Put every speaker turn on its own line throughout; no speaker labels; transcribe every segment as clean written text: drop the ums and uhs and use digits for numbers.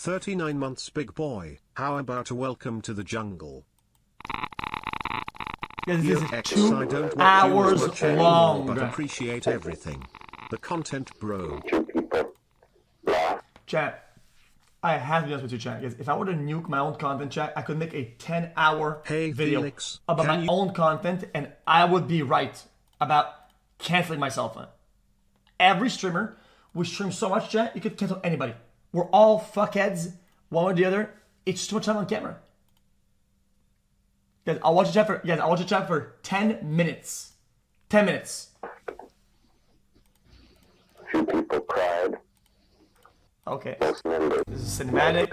39 months big boy, how about a welcome to the jungle?
This is
I
2
don't watch
hours
you as much anymore,
long.
but appreciate everything. The content, bro.
Chat, I have to be honest with you, chat. Because if I were to nuke my own content, chat, I could make a 10-hour video
Felix,
about my own content, and I would be right about canceling myself. Every streamer, we stream so much, chat, you could cancel anybody. We're all fuckheads, one or the other. It's too much time on camera. Guys, I'll watch the chat for 10 minutes. 10 minutes.
A few people cried.
Okay. This is cinematic.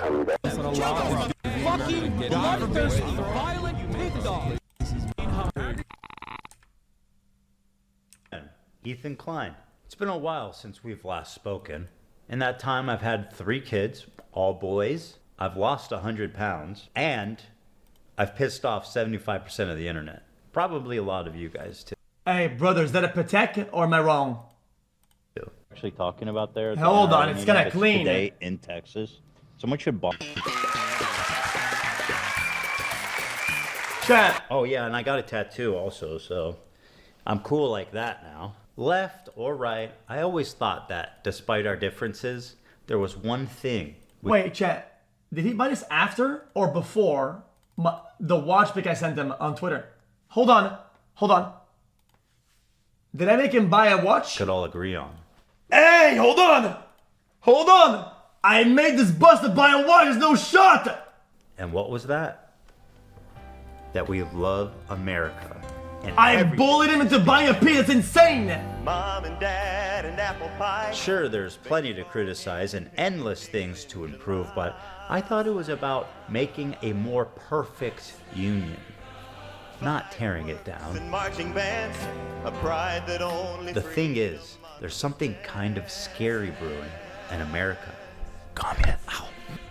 Fucking bloodthirsty, violent pig dog.
Ethan Klein. It's been a while since we've last spoken. In that time, I've had 3 kids, all boys. I've lost 100 pounds, and I've pissed off 75% of the internet. Probably a lot of you guys too.
Hey, brother, is that a Patek or am I wrong?
Actually talking about there.
Hold on, it's gonna clean.
Today in Texas. Someone should buy.
Chat.
Oh yeah, and I got a tattoo also, so I'm cool like that now. Left or right, I always thought that, despite our differences, there was one thing.
Wait, chat. Did he buy this after or before the watch pic I sent him on Twitter? Hold on. Did I make him buy a watch?
Could all agree on.
Hey, hold on. I made this bust to buy a watch. There's no shot.
And what was that? That we love America. And
I bullied him into buying a piece. That's insane.
Mom and dad and apple pie.
Sure, there's plenty to criticize and endless things to improve, but I thought it was about making a more perfect union, not tearing it down.
And marching bands, a pride that only
The thing is, there's something kind of scary brewing in America.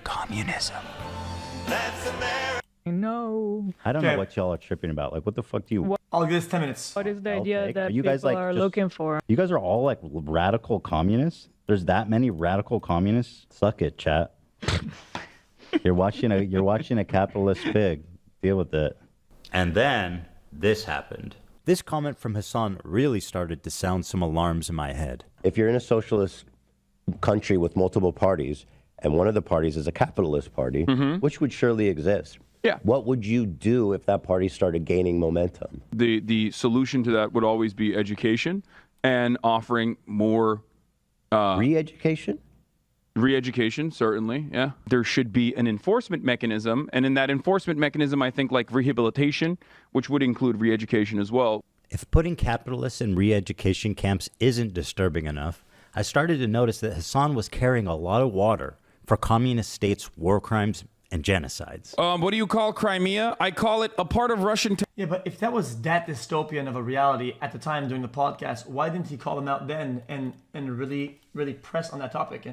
Communism.
That's America.
No.
I don't know what y'all are tripping about. Like, what the fuck do you?
I'll give this 10 minutes.
What is the
I'll
idea
take.
that
Are you
people
guys, like,
are
just-
looking for?
You guys are all like radical communists. There's that many radical communists. Suck it, chat. You're watching a capitalist pig. Deal with it.
And then this happened. This comment from Hassan really started to sound some alarms in my head.
If you're in a socialist country with multiple parties, and one of the parties is a capitalist party, which would surely exist.
Yeah.
What would you do if that party started gaining momentum?
The solution to that would always be education and offering more
Re-education?
re-education, certainly, yeah. There should be an enforcement mechanism, and in that enforcement mechanism, I think like rehabilitation, which would include re-education as well.
If putting capitalists in re-education camps isn't disturbing enough, I started to notice that Hassan was carrying a lot of water for communist states' war crimes and genocides.
What do you call Crimea? I call it a part of Russian...
Yeah, but if that was that dystopian of a reality at the time during the podcast, why didn't he call them out then and really press on that topic?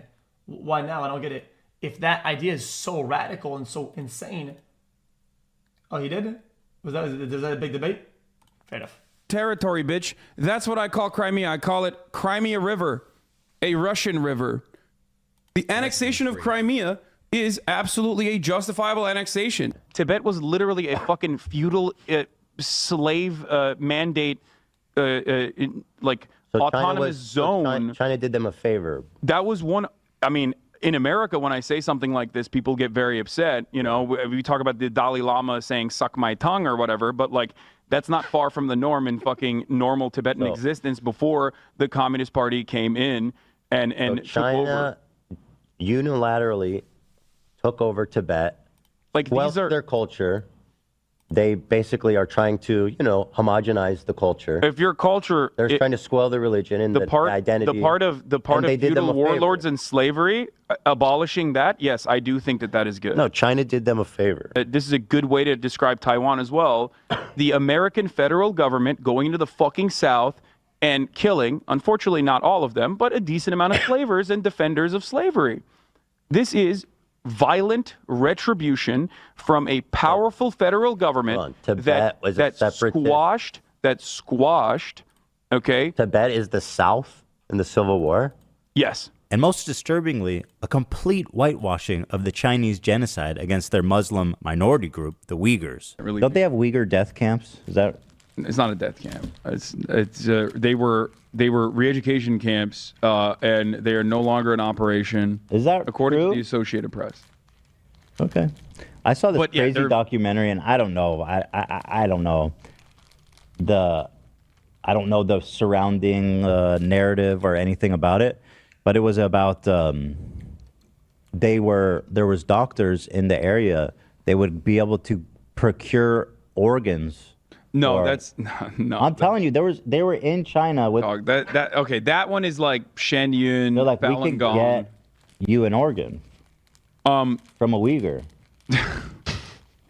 Why now? I don't get it. If that idea is so radical and so insane... Oh, he did? Was that a big debate? Fair enough.
Territory, bitch. That's what I call Crimea. I call it Crimea River, a Russian river. The annexation of Crimea is absolutely a justifiable annexation. Tibet was literally a fucking feudal slave mandate, like
So
autonomous zone.
China did them a favor.
That was one. I mean, in America, when I say something like this, people get very upset. You know, we talk about the Dalai Lama saying "suck my tongue" or whatever, but like that's not far from the norm in fucking normal Tibetan existence before the Communist Party came in and
So
took
China
over.
unilaterally took over Tibet,
Like
these are their culture. They basically are trying to, homogenize the culture.
If your culture,
They're trying to spoil the religion and the identity.
the part of feudal warlords and slavery, abolishing that, yes, I do think that is good.
No, China did them a favor.
This is a good way to describe Taiwan as well. The American federal government going into the fucking South and killing, unfortunately not all of them, but a decent amount of slavers and defenders of slavery. This is violent retribution from a powerful federal government that squashed, okay?
Tibet is the South in the Civil War?
Yes.
and most disturbingly, a complete whitewashing of the Chinese genocide against their Muslim minority group, the Uyghurs.
Really,
Don't they have Uyghur death camps? Is that?
it's not a death camp. They were re-education camps, and they are no longer in operation.
Is that
according
true?
to the Associated Press?
Okay. I saw this
But, yeah,
crazy
they're-
documentary, and I don't know. I don't know the surrounding narrative or anything about it, but it was about there was doctors in the area. They would be able to procure organs.
No,
or-
that's no.
I'm telling you, they were in China with.
Dog, that one is like Shen Yun,
They're like, we
Falun
can
Gong.
get you an organ. From a Uyghur.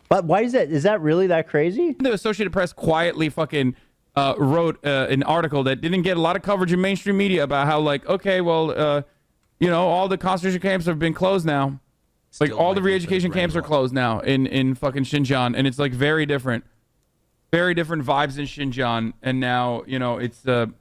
But why is that? Is that really that crazy?
The Associated Press quietly fucking wrote an article that didn't get a lot of coverage in mainstream media about how, like, okay, well, all the concentration camps have been closed now. Like, all the re-education camps are closed now in fucking Xinjiang, and it's like very different vibes in Xinjiang, and now it's the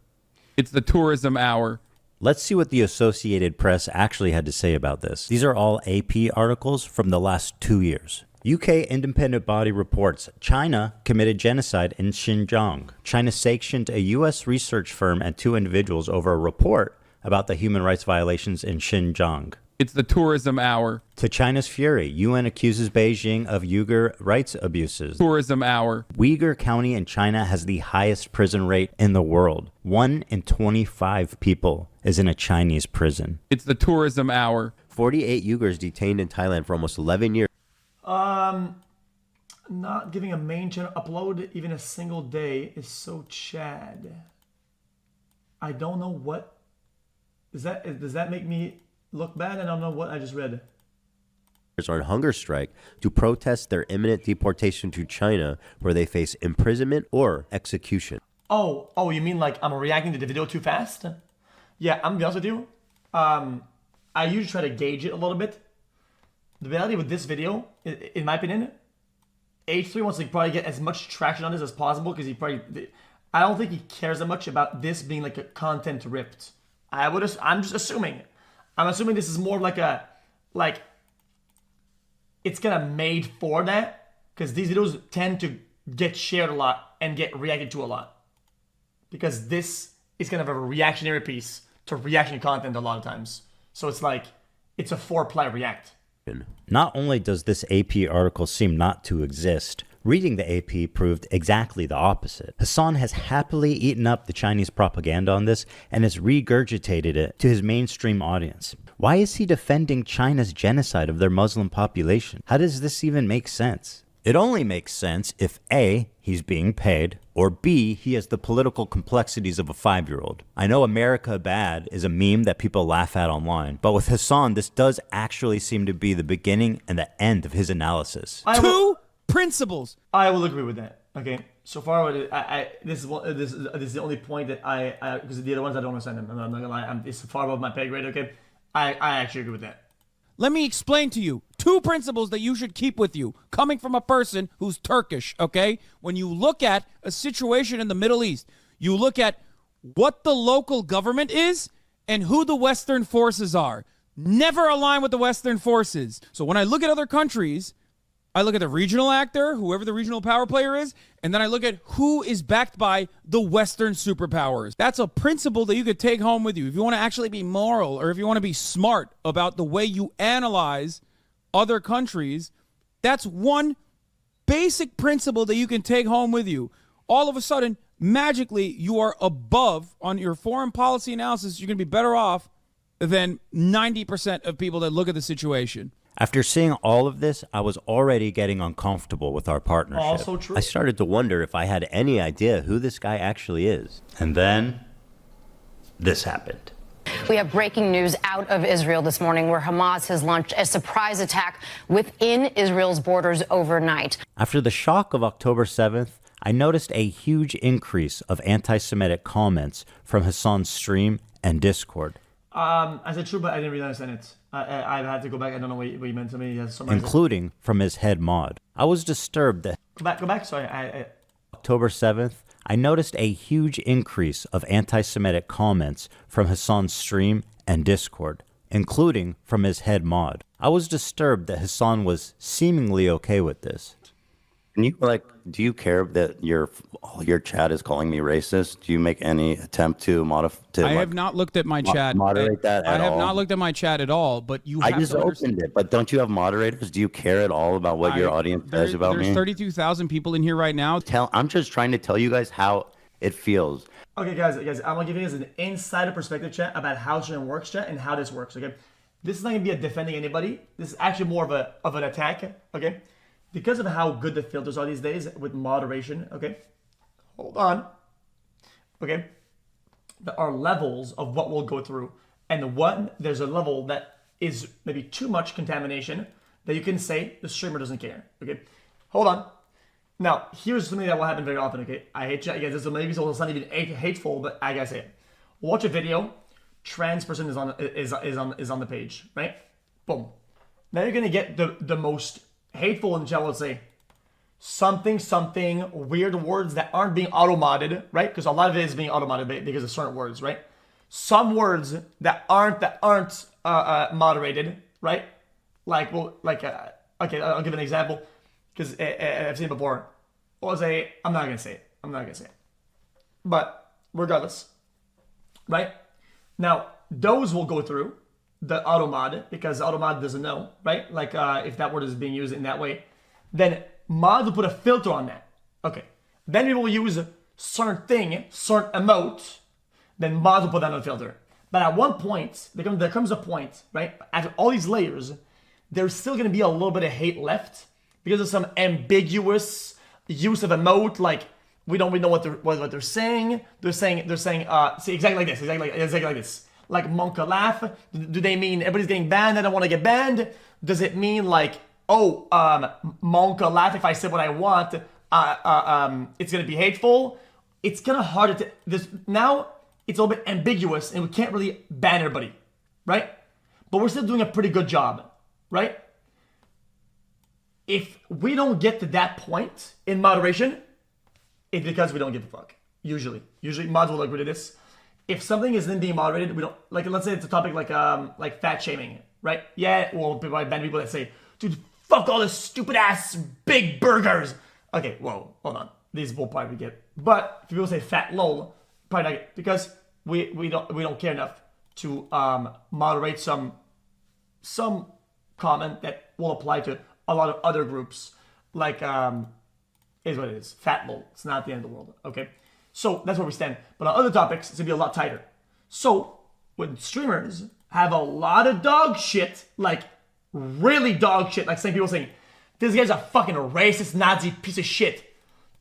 tourism hour.
Let's see what the Associated Press actually had to say about this. These are all AP articles from the last 2 years. UK independent body reports China committed genocide in Xinjiang. China sanctioned a U.S. research firm and 2 individuals over a report about the human rights violations in Xinjiang.
It's the tourism hour.
To China's fury, UN accuses Beijing of Uyghur rights abuses.
Tourism hour.
Uyghur County in China has the highest prison rate in the world. 1 in 25 people is in a Chinese prison.
It's the tourism hour.
48 Uyghurs detained in Thailand for almost 11 years.
Not giving a main channel upload even a single day is so Chad. I don't know what does that make me look bad? I don't know what I just read.
Are on hunger strike to protest their imminent deportation to China, where they face imprisonment or execution.
Oh, you mean like I'm reacting to the video too fast? Yeah, I'm gonna be honest with you. I usually try to gauge it a little bit. The reality with this video, in my opinion, H3 wants to probably get as much traction on this as possible because I don't think he cares that much about this being like a content ripped. I'm just assuming. I'm assuming this is more like it's gonna made for that because these videos tend to get shared a lot and get reacted to a lot because this is kind of a reactionary piece to reaction content a lot of times. So it's like it's a 4-ply react.
Not only does this AP article seem not to exist, reading the AP proved exactly the opposite. Hassan has happily eaten up the Chinese propaganda on this and has regurgitated it to his mainstream audience. Why is he defending China's genocide of their Muslim population? How does this even make sense? It only makes sense if A, he's being paid, or B, he has the political complexities of a 5-year-old. I know America Bad is a meme that people laugh at online, but with Hassan, this does actually seem to be the beginning and the end of his analysis.
Two principles.
I will agree with that. Okay, so far this is the only point that I because the other ones I don't understand them. I'm not gonna lie, it's far above my pay grade. Okay, I actually agree with that.
Let me explain to you 2 principles that you should keep with you, coming from a person who's Turkish, okay? When you look at a situation in the Middle East, you look at what the local government is and who the Western forces are. Never align with the Western forces. So when I look at other countries, I look at the regional actor, whoever the regional power player is, and then I look at who is backed by the Western superpowers. That's a principle that you could take home with you. If you want to actually be moral or if you want to be smart about the way you analyze other countries, that's one basic principle that you can take home with you. All of a sudden, magically, you are above on your foreign policy analysis. You're going to be better off than 90% of people that look at the situation.
After seeing all of this, I was already getting uncomfortable with our partnership.
Also true.
I started to wonder if I had any idea who this guy actually is.
And then this happened.
We have breaking news out of Israel this morning where Hamas has launched a surprise attack within Israel's borders overnight.
After the shock of October 7th, I noticed a huge increase of anti-Semitic comments from Hassan's stream and Discord.
I said true, but I didn't really understand it. I had to go back. I don't know what you meant to me.
Including from his head mod. I was disturbed that
Go back. Sorry.
October 7th, I noticed a huge increase of anti-Semitic comments from Hassan's stream and discord, including from his head mod. I was disturbed that Hassan was seemingly okay with this.
And you do you care that your chat is calling me racist? Do you make any attempt to modify?
I have not looked at my chat.
Moderate that at all?
I have not looked at my chat at all, but you
I
have
just
to
opened it, but don't you have moderators? Do you care at all about what your audience says about me?
There's 32,000 people in here right now.
I'm just trying to tell you guys how it feels.
Okay, guys, I'm gonna give you guys an insider perspective, chat, about how stream works, chat, and how this works. Okay, this is not gonna be a defending anybody. This is actually more of an attack. Okay. Because of how good the filters are these days with moderation, okay? Hold on. Okay? There are levels of what we'll go through. And there's a level that is maybe too much contamination that you can say the streamer doesn't care. Okay? Hold on. Now, here's something that will happen very often, okay? I hate chat, guys. This is maybe it's not even hateful, but I gotta say it. Watch a video, trans person is on the page, right? Boom. Now you're gonna get the most hateful in chat will say something weird words that aren't being auto-modded, right? Because a lot of it is being auto-modded because of certain words, right? Some words that aren't moderated, right? Okay, I'll give an example because I've seen it before. I'm not gonna say it. But regardless, right? Now those will go through the auto-mod, because auto-mod doesn't know, right? Like, if that word is being used in that way, then mod will put a filter on that. Okay. Then we will use certain emote, then mod will put that on a filter. But at one point, there comes a point, right? After all these layers, there's still going to be a little bit of hate left because of some ambiguous use of emote, like, we don't know what they're saying. They're saying, see, exactly like this. Like Monka laugh, do they mean everybody's getting banned? I don't want to get banned. Does it mean like, Monka laugh, if I say what I want, it's gonna be hateful? It's kind of hard to now. It's a little bit ambiguous, and we can't really ban everybody, right? But we're still doing a pretty good job, right? If we don't get to that point in moderation, it's because we don't give a fuck. Usually mods will agree to this. If something isn't being moderated, we don't, like, let's say it's a topic like fat shaming, right? Yeah, well, ban people that say, dude, fuck all this stupid ass big burgers. Okay, whoa, hold on. These will probably get, but if people say fat lol, probably not get, because we don't care enough to moderate some comment that will apply to a lot of other groups, like is what it is. Fat lol. It's not the end of the world. Okay. So that's where we stand. But on other topics, it's gonna be a lot tighter. So when streamers have a lot of dog shit, like really dog shit, like some people saying, this guy's a fucking racist Nazi piece of shit.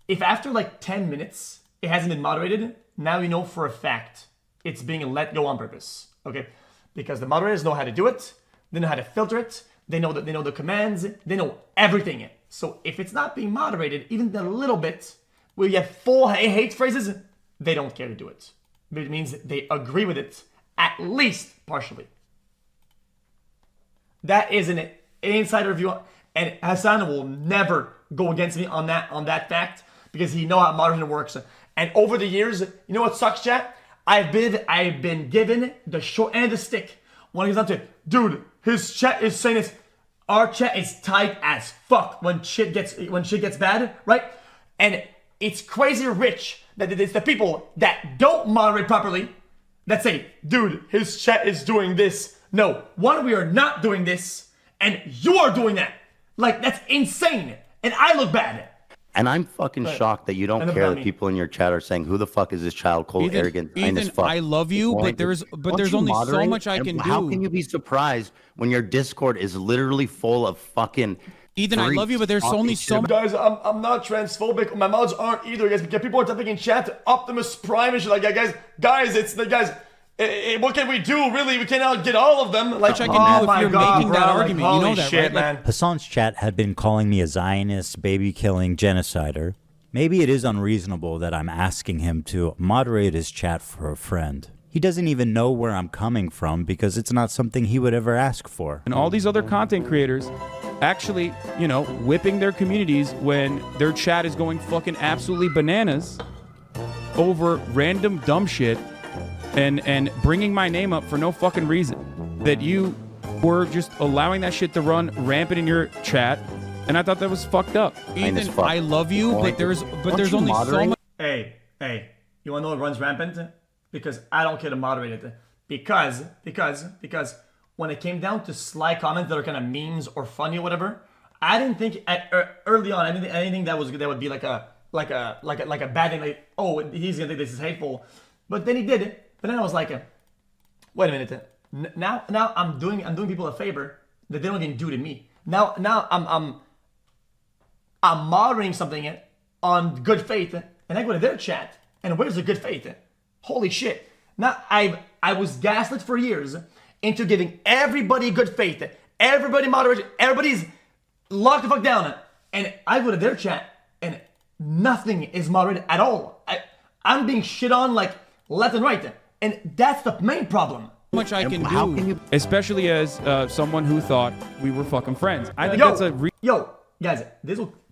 If after like 10 minutes it hasn't been moderated, now you know for a fact it's being let go on purpose. Okay? Because the moderators know how to do it, they know how to filter it, they know the commands, they know everything. So if it's not being moderated, even a little bit, where you have full hate phrases, they don't care to do it. It means they agree with it, at least partially. That is an insider view, and Hassan will never go against me on that fact, because he knows how moderation works. And over the years, you know what sucks, chat? I've been given the short end of the stick when he's up to, dude, his chat is saying this. Our chat is tight as fuck when shit gets bad, right? And it's crazy rich that it's the people that don't moderate properly that say, dude, his chat is doing this. No, one, we are not doing this, and you are doing that. Like, that's insane. And I look bad.
And I'm fucking shocked that you don't care that people in your chat are saying, who the fuck is this child, cold, arrogant,
Ethan,
fuck.
I love you, but there's only so much I can do.
How can you be surprised when your Discord is literally full of fucking...
Ethan, I love you, but there's only so much.
Guys, I'm not transphobic. My mods aren't either, guys. People are typing in chat, Optimus Prime and shit like that. Guys, what can we do? Really, we cannot get all of them. Like,
I can do if you're making that argument. You know that,
shit,
right?
Man.
Hassan's chat had been calling me a Zionist, baby-killing genocider. Maybe it is unreasonable that I'm asking him to moderate his chat for a friend. He doesn't even know where I'm coming from because it's not something he would ever ask for.
And all these other content creators actually, whipping their communities when their chat is going fucking absolutely bananas over random dumb shit
and bringing my name up for no fucking reason. That you were just allowing that shit to run rampant in your chat, and I thought that was fucked up. Ethan, I love you, but there's only so much.
Hey, you wanna know what runs rampant? Because I don't care to moderate it. Because when it came down to sly comments that are kind of memes or funny or whatever, I didn't think early on anything that would be like a bad thing. Like, oh, he's gonna think this is hateful, but then he did it. But then I was like, wait a minute. Now I'm doing people a favor that they don't even do to me. Now I'm moderating something on good faith, and I go to their chat, and where's the good faith? Holy shit! Now I was gaslit for years into giving everybody good faith, everybody moderation, everybody's locked the fuck down, and I go to their chat, and nothing is moderated at all. I'm being shit on like left and right, and that's the main problem.
Much I can do, especially as someone who thought we were fucking friends. I think that's
yo, guys,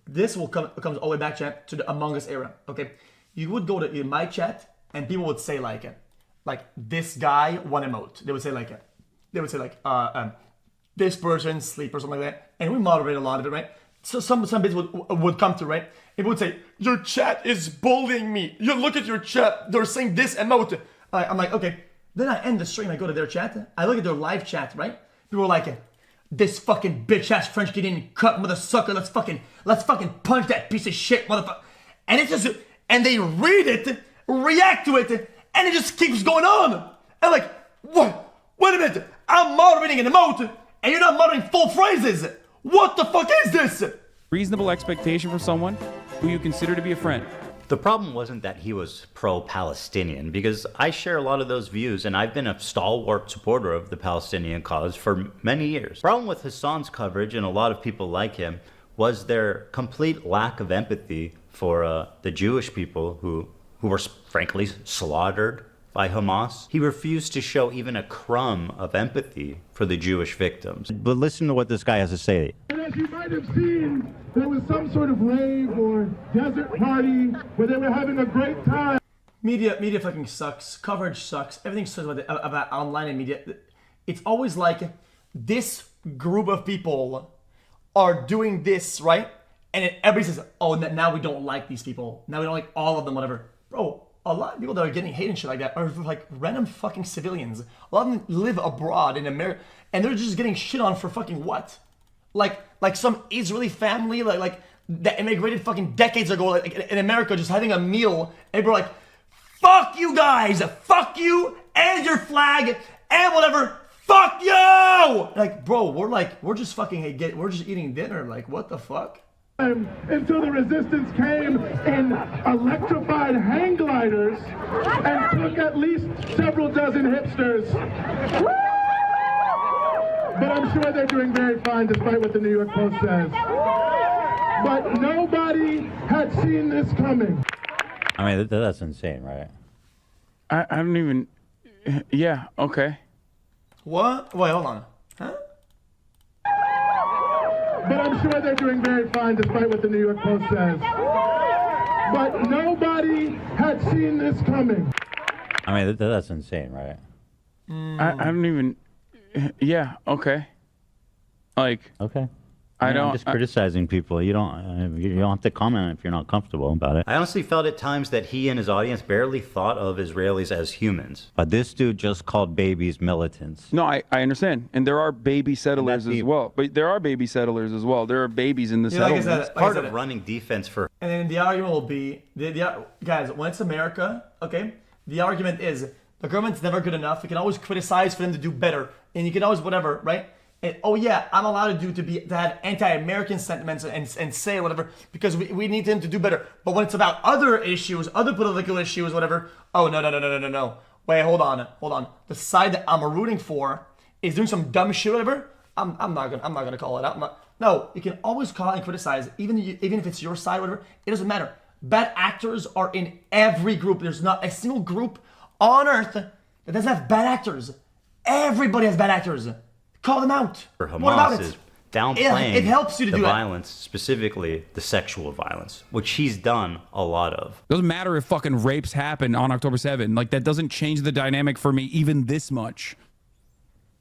this will come all the way back, chat, to the Among Us era. Okay, you would go to my chat, and people would say like this guy one emote. They would say this person sleep or something like that, and we moderate a lot of it, right? So some bits would come through, right? It would say your chat is bullying me. You look at your chat, they're saying this emote. I'm like, okay. Then I end the stream, I go to their chat, I look at their live chat, right? People are like, this fucking bitch-ass French Canadian cut mother sucker, let's fucking punch that piece of shit, motherfucker. And it's just, and they read it, react to it, and it just keeps going on. And I'm like, what? Wait a minute, I'm moderating an emote, and you're not moderating full phrases. What the fuck is this?
Reasonable expectation for someone who you consider to be a friend.
The problem wasn't that he was pro-Palestinian, because I share a lot of those views, and I've been a stalwart supporter of the Palestinian cause for many years. The problem with Hassan's coverage, and a lot of people like him, was their complete lack of empathy for the Jewish people who were frankly slaughtered by Hamas. He refused to show even a crumb of empathy for the Jewish victims.
But listen to what this guy has to say.
As you might have seen, there was some sort of rave or desert party where they were having a great time.
Media fucking sucks. Coverage sucks. Everything sucks about online and media. It's always like this group of people are doing this, right? And everybody says, oh, now we don't like these people. Now we don't like all of them, whatever. Bro, a lot of people that are getting hate and shit like that are like random fucking civilians. A lot of them live abroad in America, and they're just getting shit on for fucking what? Like some Israeli family, like that immigrated fucking decades ago, like in America, just having a meal, and people are like, fuck you guys, fuck you, and your flag, and whatever, fuck you! Like, bro, we're just fucking, we're just eating dinner, like, what the fuck?
Until the resistance came in electrified hang gliders and took at least several dozen hipsters. But I'm sure they're doing very fine despite what the New York Post says. But nobody had seen this coming.
I mean, that's insane, right?
I don't even... Yeah, okay.
What? Wait, hold on. Huh?
But I'm sure they're doing very fine despite what the New York Post says. But nobody had seen this coming.
I mean, that's insane, right?
I don't even... Yeah, okay. Like...
Okay.
I'm
just criticizing people. You don't have to comment if you're not comfortable about it.
I honestly felt at times that he and his audience barely thought of Israelis as humans.
But this dude just called babies militants.
No, I understand. And there are baby settlers as well. But there are baby settlers as well. There are babies in the settlements.
Like I
It's part of running defense for...
And then the argument will be, guys, when it's America, okay, the argument is the government's never good enough. You can always criticize for them to do better. And you can always whatever, right? And, oh yeah, I'm allowed to have anti-American sentiments and say whatever because we need them to do better. But when it's about other issues, other political issues, whatever, oh no. Wait, hold on. The side that I'm rooting for is doing some dumb shit, whatever. I'm not gonna call it out. No, you can always call out and criticize, even if it's your side, whatever. It doesn't matter. Bad actors are in every group. There's not a single group on earth that doesn't have bad actors. Everybody has bad actors. Call them out.
For Hamas
what about it?
is downplaying
it helps you to
the
do it.
violence, specifically the sexual violence, which he's done a lot of.
Doesn't matter if fucking rapes happen on October 7th. Like, that doesn't change the dynamic for me even this much.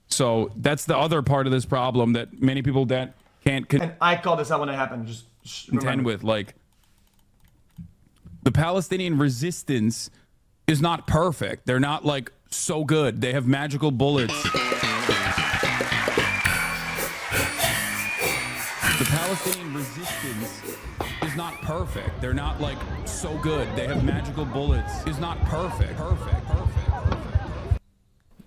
So that's the other part of this problem that many people that can't
And I called this out when it happened. Just
contend with. Like, the Palestinian resistance is not perfect. They're not, like, so good. They have magical bullets. The Palestinian resistance is not perfect. They're not, like, so good. They have magical bullets. Is not perfect.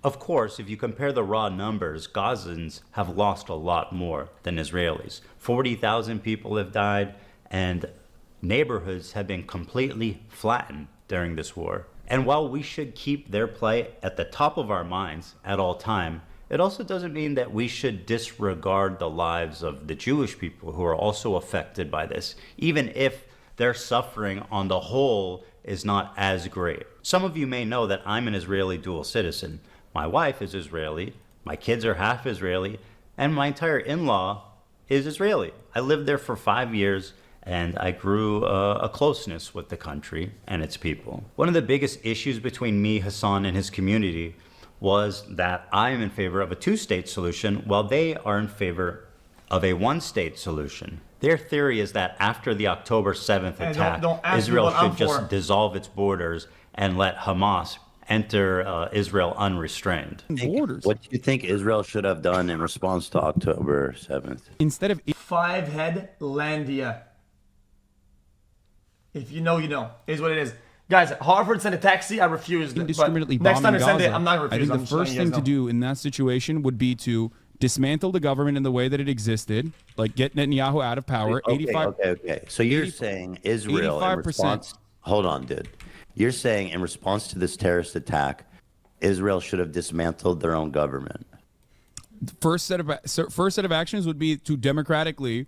Of course, if you compare the raw numbers, Gazans have lost a lot more than Israelis. 40,000 people have died, and neighborhoods have been completely flattened during this war. And while we should keep their plight at the top of our minds at all time, it also doesn't mean that we should disregard the lives of the Jewish people who are also affected by this, even if their suffering on the whole is not as great. Some of you may know that I'm an Israeli dual citizen. My wife is Israeli, my kids are half Israeli, and my entire in-law is Israeli. I lived there for 5 years, and I grew a closeness with the country and its people. One of the biggest issues between me, Hassan, and his community was that I am in favor of a two-state solution while they are in favor of a one-state solution. Their theory is that after the October 7th attack,
don't ask me
Israel
what I'm
should just
for.
dissolve its borders and let Hamas enter Israel unrestrained.
Borders.
What do you think Israel should have done in response to October 7th?
Instead of
5-head Landia. If you know, you know. Is what it is. Guys, Harvard sent a taxi. I refused.
indiscriminately
But next time
bombing
they send
Gaza,
it, I'm not
I
refusing.
think the first thing to do in that situation would be to dismantle the government in the way that it existed, like get Netanyahu out of power.
Okay. So you're saying Israel in
85%.
response... Hold on, dude. You're saying in response to this terrorist attack, Israel should have dismantled their own government.
First set of actions would be to democratically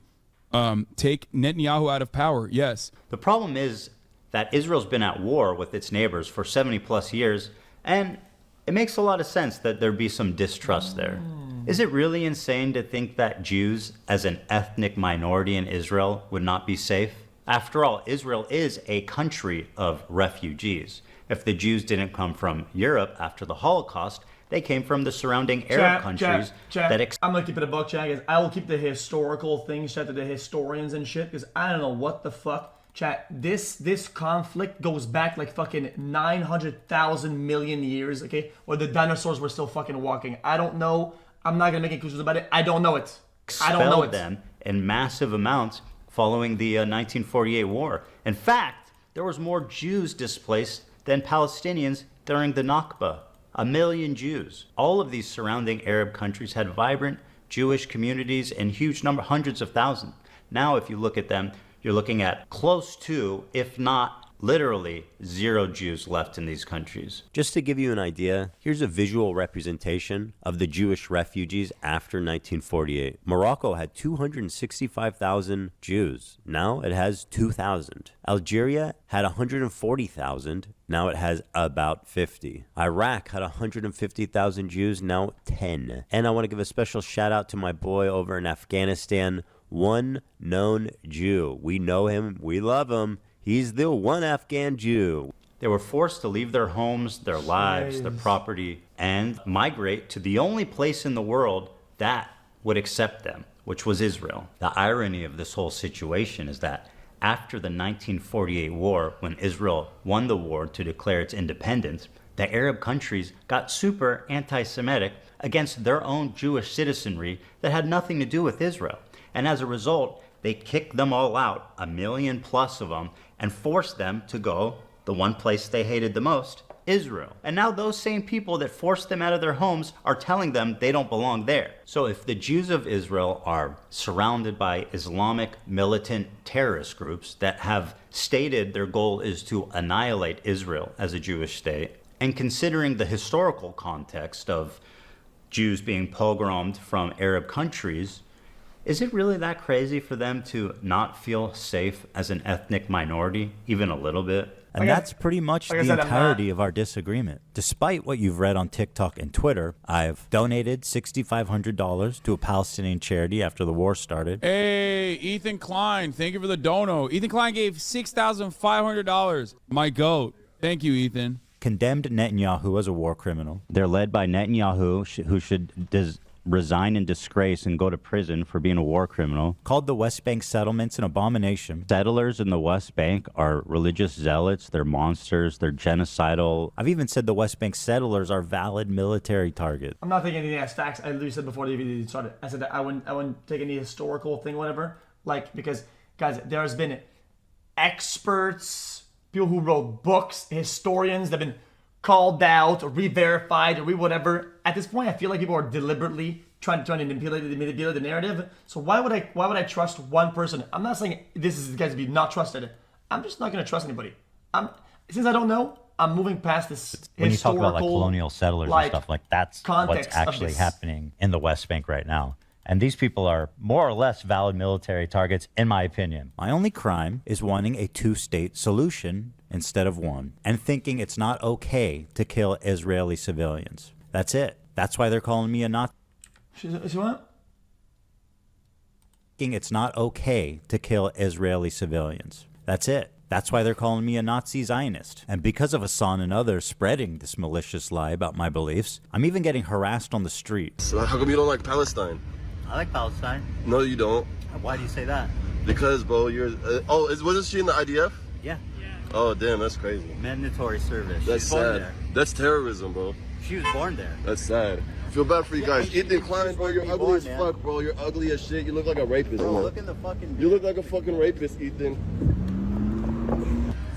take Netanyahu out of power. Yes.
The problem is that Israel's been at war with its neighbors for 70 plus years, and it makes a lot of sense that there be some distrust there. Is it really insane to think that Jews, as an ethnic minority in Israel, would not be safe? After all, Israel is a country of refugees. If the Jews didn't come from Europe after the Holocaust, they came from the surrounding Arab countries that
I'm gonna keep it a buck, chat, guys. I will keep the historical things, chat, to the historians and shit, because I don't know what the fuck. Chat, this conflict goes back like fucking 900,000 million years, okay? Where the dinosaurs were still fucking walking. I don't know. I'm not gonna make any conclusions about it. I don't know it. I don't know it.
them in massive amounts following the 1948 war. In fact, there was more Jews displaced than Palestinians during the Nakba. 1 million Jews. All of these surrounding Arab countries had vibrant Jewish communities in huge number, hundreds of thousands. Now, if you look at them, you're looking at close to, if not literally, 0 Jews left in these countries.
Just to give you an idea, here's a visual representation of the Jewish refugees after 1948. Morocco had 265,000 Jews. Now it has 2,000. Algeria had 140,000. Now it has about 50. Iraq had 150,000 Jews. Now 10. And I want to give a special shout out to my boy over in Afghanistan, one known Jew. We know him. We love him. He's the one Afghan Jew.
They were forced to leave their homes, their lives, their property, and migrate to the only place in the world that would accept them, which was Israel. The irony of this whole situation is that after the 1948 war, when Israel won the war to declare its independence, the Arab countries got super anti-Semitic against their own Jewish citizenry that had nothing to do with Israel. And as a result, they kicked them all out, 1 million plus of them, and forced them to go the one place they hated the most, Israel. And now those same people that forced them out of their homes are telling them they don't belong there. So if the Jews of Israel are surrounded by Islamic militant terrorist groups that have stated their goal is to annihilate Israel as a Jewish state, and considering the historical context of Jews being pogromed from Arab countries, is it really that crazy for them to not feel safe as an ethnic minority, even a little bit?
And that's pretty much the entirety of our disagreement. Despite what you've read on TikTok and Twitter, I've donated $6,500 to a Palestinian charity after the war started.
Hey, Ethan Klein, thank you for the dono. Ethan Klein gave $6,500. My goat. Thank you, Ethan.
Condemned Netanyahu as a war criminal. They're led by Netanyahu, who should resign in disgrace and go to prison for being a war criminal. Called the West Bank settlements an abomination. Settlers in the West Bank are religious zealots. They're monsters. They're genocidal. I've even said the West Bank settlers are valid military targets.
I'm not taking anything as facts. I literally said before the video started. I said that I wouldn't take any historical thing, whatever. Like, because, guys, there's been experts, people who wrote books, historians that have been called out or re-verified or whatever. At this point, I feel like people are deliberately trying to manipulate the narrative. So why would I trust one person? I'm not saying this is guys to be not trusted. I'm just not going to trust anybody. Since I don't know, I'm moving past this.
When you talk about like colonial settlers and stuff, like that's what's actually happening in the West Bank right now. And these people are more or less valid military targets, in my opinion. My only crime is wanting a two-state solution instead of one, and thinking it's not okay to kill Israeli civilians. That's it. That's why they're calling me a Nazi.
What?
It's not okay to kill Israeli civilians. That's it. That's why they're calling me a Nazi Zionist. And because of Hassan and others spreading this malicious lie about my beliefs, I'm even getting harassed on the street.
So how come you don't like Palestine?
I like Palestine.
No, you don't.
Why do you say that?
Because, bro, you're... wasn't she in the IDF?
Yeah.
Oh, damn, that's crazy.
Mandatory service.
That's sad. That's terrorism, bro.
She was born there.
That's sad. I feel bad for you guys. Ethan Klein, bro, you're ugly as fuck, bro. You're ugly as shit. You look like a rapist, bro.
Look in the fucking...
You look like a fucking rapist, Ethan.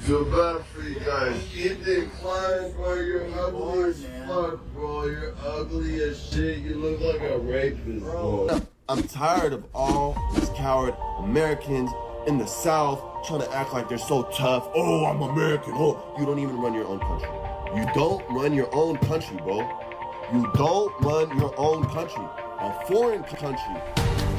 Feel bad for you guys. Ethan Klein, bro, you're ugly as fuck, bro. You're ugly as shit. You look like a rapist, bro. I'm tired of all these coward Americans in the South trying to act like they're so tough. Oh, I'm American. Oh, you don't even run your own country. You don't run your own country, bro. You don't run your own country. A foreign country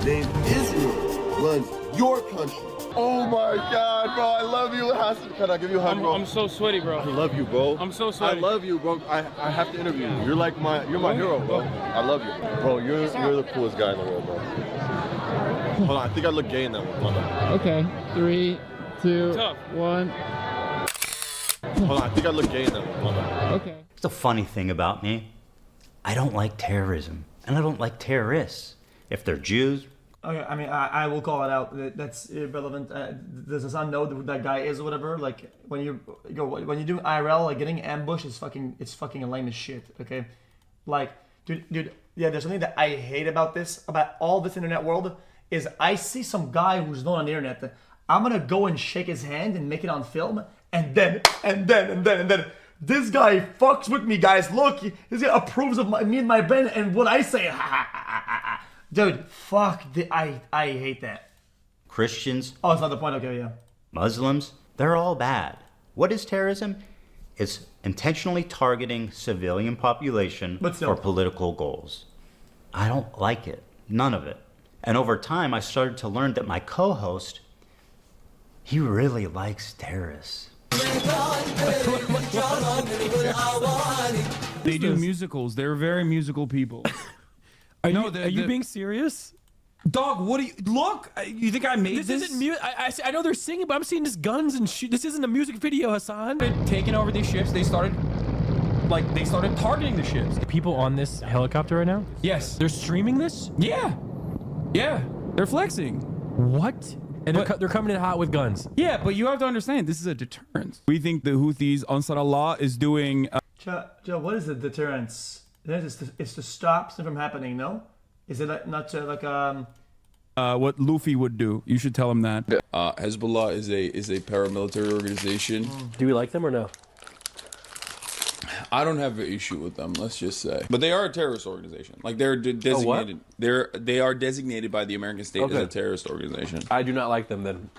named Israel runs your country. Oh my God, bro, I love you, Hassan. Can I give you a hug, bro?
I'm so sweaty, bro.
I love you, bro.
I'm so sweaty.
I love you, bro. I have to interview you. You're like you're my hero, bro. I love you, bro. You're the coolest guy in the world, bro. Hold on, I think I look gay in that one. Hold on.
Okay, 3, 2, 1.
Hold on, I think I look gay in that one. Hold on.
Okay.
It's the funny thing about me. I don't like terrorism, and I don't like terrorists. If they're Jews.
Okay, I mean, I will call it out. That's irrelevant. Does Hassan know who that guy is or whatever? Like when you do IRL, like getting ambushed is fucking lame as shit. Okay, like dude, yeah. There's something that I hate about all this internet world is I see some guy who's not on the internet. I'm gonna go and shake his hand and make it on film, and then this guy fucks with me, guys. Look, this guy approves of me and my Ben and what I say. Dude, fuck, I hate that.
Christians.
Oh, it's not the point. Okay, yeah.
Muslims, they're all bad. What is terrorism? It's intentionally targeting civilian population for political goals. I don't like it. None of it. And over time, I started to learn that my co-host, he really likes terrorists.
They do musicals. They're very musical people.
Are you being serious?
Dog, what do you... Look! You think I made this?
This isn't music. I know they're singing, but I'm seeing just guns and shit. This isn't a music video, Hassan.
Taking over these ships, they started targeting the ships.
People on this helicopter right now?
Yes.
They're streaming this?
Yeah. Yeah. They're flexing.
What? And they're coming in hot with guns.
Yeah, but you have to understand, this is a deterrent. We think the Houthis, Nasrallah, is doing...
Joe, what is the deterrence? It's to stop something from happening, no? Is it not to
what Luffy would do? You should tell him that.
Hezbollah is a paramilitary organization.
Do we like them or no?
I don't have an issue with them, let's just say. But they are a terrorist organization. Like they're designated. They are designated by the American state as a terrorist organization.
I do not like them then.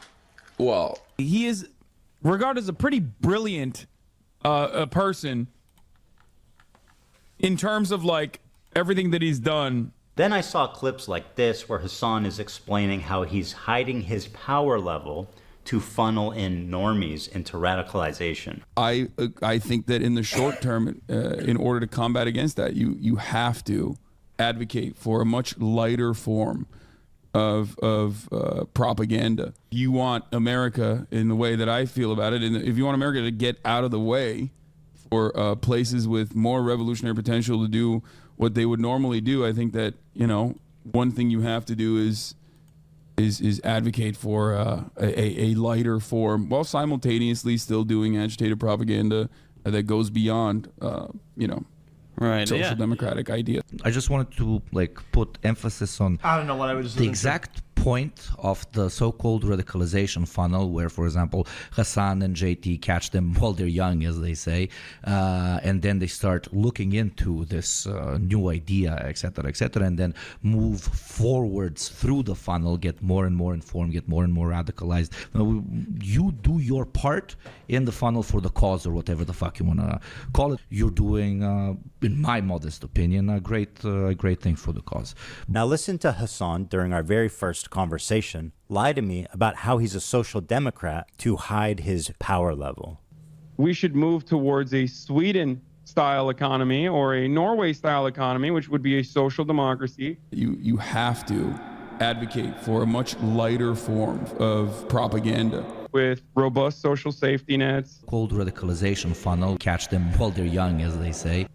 Well,
he is regarded as a pretty brilliant person in terms of like everything that he's done.
Then I saw clips like this where Hassan is explaining how he's hiding his power level to funnel in normies into radicalization?
I think that in the short term, in order to combat against that, you have to advocate for a much lighter form of propaganda. You want America, in the way that I feel about it, and if you want America to get out of the way for places with more revolutionary potential to do what they would normally do, I think that, you know, one thing you have to do is advocate for a lighter form, while simultaneously still doing agitated propaganda that goes beyond, you know, social democratic ideas.
I just wanted to put emphasis on
I don't know what I was
the exact point of the so-called radicalization funnel, where, for example, Hassan and JT catch them while they're young, as they say, and then they start looking into this new idea, etc., and then move forwards through the funnel, get more and more informed, get more and more radicalized. You do your part in the funnel for the cause, or whatever the fuck you want to call it. You're doing, in my modest opinion, a great thing for the cause.
Now listen to Hassan during our very first conversation lie to me about how he's a social democrat to hide his power level.
We should move towards a Sweden-style economy or a Norway-style economy, which would be a social democracy.
You have to advocate for a much lighter form of propaganda
with robust social safety nets.
Called radicalization funnel, catch them while they're young, as they say.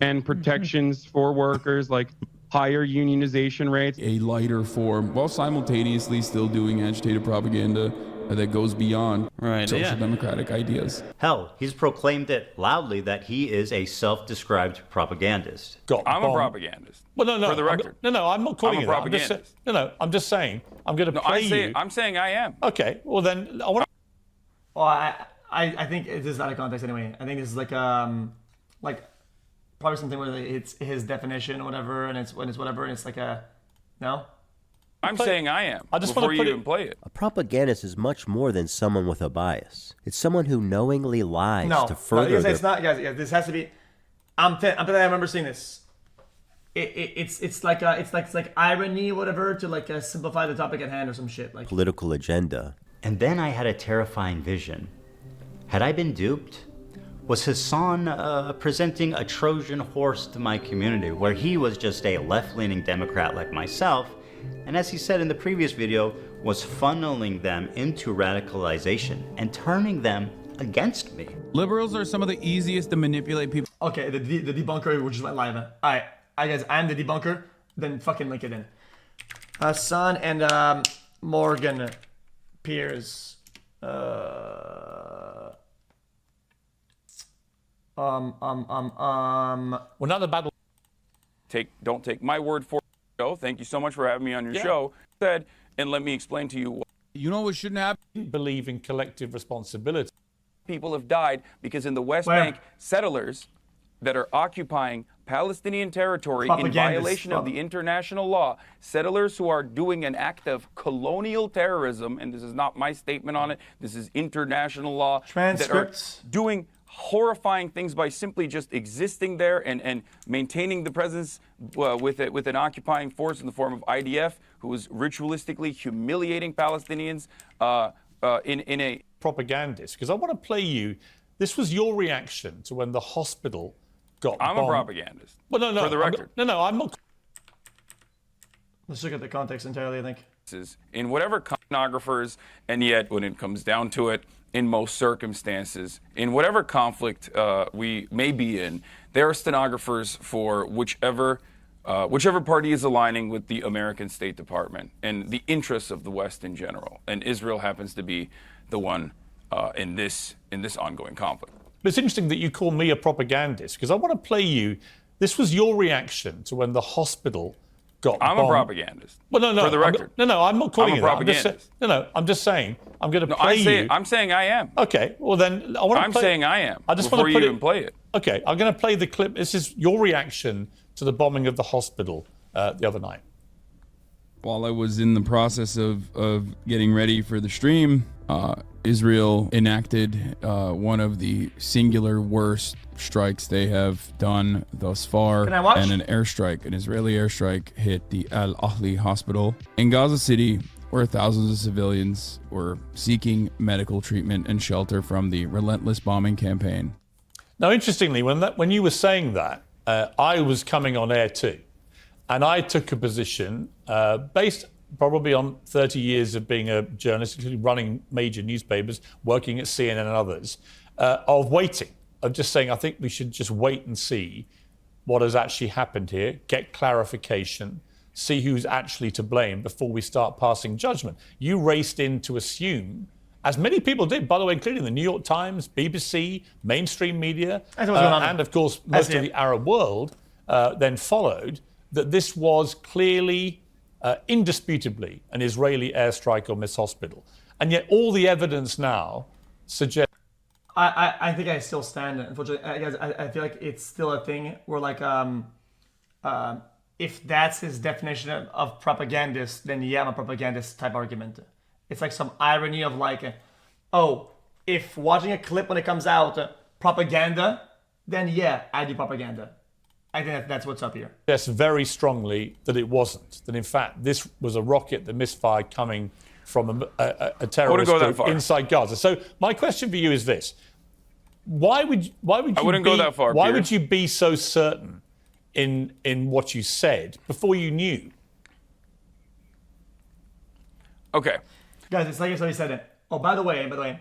And protections for workers, like higher unionization rates.
A lighter form, while simultaneously still doing agitated propaganda that goes beyond social democratic ideas.
Hell, he's proclaimed it loudly that he is a self-described propagandist.
I'm a propagandist.
Well, no,
for the record.
I'm not calling
I'm a propagandist.
I'm just saying, I'm going to play you.
I'm saying I am.
Okay, well then, I want to...
Well, I think it is out of context anyway. I think this is like probably something where it's his definition or whatever, and it's whatever, and it's like a no.
I'm saying I am.
I just
before
want to
you even play it.
A propagandist is much more than someone with a bias. It's someone who knowingly lies to further.
It's not, guys. Yeah, this has to be. I'm telling you, I remember seeing this. It's like irony, whatever, to simplify the topic at hand or some shit like
political agenda.
And then I had a terrifying vision. Had I been duped? Was Hassan presenting a Trojan horse to my community, where he was just a left-leaning Democrat like myself, and as he said in the previous video, was funneling them into radicalization and turning them against me?
Liberals are some of the easiest to manipulate people.
Okay, the debunker, which is live. Alright, guys, I'm the debunker. Then fucking link it in. Hassan and Morgan Piers.
Well, not the battle.
Don't take my word for it. Thank you so much for having me on your show. And let me explain to you.
You know what shouldn't happen?
Believe in collective responsibility.
People have died because in the West Bank, settlers that are occupying Palestinian territory in violation of the international law, settlers who are doing an act of colonial terrorism, and this is not my statement on it, this is international law,
transcripts,
that are doing horrifying things by simply just existing there and maintaining the presence with an occupying force in the form of IDF, who is ritualistically humiliating Palestinians in a
propagandist. Because I want to play you. This was your reaction to when the hospital got
I'm
bombed.
a propagandist.
Well, no,
for the record.
I'm not.
Let's look at the context entirely, I think.
In whatever stenographers, and yet when it comes down to it, in most circumstances, in whatever conflict we may be in, there are stenographers for whichever party is aligning with the American State Department and the interests of the West in general. And Israel happens to be the one in this ongoing conflict.
But it's interesting that you call me a propagandist, because I want to play you. This was your reaction to when the hospital got
I'm
bombed.
a propagandist.
Well, no,
for the record.
I'm not calling
I'm a
you that.
propagandist.
I'm just saying. I'm going to play you.
I'm saying I am.
Okay, well then I want to.
I'm saying I am.
I just
before
want to
you even play it.
Okay, I'm going to play the clip. This is your reaction to the bombing of the hospital the other night.
While I was in the process of getting ready for the stream, Israel enacted one of the singular worst strikes they have done thus far.
Can I watch?
And an Israeli airstrike hit the Al Ahli hospital in Gaza City, where thousands of civilians were seeking medical treatment and shelter from the relentless bombing campaign.
Now, interestingly, when you were saying that, I was coming on air too. And I took a position based probably on 30 years of being a journalist, running major newspapers, working at CNN and others, of waiting, of just saying, I think we should just wait and see what has actually happened here, get clarification, see who's actually to blame before we start passing judgment. You raced in to assume, as many people did, by the way, including the New York Times, BBC, mainstream media, and of course most of the Arab world then followed, that this was clearly, indisputably, an Israeli airstrike on this hospital. And yet all the evidence now suggests...
I think I still stand, unfortunately. I feel like it's still a thing where, like, if that's his definition of propagandist, then yeah, I'm a propagandist type argument. It's like some irony of like, oh, if watching a clip when it comes out, propaganda, then yeah, I do propaganda. I think that's what's up here.
Yes, very strongly that it wasn't. That in fact, this was a rocket that misfired coming from a terrorist group inside Gaza. So my question for you is this: Why would you
go that far,
Why
Piers.
would you be so certain in what you said before you knew?
Okay,
guys, it's like somebody said it. Oh, by the way,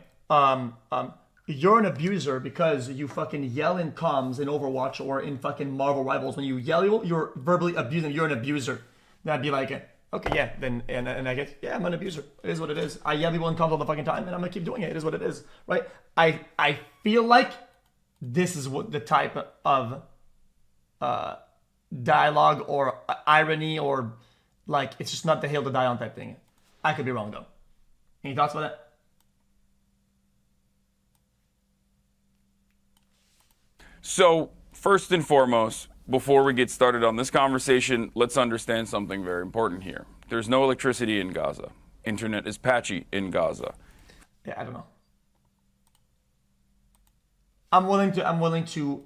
you're an abuser because you fucking yell in comms in Overwatch or in fucking Marvel Rivals. When you yell, you're verbally abusing. You're an abuser. Then I'd be like, okay, yeah, then and I get, yeah, I'm an abuser. It is what it is. I yell people in comms all the fucking time, and I'm gonna keep doing it. It is what it is, right? I feel like this is what the type of dialogue or irony or like it's just not the hill to die on type thing. I could be wrong though. Any thoughts about that?
so first and foremost, before we get started on this conversation, let's understand something very important here. There's no electricity in Gaza. Internet is patchy in Gaza.
Yeah, I don't know. I'm willing to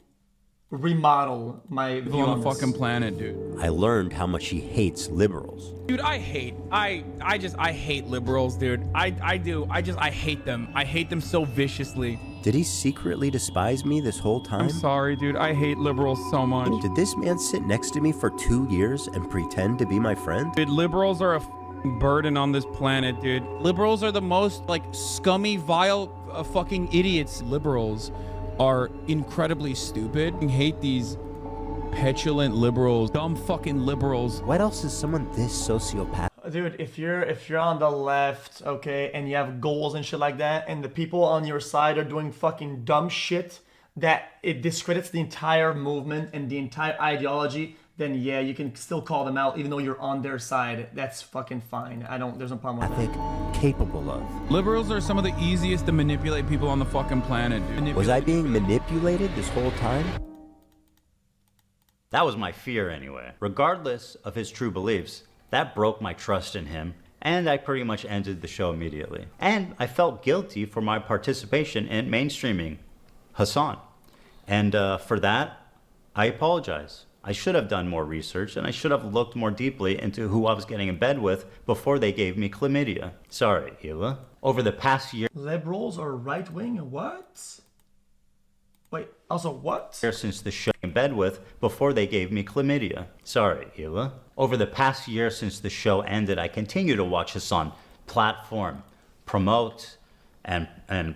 remodel my view
On
on
the
this.
fucking planet, dude.
I learned how much he hates liberals.
Dude, I hate liberals, dude. I hate them. I hate them so viciously.
Did he secretly despise me this whole time?
I'm sorry, dude. I hate liberals so much.
Did this man sit next to me for 2 years and pretend to be my friend?
Dude, liberals are a burden on this planet, dude. Liberals are the most, like, scummy, vile, fucking idiots. Liberals are incredibly stupid. I hate these petulant liberals, dumb fucking liberals.
What else is someone this sociopath?
Dude, if you're on the left, okay, and you have goals and shit like that, and the people on your side are doing fucking dumb shit that it discredits the entire movement and the entire ideology, then yeah, you can still call them out even though you're on their side. That's fucking fine. There's no problem with that.
Capable of.
Liberals are some of the easiest to manipulate people on the fucking planet, dude.
Was I being manipulated this whole time?
That was my fear anyway. Regardless of his true beliefs, that broke my trust in him, and I pretty much ended the show immediately. And I felt guilty for my participation in mainstreaming Hassan. And for that, I apologize. I should have done more research, and I should have looked more deeply into who I was getting in bed with before they gave me chlamydia. Sorry, Hila. Over the past year...
Liberals are right-wing? What? Wait, also what?
Since the show in bed with before they gave me chlamydia. Sorry, Hila. Over the past year since the show ended, I continue to watch Hassan platform, promote, and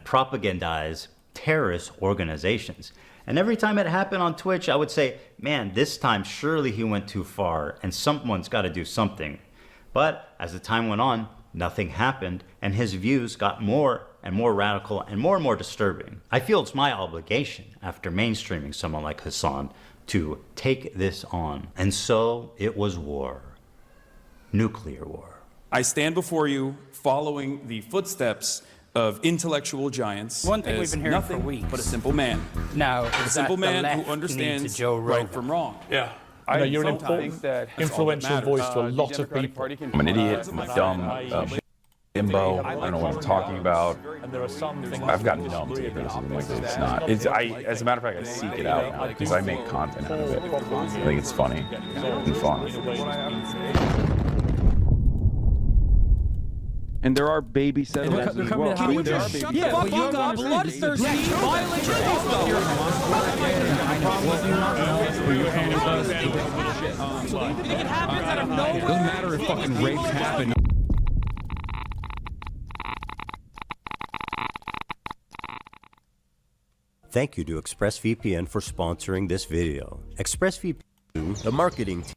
propagandize terrorist organizations. And every time it happened on Twitch, I would say, man, this time surely he went too far and someone's got to do something. But as the time went on, nothing happened, and his views got more and more radical and more disturbing. I feel it's my obligation, after mainstreaming someone like Hassan, to take this on. And so it was war. Nuclear war.
I stand before you following the footsteps of intellectual giants.
One thing
as
we've been hearing
nothing
for weeks.
but a simple man.
Now,
a simple man who understands right from wrong.
Yeah. You're an important, influential voice to a lot of people.
I'm an idiot, I'm a dumb bimbo, I don't know what I'm talking about. I've gotten numb to this, like, it's not. As a matter of fact, I seek it out now because I make content out of it. I think it's funny and fun.
And there are baby settlements as well.
Can you just shut the fuck up, bloodthirsty, violent
Doesn't matter if fucking rapes happen.
Thank you to ExpressVPN for sponsoring this video. ExpressVPN, the marketing team,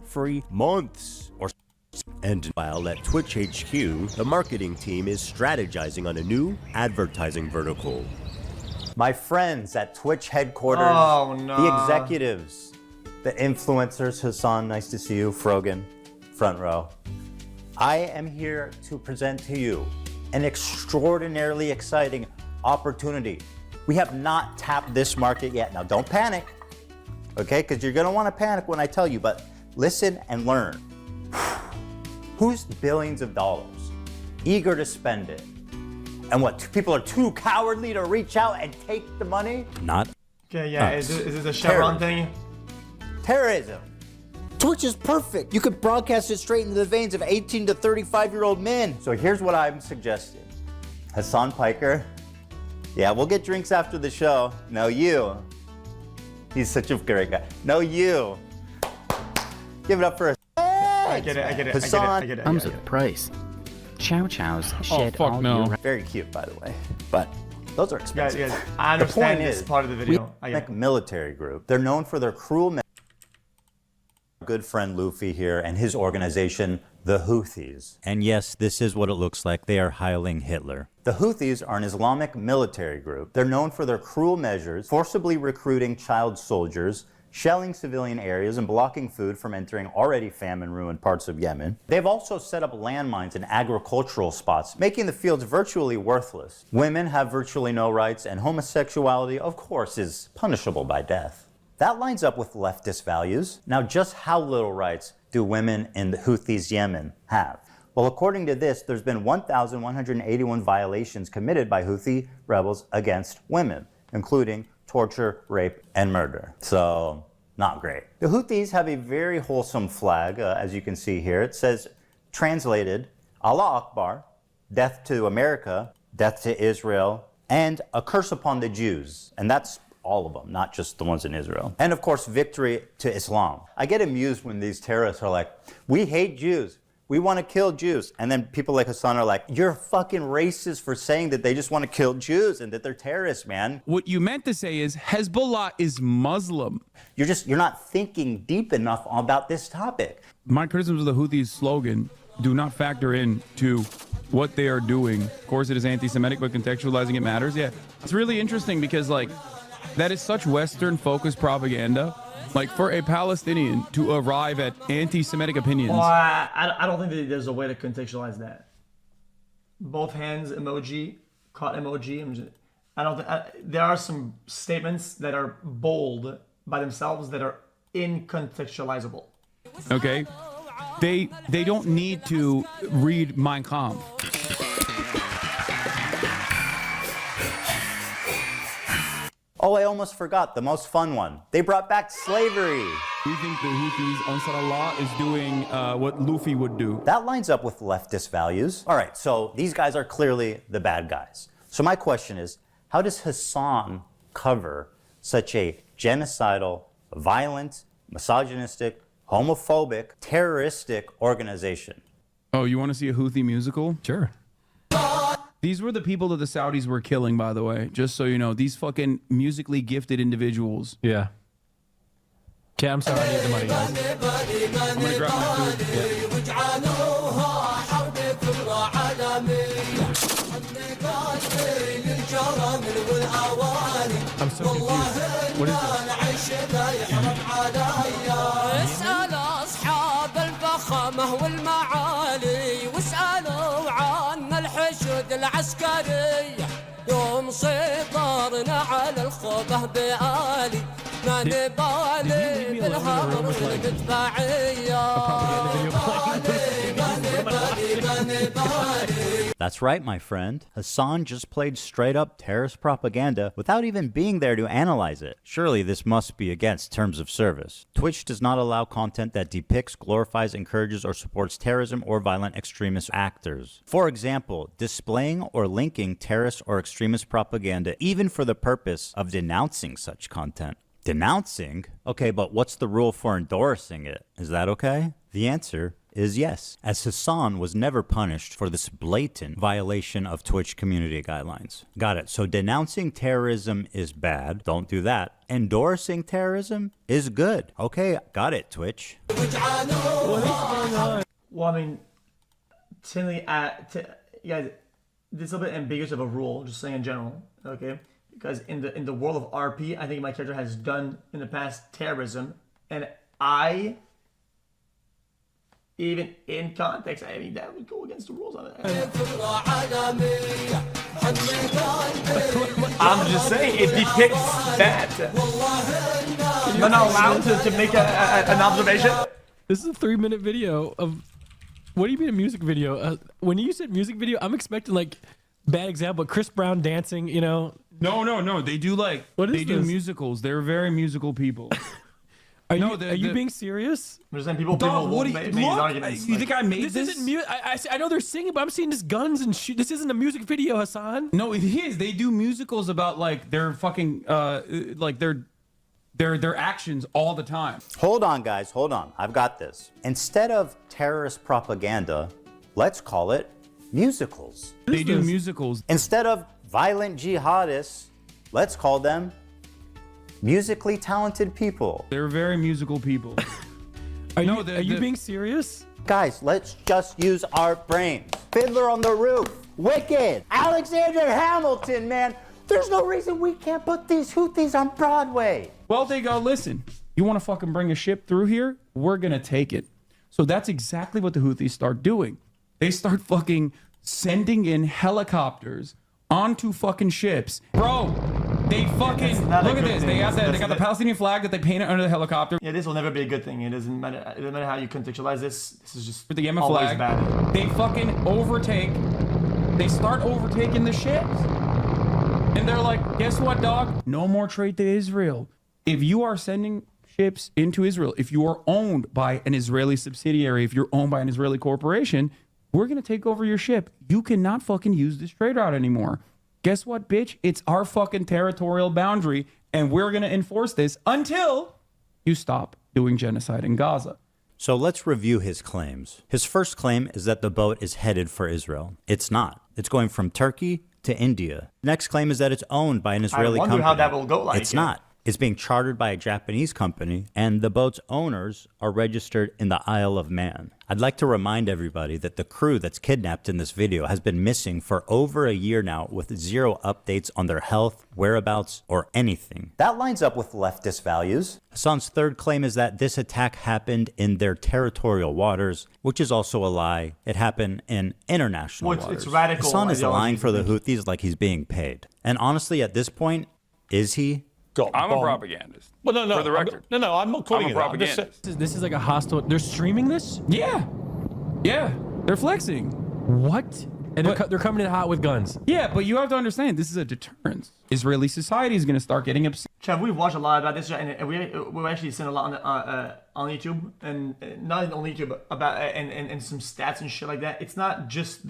free months or and while at Twitch HQ, the marketing team is strategizing on a new advertising vertical.
My friends at Twitch headquarters,
Oh, no.
the executives, the influencers, Hassan, nice to see you, Frogan, front row. I am here to present to you an extraordinarily exciting opportunity. We have not tapped this market yet. Now, don't panic, okay? Because you're gonna wanna panic when I tell you, but listen and learn. Who's billions of dollars, eager to spend it? And what, people are too cowardly to reach out and take the money?
Not.
Okay, yeah, is this a Chevron thing?
Terrorism. Twitch is perfect. You could broadcast it straight into the veins of 18 to 35-year-old men. So here's what I'm suggesting. Hassan Piker. Yeah, we'll get drinks after the show. No, you. He's such a great guy. No, you. Give it up for Hassan.
I get it.
Hassan.
Comes with a price. Chow Chows shed all your...
Very cute, by the way. But those are expensive.
Guys, I understand this part of the video.
Islamic military group. They're known for their cruel. Good friend Luffy here and his organization, the Houthis.
And yes, this is what it looks like. They are hiling Hitler.
The Houthis are an Islamic military group. They're known for their cruel measures, forcibly recruiting child soldiers, shelling civilian areas, and blocking food from entering already famine-ruined parts of Yemen. They've also set up landmines in agricultural spots, making the fields virtually worthless. Women have virtually no rights, and homosexuality, of course, is punishable by death. That lines up with leftist values. Now, just how little rights do women in the Houthis' Yemen have? Well, according to this, there's been 1,181 violations committed by Houthi rebels against women, including torture, rape, and murder. So, not great. The Houthis have a very wholesome flag, as you can see here. It says, translated, Allah Akbar, death to America, death to Israel, and a curse upon the Jews. And that's all of them, not just the ones in Israel. And of course, victory to Islam. I get amused when these terrorists are like, we hate Jews. We want to kill Jews. And then people like Hassan are like, you're fucking racist for saying that they just want to kill Jews and that they're terrorists, man.
What you meant to say is Hezbollah is Muslim.
You're not thinking deep enough about this topic.
My criticisms of the Houthis' slogan do not factor in to what they are doing. Of course, it is anti-Semitic, but contextualizing it matters. Yeah, it's really interesting because like that is such Western-focused propaganda. Like for a Palestinian to arrive at anti-Semitic opinions.
Well, I don't think that there's a way to contextualize that. Both hands emoji, caught emoji. I don't think there are some statements that are bold by themselves that are incontextualizable.
Okay, they don't need to read Mein Kampf.
Oh, I almost forgot the most fun one. They brought back slavery.
We think the Houthis, Nasrallah, is doing what Luffy would do.
That lines up with leftist values. All right, so these guys are clearly the bad guys. So my question is, how does Hassan cover such a genocidal, violent, misogynistic, homophobic, terroristic organization?
Oh, you want to see a Houthi musical? Sure. These were the people that the Saudis were killing, by the way, just so you know. These fucking musically gifted individuals.
Yeah. Okay, I'm sorry, I need the money, guys.
I'm gonna grab my food.
I'm so confused. What is
العسكري يوم سيطرنا على الخوبه بآلي ما نبالي بالهرب والمدفعية
That's right, my friend. Hassan just played straight-up terrorist propaganda without even being there to analyze it. Surely this must be against terms of service. Twitch does not allow content that depicts, glorifies, encourages, or supports terrorism or violent extremist actors. For example, displaying or linking terrorist or extremist propaganda even for the purpose of denouncing such content. Denouncing? Okay, but what's the rule for endorsing it? Is that okay? The answer is yes, as Hassan was never punished for this blatant violation of Twitch community guidelines. Got it. So denouncing terrorism is bad. Don't do that. Endorsing terrorism is good. Okay, got it, Twitch.
What is going on? Well, I mean, Tinley, guys, this is a bit ambiguous of a rule, just saying in general, okay? Because in the world of RP, I think my character has done in the past terrorism, and even in context, I mean, that would go against the rules of it. I'm just saying, it depicts that. Am I not allowed to make an observation?
This is a 3-minute video of... What do you mean a music video? When you said music video, I'm expecting, like, bad example, Chris Brown dancing, you know?
No. They do, like... They do musicals. They're very musical people.
Are you being serious?
There's some people make these arguments.
You think I made this?
Isn't I know they're singing, but I'm seeing just guns and shit. This isn't a music video, Hassan.
No, it is. They do musicals about like their fucking like their actions all the time.
Hold on, guys. Hold on. I've got this. Instead of terrorist propaganda, let's call it musicals.
They do musicals.
Instead of violent jihadists, let's call them musically talented people.
They're very musical people.
Are you being serious?
Guys, let's just use our brains. Fiddler on the Roof, Wicked, Alexander Hamilton, man. There's no reason we can't put these Houthis on Broadway.
Well, they go, listen, you want to fucking bring a ship through here? We're going to take it. So that's exactly what the Houthis start doing. They start fucking sending in helicopters onto fucking ships. Bro, they fucking look at this. They got the Palestinian flag that they painted under the helicopter.
Yeah, this will never be a good thing. It doesn't matter how you contextualize this. This is just
with the Yemen
always
flag.
Bad.
They fucking overtake. They start overtaking the ships, and they're like, "Guess what, dog? No more trade to Israel. If you are sending ships into Israel, if you are owned by an Israeli subsidiary, if you're owned by an Israeli corporation, we're gonna take over your ship. You cannot fucking use this trade route anymore." Guess what, bitch? It's our fucking territorial boundary, and we're going to enforce this until you stop doing genocide in Gaza.
So let's review his claims. His first claim is that the boat is headed for Israel. It's not. It's going from Turkey to India. Next claim is that it's owned by an Israeli company.
I wonder how that will go like.
It's not. It's being chartered by a Japanese company, and the boat's owners are registered in the Isle of Man. I'd like to remind everybody that the crew that's kidnapped in this video has been missing for over a year now with zero updates on their health, whereabouts, or anything. That lines up with leftist values. Hassan's third claim is that this attack happened in their territorial waters, which is also a lie. It happened in international waters.
It's radical.
Hassan is lying for the Houthis like he's being paid. And honestly, at this point, is he?
I'm a propagandist.
Well, no.
For the record.
I'm not calling
I'm a
it
propagandist.
This is like a hostile. They're streaming this?
Yeah. They're flexing.
What? And they're coming in hot with guns.
Yeah, but you have to understand, this is a deterrence. Israeli society is going to start getting upset.
Chav, we've watched a lot about this, and we've actually seen a lot on YouTube, and not on YouTube, about and some stats and shit like that. It's not just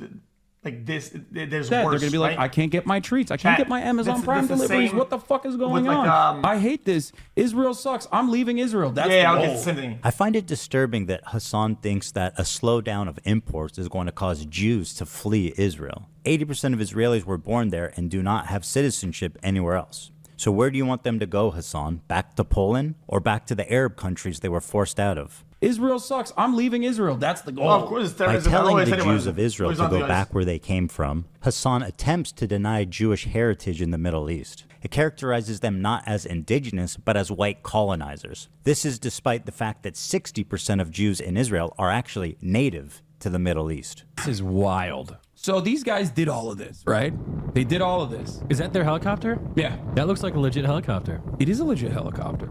like this. There's worse.
They're going to be like,
right?
I can't get my treats. I can't get my Amazon Prime deliveries. What the fuck is going on? I hate this. Israel sucks. I'm leaving Israel. That's the goal.
It's the same thing.
I find it disturbing that Hassan thinks that a slowdown of imports is going to cause Jews to flee Israel. 80% of Israelis were born there and do not have citizenship anywhere else. So where do you want them to go, Hassan? Back to Poland or back to the Arab countries they were forced out of?
Israel sucks. I'm leaving Israel. That's the goal.
Well, of course,
by telling the Jews of Israel to go back where they came from, Hassan attempts to deny Jewish heritage in the Middle East. It characterizes them not as indigenous, but as white colonizers. This is despite the fact that 60% of Jews in Israel are actually native to the Middle East.
This is wild.
So these guys did all of this, right? They did all of this.
Is that their helicopter?
Yeah.
That looks like a legit helicopter.
It is a legit helicopter.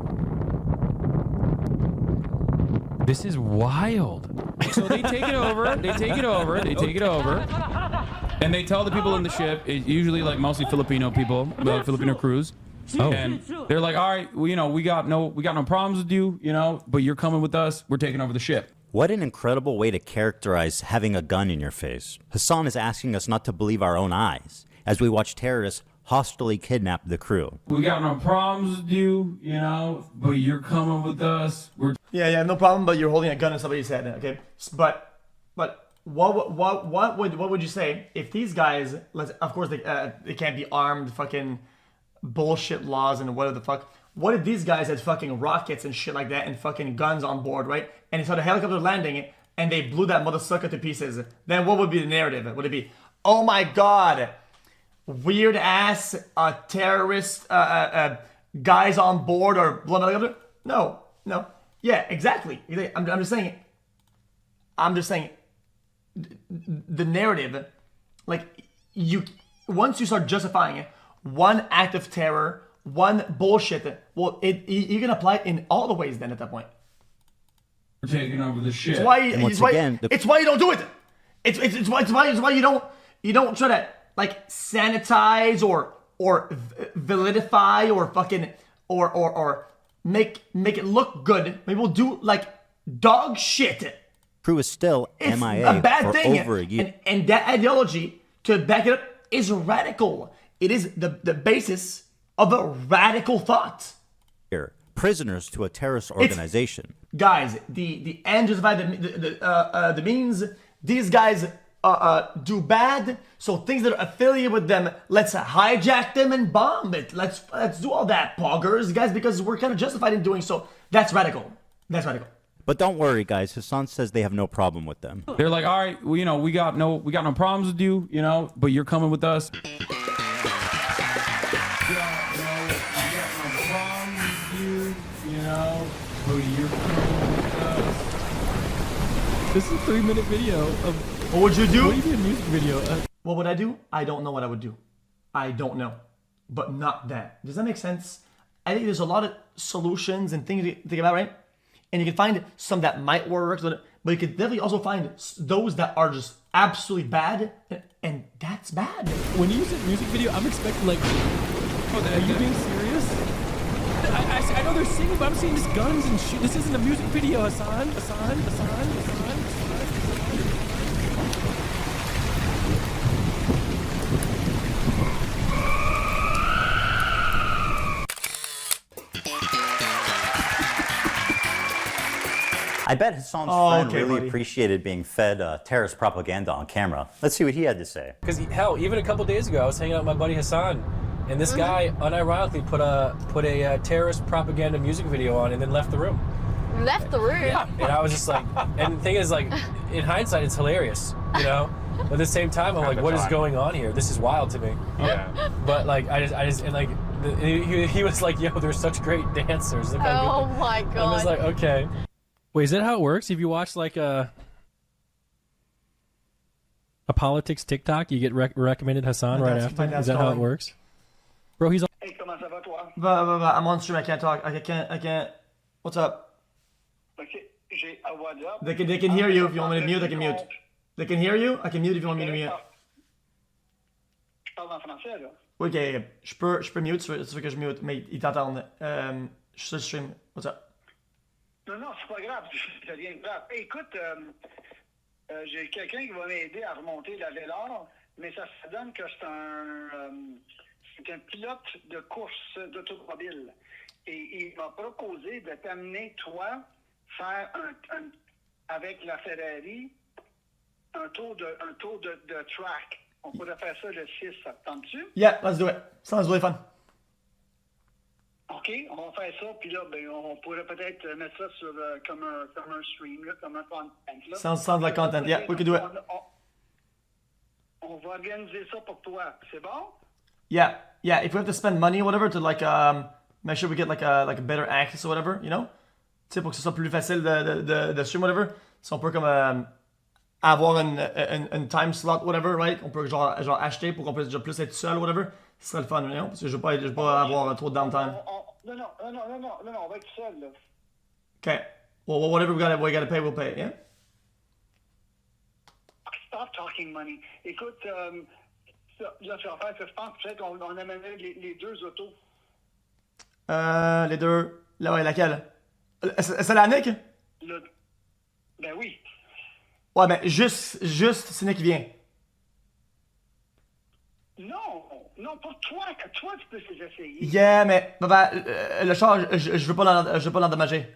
This is wild.
So they take it over. They take it over. They take it over. And they tell the people in the ship, usually like mostly Filipino people, Filipino crews.
Oh.
And they're like, all right, well, we got no problems with you, but you're coming with us. We're taking over the ship.
What an incredible way to characterize having a gun in your face. Hassan is asking us not to believe our own eyes as we watch terrorists hostilely kidnap the crew.
We got no problems with you, but you're coming with us.
Yeah, no problem. But you're holding a gun in somebody's head. Okay, but what would you say if these guys? Of course they can't be armed. Fucking bullshit laws and whatever the fuck. What if these guys had fucking rockets and shit like that and fucking guns on board, right? And they saw the helicopter landing and they blew that motherfucker to pieces. Then what would be the narrative? Would it be, oh my god, weird ass terrorist guys on board or blown helicopter? No. Yeah, exactly. I'm just saying. The narrative, like once you start justifying it, one act of terror, one bullshit. Well, you can apply it in all the ways. Then at that point,
we're taking over the ship.
It's why you don't do it. It's why you don't try to like sanitize or validify or fucking or make it look good. Maybe we'll do like dog shit.
Crew is still
It's
MIA
a bad
for
thing.
over a year.
And that ideology, to back it up, is radical. It is the basis of a radical thought.
Prisoners to a terrorist organization.
Guys, the end justify the means. These guys do bad, so things that are affiliated with them, let's hijack them and bomb it. Let's do all that, poggers, guys, because we're kind of justified in doing so. That's radical. That's radical.
But don't worry, guys. Hassan says they have no problem with them.
They're like, all right, well, we got no problems with you, but you're coming with us.
This is a 3-minute video of...
What would you do?
What do you do in a music video?
What would I do? I don't know what I would do. I don't know. But not that. Does that make sense? I think there's a lot of solutions and things to think about, right? And you can find some that might work, but you could definitely also find those that are just absolutely bad, and that's bad.
When you said music video, I'm expecting like... are you being serious? I know they're singing, but I'm seeing just guns and shit. This isn't a music video, Hassan.
I bet Hassan's friend really appreciated being fed terrorist propaganda on camera. Let's see what he had to say.
Because hell, even a couple days ago, I was hanging out with my buddy Hassan, and this guy unironically put a terrorist propaganda music video on and then left the room.
Left the room?
Yeah, and I was just like, and the thing is, like, in hindsight, it's hilarious, But at the same time, I'm like, what is going on here? This is wild to me.
Yeah.
But like, I just, and like, he was like, yo, they're such great dancers. Look how
Oh
good.
my god.
I was like, okay.
Wait, is that how it works? If you watch like a politics TikTok, you get recommended Hassan right after? Is that how it works? Bro, he's on...
Hey, comment ça va, toi?
I'm on stream. I can't talk. I can't. What's up?
Okay, j'ai un WhatsApp.
They can hear you. If you want me to mute, I can mute. They can hear you. I can mute if you want me to mute.
Je parle en français, là.
Ok, je peux mute, tu veux que je mute, mais ils t'entendent. Je suis sur le stream. What's up?
Non, c'est pas grave, c'est rien de grave. Hey, écoute, j'ai quelqu'un qui va m'aider à remonter la Vélor, mais ça se donne que c'est un pilote de course d'automobile. Et il m'a proposé de t'amener, toi, faire avec la Ferrari, un tour de track. On pourrait faire ça le 6, ça te tente-tu?
Yeah, let's do it. Sounds really fun.
OK, on va faire ça, puis là, ben, on pourrait peut-être mettre ça sur comme un stream, là, comme un content. Là.
Sounds like content. Yeah, we could do it.
On va organiser ça pour toi. C'est bon?
Yeah. If we have to spend money or whatever to like make sure we get like a better access or whatever, tu sais, pour que ce soit plus facile de stream whatever. Si on peut comme avoir une time slot whatever, right? On peut genre acheter pour qu'on puisse déjà plus être seul whatever. Ce serait le fun, parce que je veux pas avoir trop de downtime.
Non, on va être seul, là.
Okay. Well, whatever we gotta pay, we'll pay, yeah?
stop talking money. Écoute, là, tu vas faire que je pense peut-être qu'on amènerait les deux autos.
Les deux. Là, ouais, laquelle? C'est la Nick?
Ben oui.
Ouais, mais juste, c'est Nick qui vient.
Non, pas toi, que toi tu peux essayer.
Yeah, mais le char, je veux pas l'endommager.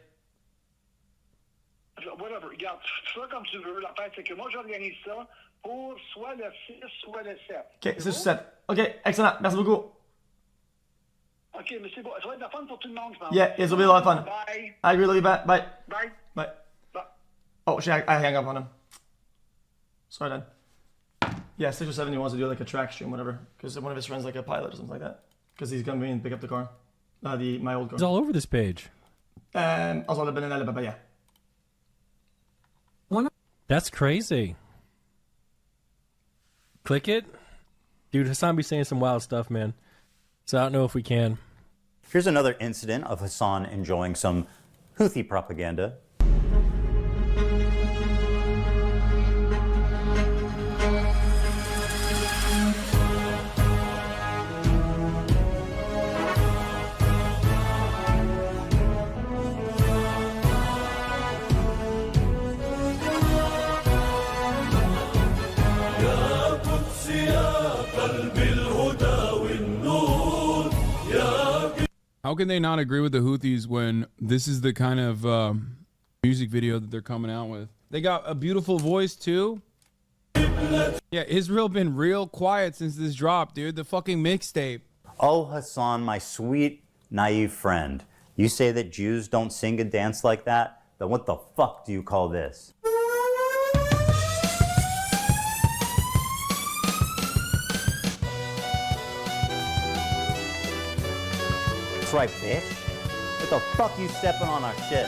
Whatever, regarde, fais comme tu veux. L'affaire, c'est que moi, j'organise ça pour soit le 6, soit le 7.
Ok, 6 ou 7. Ok, excellent, merci beaucoup.
Ok, mais c'est bon. Ça va être de la fun pour tout le monde, je pense.
Yeah, it'll be a lot of fun.
Bye.
I agree, love you, bye.
Bye.
Bye. Oh, shit, I hang up on him. Sorry, then. Yeah, 6 or 7, he wants to do like a track stream, whatever. Because one of his friends like a pilot or something like that. Because he's gonna be and pick up the car. My old car.
It's all over this page.
Also, the banana, but yeah.
That's crazy. Click it. Dude, Hassan be saying some wild stuff, man. So I don't know if we can.
Here's another incident of Hassan enjoying some Houthi propaganda.
How can they not agree with the Houthis when this is the kind of music video that they're coming out with? They got a beautiful voice too. Yeah, Israel been real quiet since this drop, dude. The fucking mixtape.
Oh, Hassan, my sweet, naive friend. You say that Jews don't sing and dance like that? Then what the fuck do you call this? That's right, bitch. What the fuck you stepping on our shit?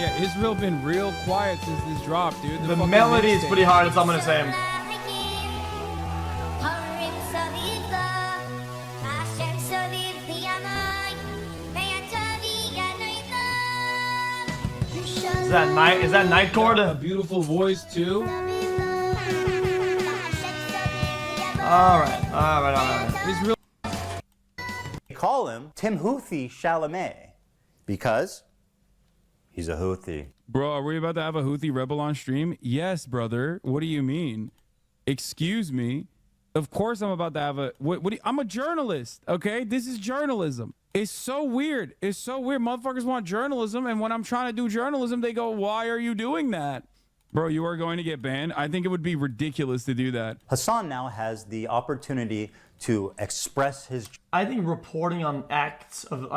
Yeah, Israel been real quiet since this drop, dude.
The melody is pretty hard, that's all I'm gonna say. Is that night chord?
A beautiful voice too.
All right.
Israel. They call him Timothy Chalamet because he's a Houthi.
Bro, are we about to have a Houthi rebel on stream? Yes, brother. What do you mean? Excuse me. Of course I'm about to have a... I'm a journalist, okay? This is journalism. It's so weird. It's so weird. Motherfuckers want journalism, and when I'm trying to do journalism, they go, why are you doing that? Bro, you are going to get banned? I think it would be ridiculous to do that.
Hassan now has the opportunity to express his...
I think reporting on acts of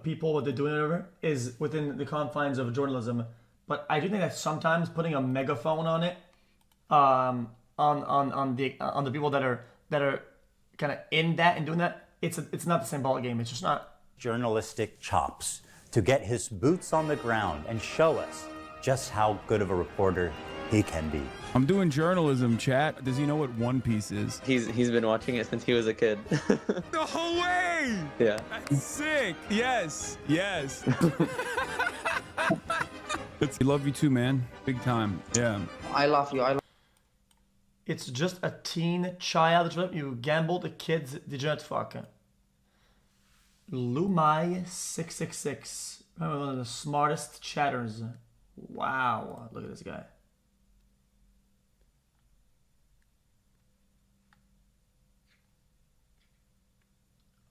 people, what they're doing or whatever, is within the confines of journalism. But I do think that sometimes putting a megaphone on it, on the people that are kind of in that and doing that, it's not the same ball game. It's just not.
Journalistic chops to get his boots on the ground and show us just how good of a reporter he can be.
I'm doing journalism, chat. Does he know what One Piece is?
He's been watching it since he was a kid.
No way!
Yeah.
That's sick. Yes. We love you too, man. Big time. Yeah.
I love you.
It's just a teen child. You gambled the kids. Did you not fuck? Lumai666. Probably one of the smartest chatters. Wow. Look at this guy.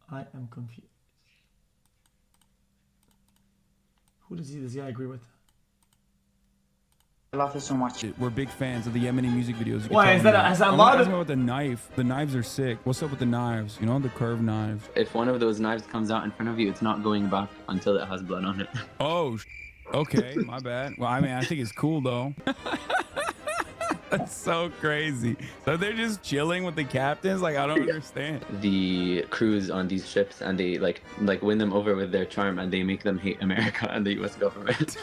I am confused. Who does this guy agree with?
I love you so much.
We're big fans of the Yemeni music videos.
Why is that
I'm asking about the knife. The knives are sick. What's up with the knives? You know, the curved knives.
If one of those knives comes out in front of you, it's not going back until it has blood on it.
Oh, okay, my bad. Well, I mean, I think it's cool though.
That's so crazy. So they're just chilling with the captains? Like, I don't understand.
The crews on these ships, and they like win them over with their charm, and they make them hate America and the U.S. government.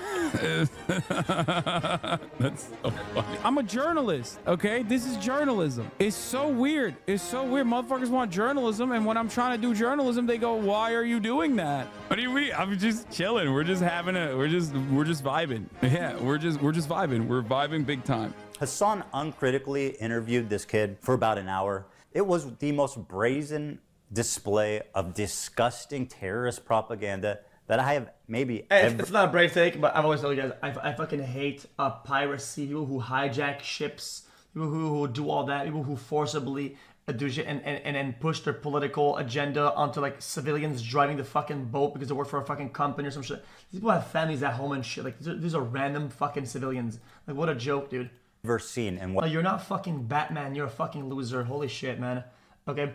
That's so funny. I'm a journalist, okay? This is journalism. It's so weird. It's so weird. Motherfuckers want journalism, and when I'm trying to do journalism, they go, "Why are you doing that?" What do you mean? I'm just chilling. We're just having we're just vibing. Yeah, we're just vibing. We're vibing big time.
Hassan uncritically interviewed this kid for about an hour. It was the most brazen display of disgusting terrorist propaganda that I have maybe ever.
It's not a brave take, but I've always told you guys, I fucking hate piracy, people who hijack ships, people who do all that, people who forcibly do shit and then push their political agenda onto like civilians driving the fucking boat because they work for a fucking company or some shit. These people have families at home and shit. Like these are random fucking civilians. Like what a joke, dude.
Ever seen and what?
Like, you're not fucking Batman. You're a fucking loser. Holy shit, man. Okay,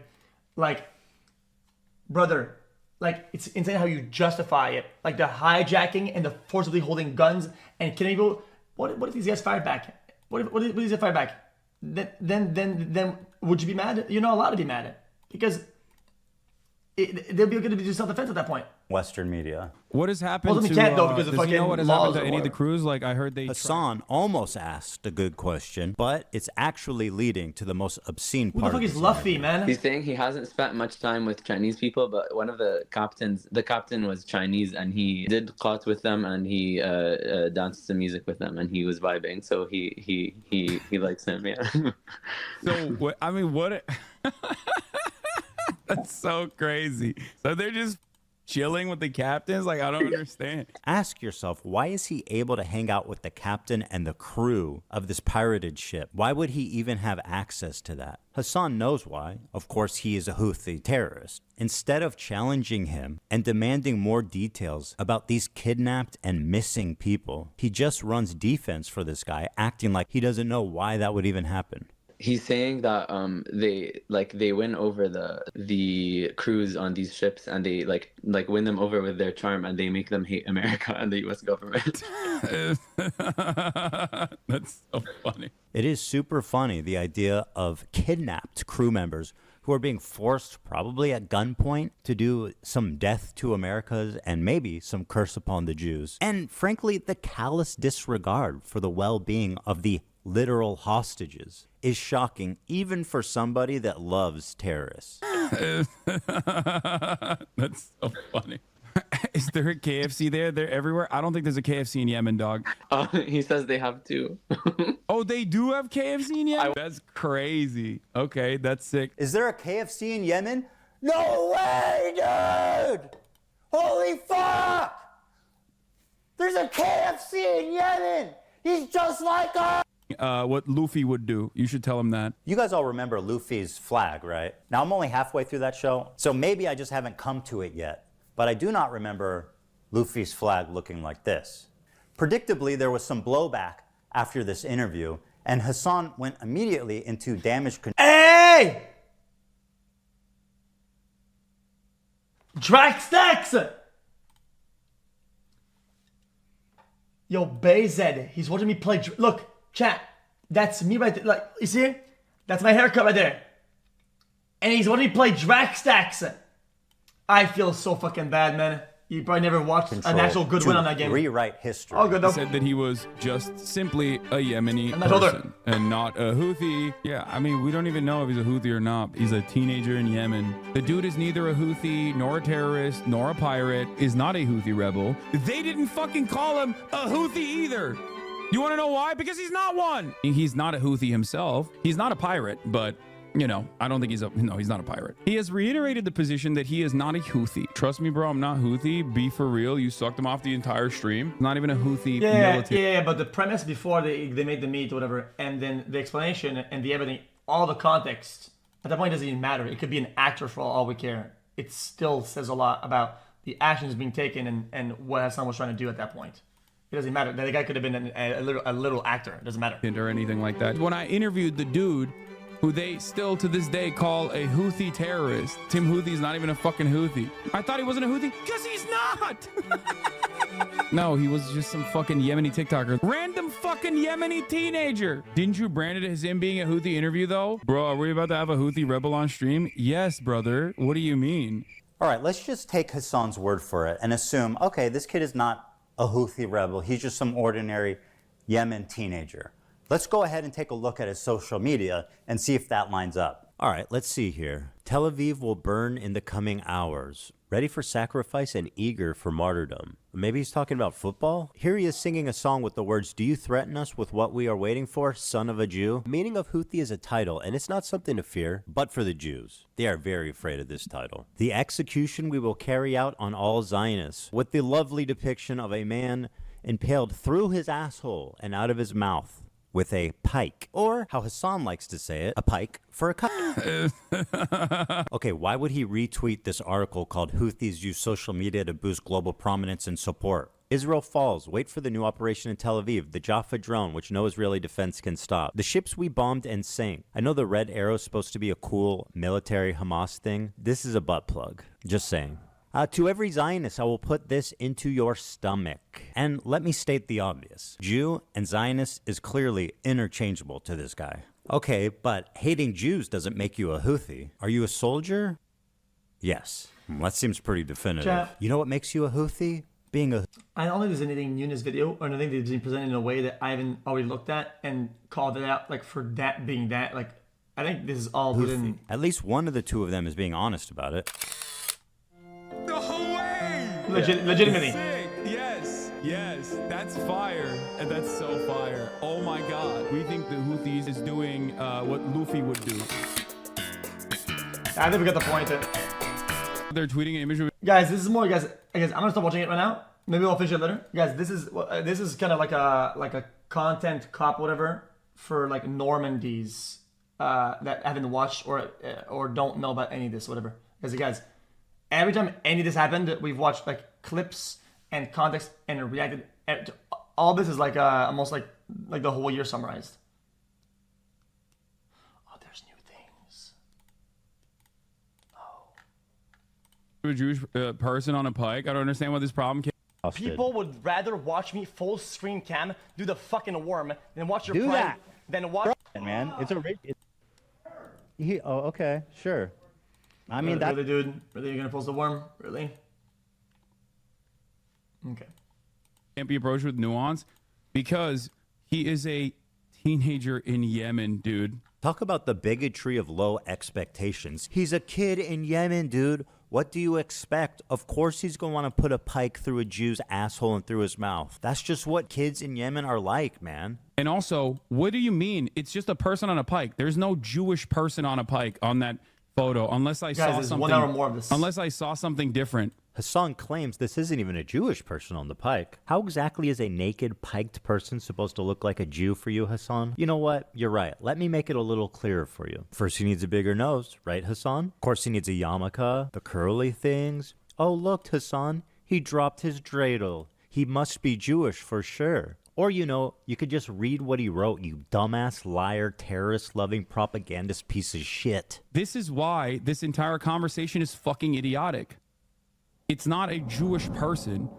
like, brother, like it's insane how you justify it. Like the hijacking and the forcibly holding guns and killing people. What if these guys fired back? What if these guys fired back? Then would you be mad? You're not allowed to be mad because they'll be going to do self-defense at that point.
Western media.
What has happened
well,
to?
Can't, though, because
does he know what has happened to any of the crews? Like I heard they.
Hassan almost asked a good question, but it's actually leading to the most obscene part.
Who the fuck is Luffy, man?
He's saying he hasn't spent much time with Chinese people, but one of the captain was Chinese, and he did caught with them, and he danced some music with them, and he was vibing. So he likes him, yeah.
So what? I mean, what? That's so crazy. So they're just chilling with the captains? Like, I don't understand.
Ask yourself, why is he able to hang out with the captain and the crew of this pirated ship? Why would he even have access to that? Hassan knows why. Of course, he is a Houthi terrorist. Instead of challenging him and demanding more details about these kidnapped and missing people, he just runs defense for this guy, acting like he doesn't know why that would even happen.
He's saying that they win over the crews on these ships, and they like win them over with their charm, and they make them hate America and the U.S. government.
That's so funny.
It is super funny, the idea of kidnapped crew members who are being forced, probably at gunpoint, to do some death to Americas and maybe some curse upon the Jews. And frankly, the callous disregard for the well-being of the literal hostages is shocking, even for somebody that loves terrorists.
That's so funny. Is there a KFC there? They're everywhere. I don't think there's a KFC in Yemen, dog.
He says they have two.
Oh, they do have KFC in Yemen? That's crazy. Okay, that's sick.
Is there a KFC in Yemen? No way, dude! Holy fuck! There's a KFC in Yemen! He's just like us!
What Luffy would do. You should tell him that.
You guys all remember Luffy's flag, right? Now, I'm only halfway through that show, so maybe I just haven't come to it yet. But I do not remember Luffy's flag looking like this. Predictably, there was some blowback after this interview, and Hassan went immediately into damage control.
Hey! Draxtex! Yo, Bayzed, he's watching me play. Look, chat, that's me right there. Like, you see? That's my haircut right there. And he's watching me play Draxtex. I feel so fucking bad, man. You probably never watched an actual good win on that game.
Rewrite history.
Oh, good though.
He said that he was just simply a Yemeni person and not a Houthi. Yeah, I mean, we don't even know if he's a Houthi or not. He's a teenager in Yemen. The dude is neither a Houthi, nor a terrorist, nor a pirate, is not a Houthi rebel. They didn't fucking call him a Houthi either. You want to know why? Because he's not one. He's not a Houthi himself. He's not a pirate, but... you know, I don't think he's not a pirate. He has reiterated the position that he is not a Houthi. Trust me, bro, I'm not Houthi. Be for real. You sucked him off the entire stream. Not even a Houthi military.
Yeah, but the premise before they made the meat or whatever, and then the explanation and the everything, all the context, at that point it doesn't even matter. It could be an actor for all we care. It still says a lot about the actions being taken and what Hassan was trying to do at that point. It doesn't matter. The guy could have been a little actor. It doesn't matter.
Or anything like that. When I interviewed the dude who they still to this day call a Houthi terrorist. Tim Houthi is not even a fucking Houthi. I thought he wasn't a Houthi because he's not. No, he was just some fucking Yemeni TikToker. Random fucking Yemeni teenager. Didn't you brand it as him being a Houthi interview, though? Bro, are we about to have a Houthi rebel on stream? Yes, brother. What do you mean?
All right, let's just take Hassan's word for it and assume, okay, this kid is not a Houthi rebel. He's just some ordinary Yemen teenager. Let's go ahead and take a look at his social media and see if that lines up.
All right, let's see here. Tel Aviv will burn in the coming hours. Ready for sacrifice and eager for martyrdom. Maybe he's talking about football? Here he is singing a song with the words, "Do you threaten us with what we are waiting for, son of a Jew?" Meaning of Houthi is a title, and it's not something to fear, but for the Jews. They are very afraid of this title. The execution we will carry out on all Zionists, with the lovely depiction of a man impaled through his asshole and out of his mouth with a pike, or how Hassan likes to say it, a pike for a cut. Okay, why would he retweet this article called "Houthis Use Social Media to Boost Global Prominence and Support"? Israel falls. Wait for the new operation in Tel Aviv. The Jaffa drone, which no Israeli defense can stop. The ships we bombed and sank. I know the red arrow is supposed to be a cool military Hamas thing. This is a butt plug. Just saying. To every Zionist, I will put this into your stomach. And let me state the obvious. Jew and Zionist is clearly interchangeable to this guy. Okay, but hating Jews doesn't make you a Houthi. Are you a soldier? Yes. That seems pretty definitive.
Chat.
You know what makes you a Houthi? Being a...
I don't think there's anything new in this video or anything that's been presented in a way that I haven't already looked at and called it out, like, for that being that. Like, I think this is all within...
At least one of the two of them is being honest about it.
No way!
Legitimately.
Sick. Yes, that's fire, and that's so fire. Oh my God, we think the Houthis is doing what Luffy would do.
I think we got the point.
They're tweeting an image of...
Guys, this is more, guys. I'm gonna stop watching it right now. Maybe I'll finish it later. Guys, this is kind of like a content cop, whatever, for like Normandies that haven't watched or don't know about any of this, whatever. Because guys, every time any of this happened, we've watched like clips and context and reacted. All this is like almost like the whole year summarized. Oh, there's new things.
A Jewish person on a pike. I don't understand what this problem came.
People would rather watch me full screen cam do the fucking worm than watch your
Do
prime,
that.
than watch.
Man, it's a... Oh, okay, sure. I mean, that...
Really, dude? Really, you're gonna post the worm? Really? Okay.
Can't be approached with nuance because he is a teenager in Yemen, dude.
Talk about the bigotry of low expectations. He's a kid in Yemen, dude. What do you expect? Of course he's going to want to put a pike through a Jew's asshole and through his mouth. That's just what kids in Yemen are like, man.
And also, what do you mean? It's just a person on a pike. There's no Jewish person on a pike on that photo, unless I saw something.
1 hour more of this.
Unless I saw something different.
Hassan claims this isn't even a Jewish person on the pike. How exactly is a naked, piked person supposed to look like a Jew for you, Hassan? You know what? You're right. Let me make it a little clearer for you. First, he needs a bigger nose, right, Hassan? Of course, he needs a yarmulke, the curly things. Oh, look, Hassan. He dropped his dreidel. He must be Jewish for sure. Or, you know, you could just read what he wrote, you dumbass, liar, terrorist-loving, propagandist piece of shit.
This is why this entire conversation is fucking idiotic. It's not a Jewish person.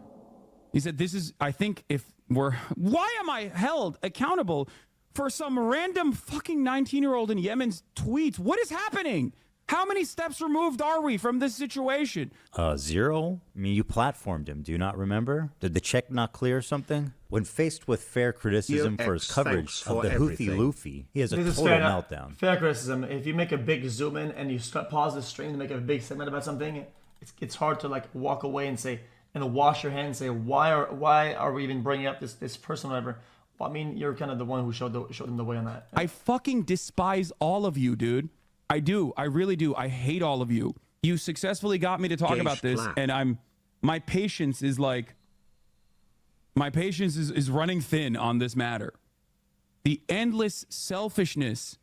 He said, this is, I think if we're, why am I held accountable for some random fucking 19-year-old in Yemen's tweets? What is happening? How many steps removed are we from this situation?
0? I mean, you platformed him. Do you not remember? Did the check not clear or something? When faced with fair criticism for his coverage of the Houthi Luffy, he has a total meltdown.
Fair criticism. If you make a big zoom in and you pause the stream to make a big segment about something, it's hard to like walk away and say, and wash your hands and say, why are we even bringing up this person or whatever? Well, I mean, you're kind of the one who showed them the way on that.
I fucking despise all of you, dude. I do. I really do. I hate all of you. You successfully got me to talk about this, and my patience is running thin on this matter. The endless selfishness,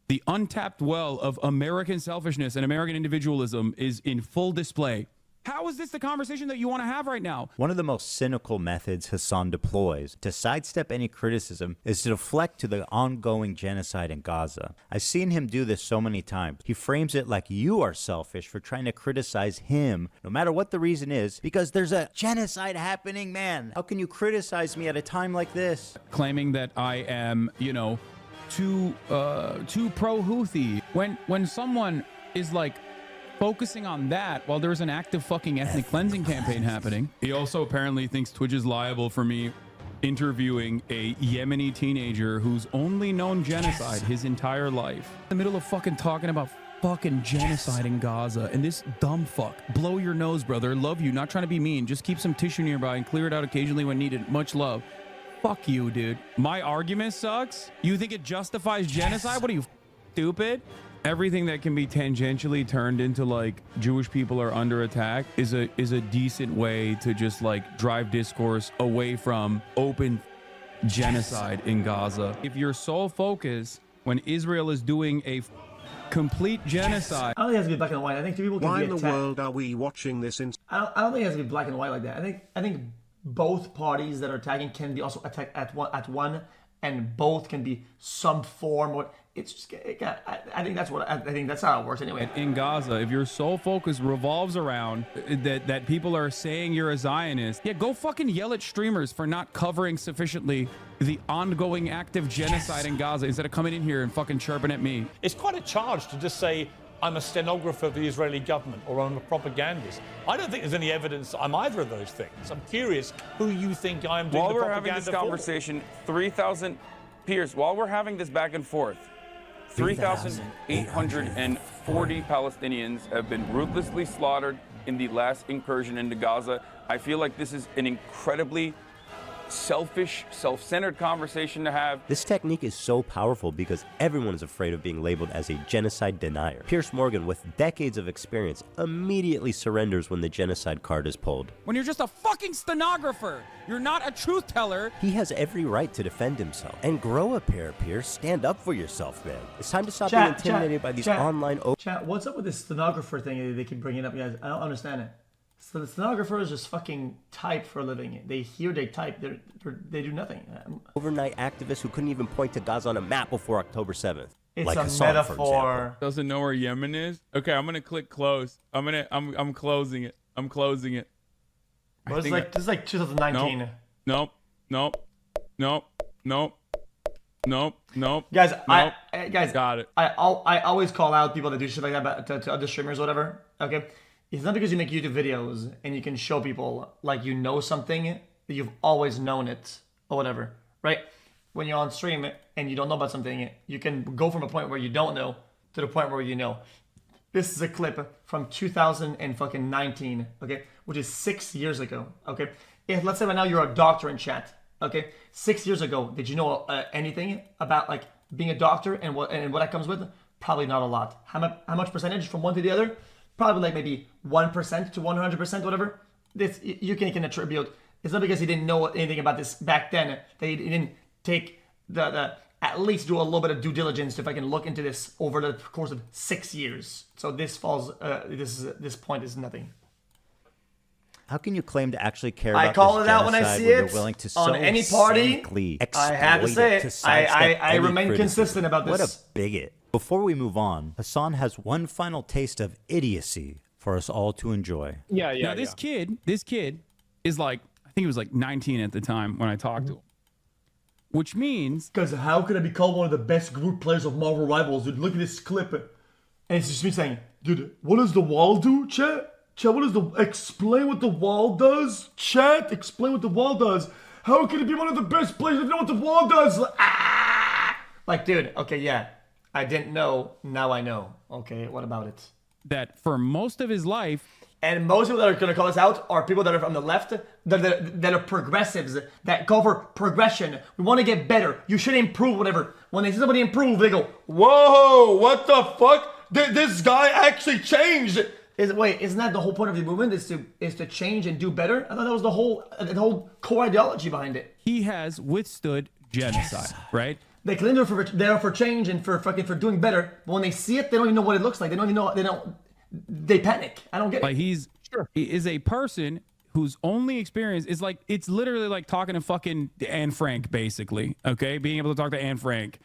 the untapped well of American selfishness and American individualism is in full display. How is this the conversation that you want to have right now?
One of the most cynical methods Hassan deploys to sidestep any criticism is to deflect to the ongoing genocide in Gaza. I've seen him do this so many times. He frames it like you are selfish for trying to criticize him, no matter what the reason is, because there's a genocide happening, man. How can you criticize me at a time like this?
Claiming that I am, you know, too pro-Houthi. When someone is like focusing on that while there's an active fucking ethnic cleansing campaign happening.
He also apparently thinks Twitch is liable for me interviewing a Yemeni teenager who's only known genocide his entire life.
In the middle of fucking talking about fucking genocide in Gaza, and this dumb fuck. Blow your nose, brother. Love you. Not trying to be mean. Just keep some tissue nearby and clear it out occasionally when needed. Much love. Fuck you, dude. My argument sucks? You think it justifies genocide? What are you, stupid? Everything that can be tangentially turned into like Jewish people are under attack is a decent way to just like drive discourse away from open genocide in Gaza. If your sole focus when Israel is doing a complete genocide,
I don't think it has to be black and white. I think two people can
Why
be
in the
attacked.
world are we watching this in?
I don't think it has to be black and white like that. I think both parties that are attacking can be also attacked at one, and both can be some form. Or it's just, I think that's how it works anyway.
in Gaza, if your sole focus revolves around that people are saying you're a Zionist, yeah, go fucking yell at streamers for not covering sufficiently the ongoing active genocide in Gaza instead of coming in here and fucking chirping at me.
It's quite a charge to just say, I'm a stenographer for the Israeli government or I'm a propagandist. I don't think there's any evidence I'm either of those things. I'm curious who you think I am doing
While
the
we're
propaganda
having this
for.
conversation, 3,000, Piers, while we're having this back and forth, 3,840 Palestinians have been ruthlessly slaughtered in the last incursion into Gaza. I feel like this is an incredibly selfish, self-centered conversation to have.
This technique is so powerful because everyone is afraid of being labeled as a genocide denier. Piers Morgan, with decades of experience, immediately surrenders when the genocide card is pulled.
When you're just a fucking stenographer, you're not a truth teller.
He has every right to defend himself. And grow a pair, Piers. Stand up for yourself, man. It's time to stop being intimidated by these online...
Chat, what's up with this stenographer thing they keep bringing up, guys? I don't understand it. So the stenographers just fucking type for a living. They type. They do nothing.
Overnight activists who couldn't even point to Gaza on a map before October 7th.
It's
like
a
Hassan,
metaphor.
Doesn't know where Yemen is? Okay, I'm gonna click close. I'm closing it. I'm closing it.
Well, this is like 2019.
Nope.
Guys,
nope.
Guys,
got it.
I always call out people that do shit like that to other streamers or whatever. Okay, it's not because you make YouTube videos and you can show people like you know something that you've always known it or whatever, right? When you're on stream and you don't know about something, you can go from a point where you don't know to the point where you know. This is a clip from 2019, okay, which is 6 years ago, okay? If let's say right now you're a doctor in chat, okay? 6 years ago, did you know anything about like being a doctor and what that comes with? Probably not a lot. How much percentage from one to the other? Probably like maybe 1% to 100%, whatever. This you can attribute. It's not because he didn't know anything about this back then that he didn't take the at least do a little bit of due diligence if I can look into this over the course of 6 years. So this falls. This point is nothing.
How can you claim to actually care about
I call
this
it out when I
genocide
see
when
it
you're willing to
on
so
any party.
cynically
I had to
exploit
say
it, to
it.
sidestep
I
any
remain
criticism?
consistent about this.
What a bigot. Before we move on, Hassan has one final taste of idiocy for us all to enjoy.
Now this kid is like, I think he was like 19 at the time when I talked to him. Which means...
Because how could I be called one of the best group players of Marvel Rivals? Dude, look at this clip. And it's just me saying, dude, what does the wall do, chat? Chat, what does the... Explain what the wall does, chat. Explain what the wall does. How could it be one of the best players if you know what the wall does? Like, dude, okay, yeah. I didn't know, now I know. Okay, what about it?
That for most of his life...
And most people that are going to call us out are people that are from the left, that are progressives, that call for progression. We want to get better. You should improve, whatever. When they see somebody improve, they go, whoa, what the fuck? This guy actually changed. Wait, isn't that the whole point of the movement, is to change and do better? I thought that was the whole core ideology behind it.
He has withstood genocide, right?
They claim they're for change and for doing better, but when they see it, they don't even know what it looks like. They don't even know. They panic. I don't get it.
Like he's is a person whose only experience is like, it's literally like talking to fucking Anne Frank, basically. Okay, being able to talk to Anne Frank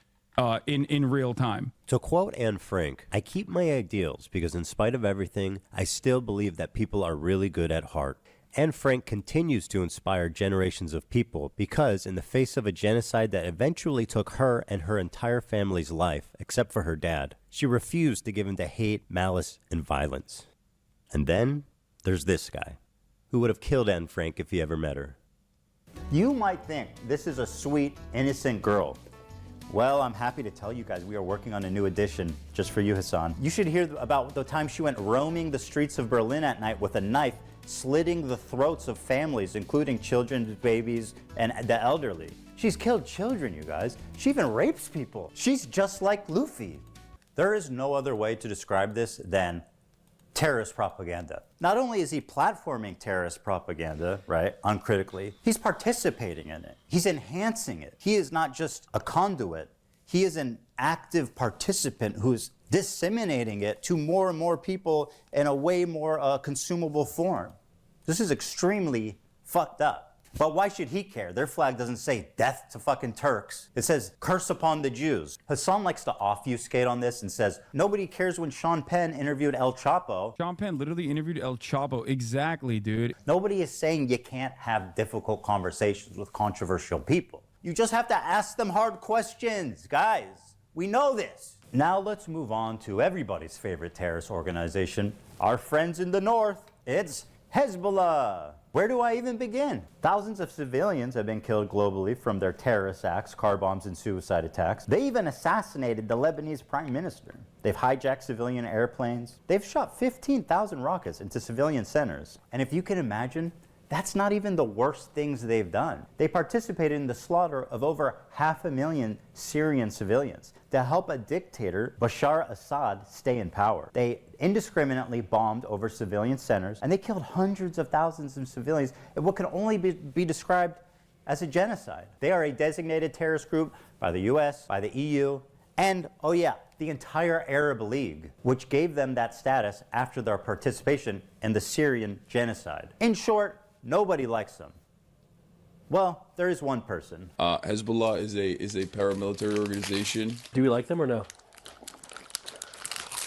in real time.
To quote Anne Frank, I keep my ideals because in spite of everything, I still believe that people are really good at heart. Anne Frank continues to inspire generations of people because in the face of a genocide that eventually took her and her entire family's life, except for her dad, she refused to give in to hate, malice, and violence. And then there's this guy, who would have killed Anne Frank if he ever met her.
You might think this is a sweet, innocent girl. Well, I'm happy to tell you guys we are working on a new edition just for you, Hassan. You should hear about the time she went roaming the streets of Berlin at night with a knife, slitting the throats of families, including children, babies, and the elderly. She's killed children, you guys. She even rapes people. She's just like Luffy. There is no other way to describe this than terrorist propaganda. Not only is he platforming terrorist propaganda, right, uncritically, he's participating in it. He's enhancing it. He is not just a conduit. He is an active participant who's disseminating it to more and more people in a way more consumable form. This is extremely fucked up. But why should he care? Their flag doesn't say death to fucking Turks. It says curse upon the Jews. Hassan likes to obfuscate on this and says, nobody cares when Sean Penn interviewed El Chapo.
Sean Penn literally interviewed El Chapo. Exactly, dude.
Nobody is saying you can't have difficult conversations with controversial people. You just have to ask them hard questions, guys. We know this. Now let's move on to everybody's favorite terrorist organization, our friends in the north. It's Hezbollah. Where do I even begin? Thousands of civilians have been killed globally from their terrorist acts, car bombs, and suicide attacks. They even assassinated the Lebanese prime minister. They've hijacked civilian airplanes. They've shot 15,000 rockets into civilian centers. And if you can imagine, that's not even the worst things they've done. They participated in the slaughter of over 500,000 Syrian civilians to help a dictator, Bashar Assad, stay in power. They indiscriminately bombed over civilian centers, and they killed hundreds of thousands of civilians in what can only be described as a genocide. They are a designated terrorist group by the US, by the EU, and, oh yeah, the entire Arab League, which gave them that status after their participation in the Syrian genocide. In short, nobody likes them. Well, there is one person.
Hezbollah is a paramilitary organization.
Do we like them or no?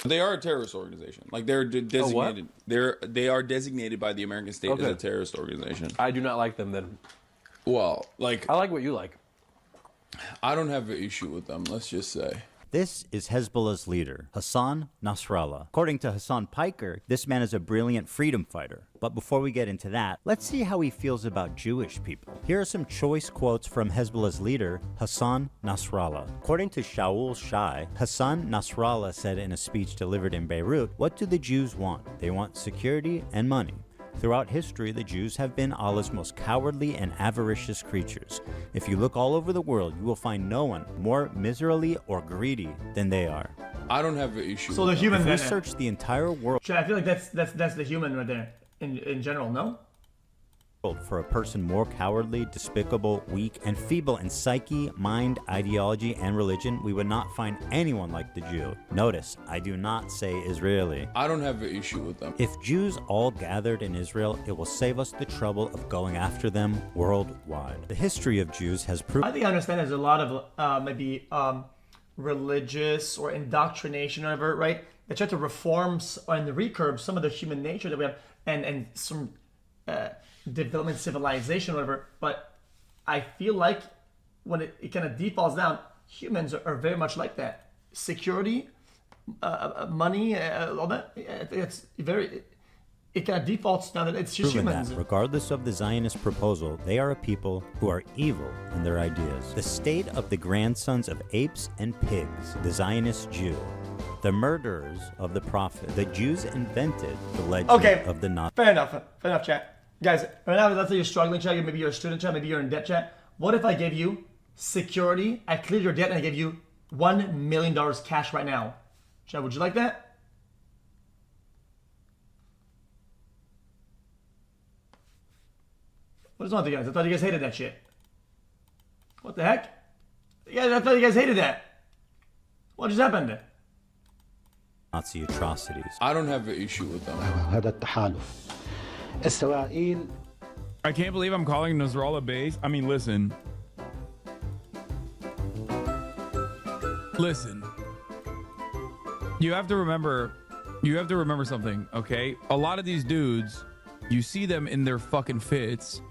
They are a terrorist organization. Like they're designated. They are designated by the American state as a terrorist organization.
I do not like them then.
Well, like
I like what you like.
I don't have an issue with them. Let's just say.
This is Hezbollah's leader, Hassan Nasrallah. According to Hassan Piker, this man is a brilliant freedom fighter. But before we get into that, let's see how he feels about Jewish people. Here are some choice quotes from Hezbollah's leader, Hassan Nasrallah. According to Shaul Shai, Hassan Nasrallah said in a speech delivered in Beirut, "What do the Jews want? They want security and money. Throughout history, the Jews have been Allah's most cowardly and avaricious creatures. If you look all over the world, you will find no one more miserly or greedy than they are."
I don't have an issue.
So the human.
If we search the entire world,
I feel like that's the human right there. In general, no.
For a person more cowardly, despicable, weak, and feeble in psyche, mind, ideology, and religion, we would not find anyone like the Jew. Notice, I do not say Israeli.
I don't have an issue with them.
If Jews all gathered in Israel, it will save us the trouble of going after them worldwide. The history of Jews has proven...
I think I understand there's a lot of maybe religious or indoctrination or whatever, right? They try to reform and recurb some of the human nature that we have and some... development, civilization, whatever, but I feel like when it kind of defaults down, humans are very much like that. Security, money, all that. It's very. It kind of defaults down that it's just humans.
That, regardless of the Zionist proposal, they are a people who are evil in their ideas. The state of the grandsons of apes and pigs, the Zionist Jew. The murderers of the prophet. The Jews invented the legend of the Nazis.
Fair enough, chat. Guys, right now, let's say you're struggling, chat. Maybe you're a student, chat. Maybe you're in debt, chat. What if I gave you security? I cleared your debt and I gave you $1 million cash right now. Chat, would you like that? What is wrong with you guys? I thought you guys hated that shit. What the heck? Yeah, I thought you guys hated that. What just happened?
Nazi atrocities.
I don't have an issue with them.
I can't believe I'm calling Nasrallah base. I mean, listen. Listen. You have to remember something, okay? A lot of these dudes, you see them in their fucking fits,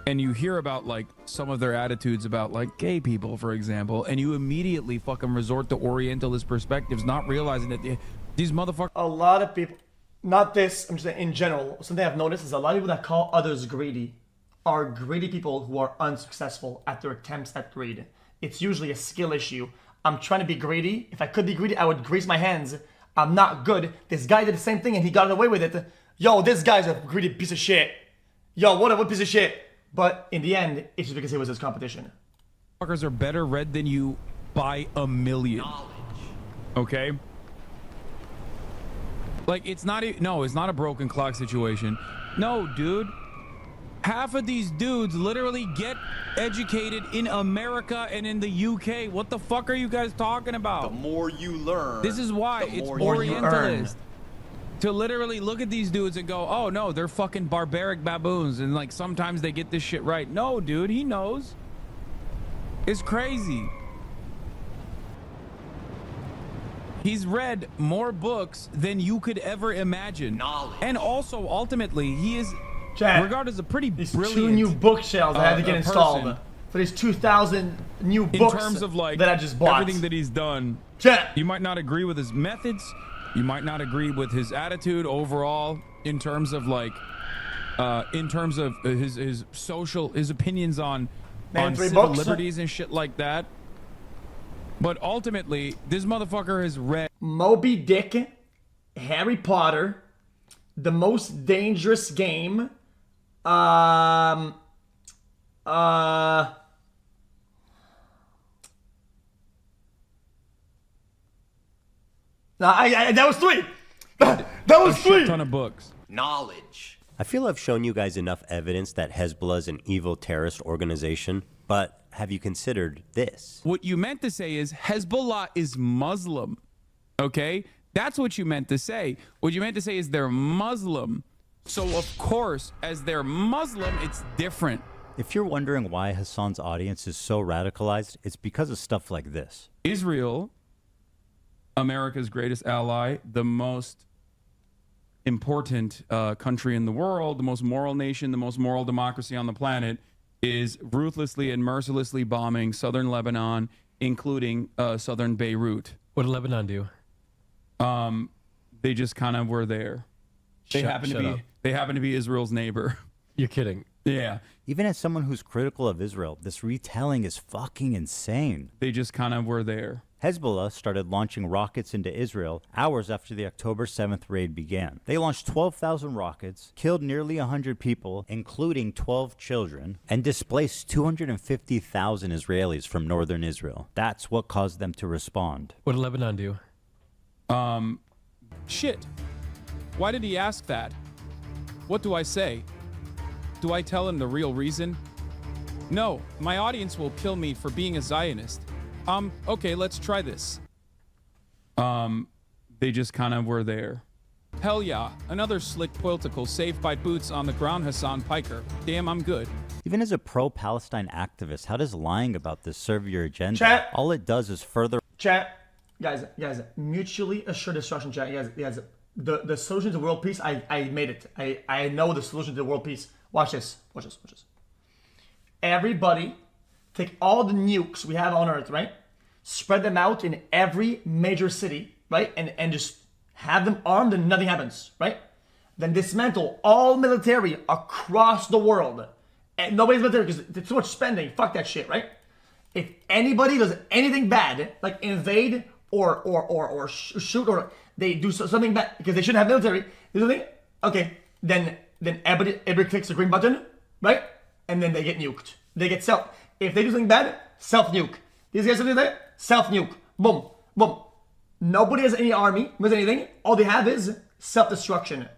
and you hear about like some of their attitudes about like gay people, for example, and you immediately fucking resort to Orientalist perspectives, not realizing that these motherfuckers.
A lot of people, not this, I'm just saying in general, something I've noticed is a lot of people that call others greedy are greedy people who are unsuccessful at their attempts at greed. It's usually a skill issue. I'm trying to be greedy. If I could be greedy, I would grease my hands. I'm not good. This guy did the same thing and he got away with it. Yo, this guy's a greedy piece of shit. Yo, what a piece of shit. But in the end, it's just because it was his competition.
Motherfuckers are better read than you by a million. Okay? Like, it's not a broken clock situation. No, dude. Half of these dudes literally get educated in America and in the UK. What the fuck are you guys talking about?
The more you learn,
this is why it's Orientalist to literally look at these dudes and go, oh no, they're fucking barbaric baboons, and like sometimes they get this shit right. No, dude, he knows. It's crazy. He's read more books than you could ever imagine. Knowledge. And also, ultimately, he is regarded as a pretty brilliant.
2 new bookshelves I had to get installed for these 2,000 new books
in terms of like
that I just bought.
Everything that he's done. You might not agree with his methods. You might not agree with his attitude overall in terms of like, his opinions on civil liberties and shit like that. But ultimately, this motherfucker has read
Moby Dick, Harry Potter, The Most Dangerous Game, no, that was 3. That was 3.
A ton of books.
Knowledge.
I feel I've shown you guys enough evidence that Hezbollah is an evil terrorist organization, but have you considered this?
What you meant to say is Hezbollah is Muslim, okay? That's what you meant to say. What you meant to say is they're Muslim. So, of course, as they're Muslim, it's different.
If you're wondering why Hassan's audience is so radicalized, it's because of stuff like this.
Israel, America's greatest ally, the most important country in the world, the most moral nation, the most moral democracy on the planet, is ruthlessly and mercilessly bombing southern Lebanon, including southern Beirut.
What did Lebanon do?
They just kind of were there. They happen to be Israel's neighbor.
You're kidding.
Yeah.
Even as someone who's critical of Israel, this retelling is fucking insane.
They just kind of were there.
Hezbollah started launching rockets into Israel hours after the October 7th raid began. They launched 12,000 rockets, killed nearly 100 people, including 12 children, and displaced 250,000 Israelis from northern Israel. That's what caused them to respond.
What did Lebanon do?
Shit. Why did he ask that? What do I say? Do I tell him the real reason? No, my audience will kill me for being a Zionist. Okay, let's try this. They just kind of were there. Hell yeah, another slick political saved by boots on the ground Hassan Piker. Damn, I'm good.
Even as a pro-Palestine activist, how does lying about this serve your agenda?
Chat.
All it does is further...
Chat, guys, mutually assured destruction, chat. Guys, the solution to world peace, I made it. I know the solution to world peace. Watch this. Everybody, take all the nukes we have on Earth, right? Spread them out in every major city, right? And just have them armed and nothing happens, right? Then dismantle all military across the world. And nobody's military because there's too much spending. Fuck that shit, right? If anybody does anything bad, like invade or shoot or they do something bad because they shouldn't have military, okay, then everybody clicks the green button, right? And then they get nuked. They get if they do something bad, self-nuke. These guys do that, self-nuke. Boom, boom. Nobody has any army with anything. All they have is self-destruction.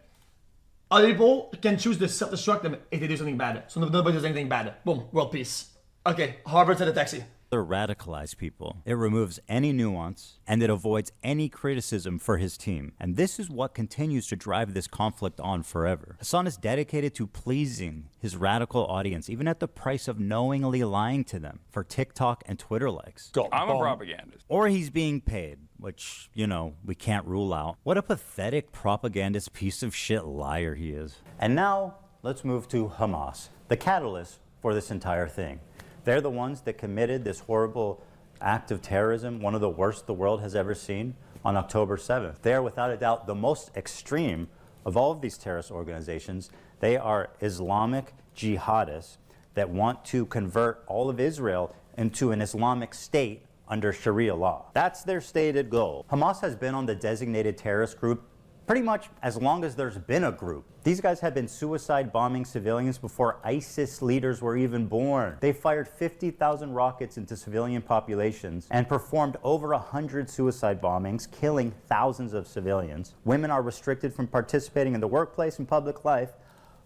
Other people can choose to self-destruct them if they do something bad. So nobody does anything bad. Boom, world peace. Okay, Harvard said a taxi.
radicalize people. It removes any nuance, and it avoids any criticism for his team. And this is what continues to drive this conflict on forever. Hassan is dedicated to pleasing his radical audience, even at the price of knowingly lying to them for TikTok and Twitter likes.
I'm a propagandist.
Or he's being paid, which, you know, we can't rule out. What a pathetic propagandist piece of shit liar he is.
And now, let's move to Hamas, the catalyst for this entire thing. They're the ones that committed this horrible act of terrorism, one of the worst the world has ever seen, on October 7th. They are without a doubt the most extreme of all of these terrorist organizations. They are Islamic jihadists that want to convert all of Israel into an Islamic state under Sharia law. That's their stated goal. Hamas has been on the designated terrorist group pretty much as long as there's been a group. These guys have been suicide bombing civilians before ISIS leaders were even born. They fired 50,000 rockets into civilian populations and performed over 100 suicide bombings, killing thousands of civilians. Women are restricted from participating in the workplace and public life.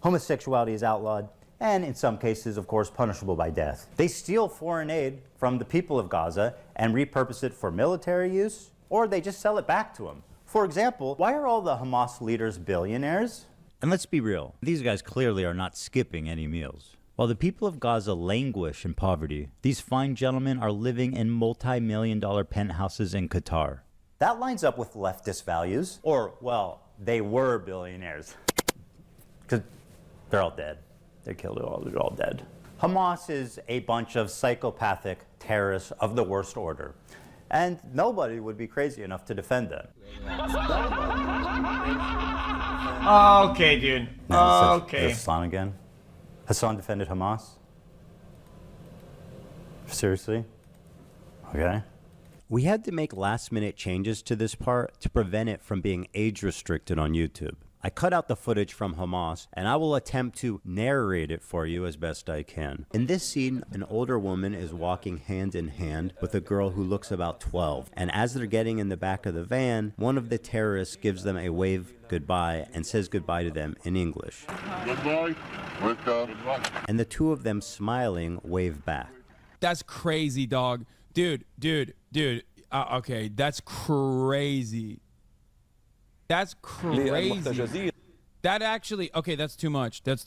Homosexuality is outlawed, and in some cases, of course, punishable by death. They steal foreign aid from the people of Gaza and repurpose it for military use, or they just sell it back to them. For example, why are all the Hamas leaders billionaires?
And let's be real, these guys clearly are not skipping any meals. While the people of Gaza languish in poverty, these fine gentlemen are living in multi-million-dollar penthouses in Qatar.
That lines up with leftist values, or, well, they were billionaires. Because they're all dead. They killed it all, they're all dead. Hamas is a bunch of psychopathic terrorists of the worst order. And nobody would be crazy enough to defend them.
Okay, dude. Okay.
Is this Hassan again? Hassan defended Hamas? Seriously? Okay.
We had to make last-minute changes to this part to prevent it from being age-restricted on YouTube. I cut out the footage from Hamas, and I will attempt to narrate it for you as best I can. In this scene, an older woman is walking hand in hand with a girl who looks about 12. And as they're getting in the back of the van, one of the terrorists gives them a wave goodbye and says goodbye to them in English.
Goodbye.
And the two of them smiling wave back.
That's crazy, dog. Dude. Okay, that's crazy. That's crazy. That actually, okay, that's too much. That's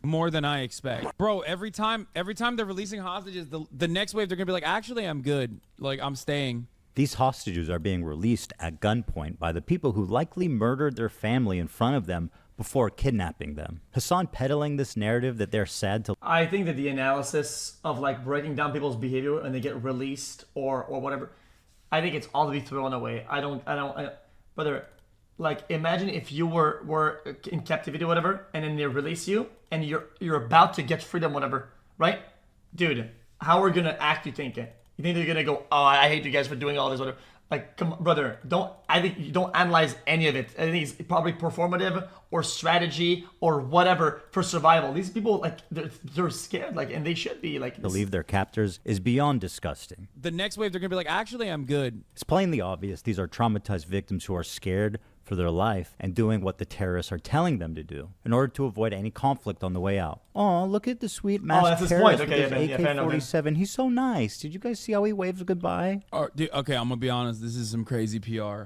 more than I expect. Bro, every time they're releasing hostages, the next wave they're gonna be like, actually, I'm good. Like, I'm staying.
These hostages are being released at gunpoint by the people who likely murdered their family in front of them before kidnapping them. Hassan peddling this narrative that they're sad to...
I think that the analysis of like breaking down people's behavior and they get released or whatever, I think it's all to be thrown away. Brother, like imagine if you were in captivity or whatever, and then they release you and you're about to get freedom, whatever, right? Dude, how are we gonna act, you think? You think they're gonna go, oh, I hate you guys for doing all this, whatever? Like, come on, brother, I think you don't analyze any of it. I think it's probably performative or strategy or whatever for survival. These people, like, they're scared, like, and they should be, like...
to leave their captors is beyond disgusting.
The next wave, they're going to be like, actually, I'm good.
It's plainly obvious these are traumatized victims who are scared for their life and doing what the terrorists are telling them to do in order to avoid any conflict on the way out. Oh, look at the sweet masked terrorist with his AK-47. He's so nice. Did you guys see how he waves goodbye?
Dude, okay, I'm gonna be honest. This is some crazy PR.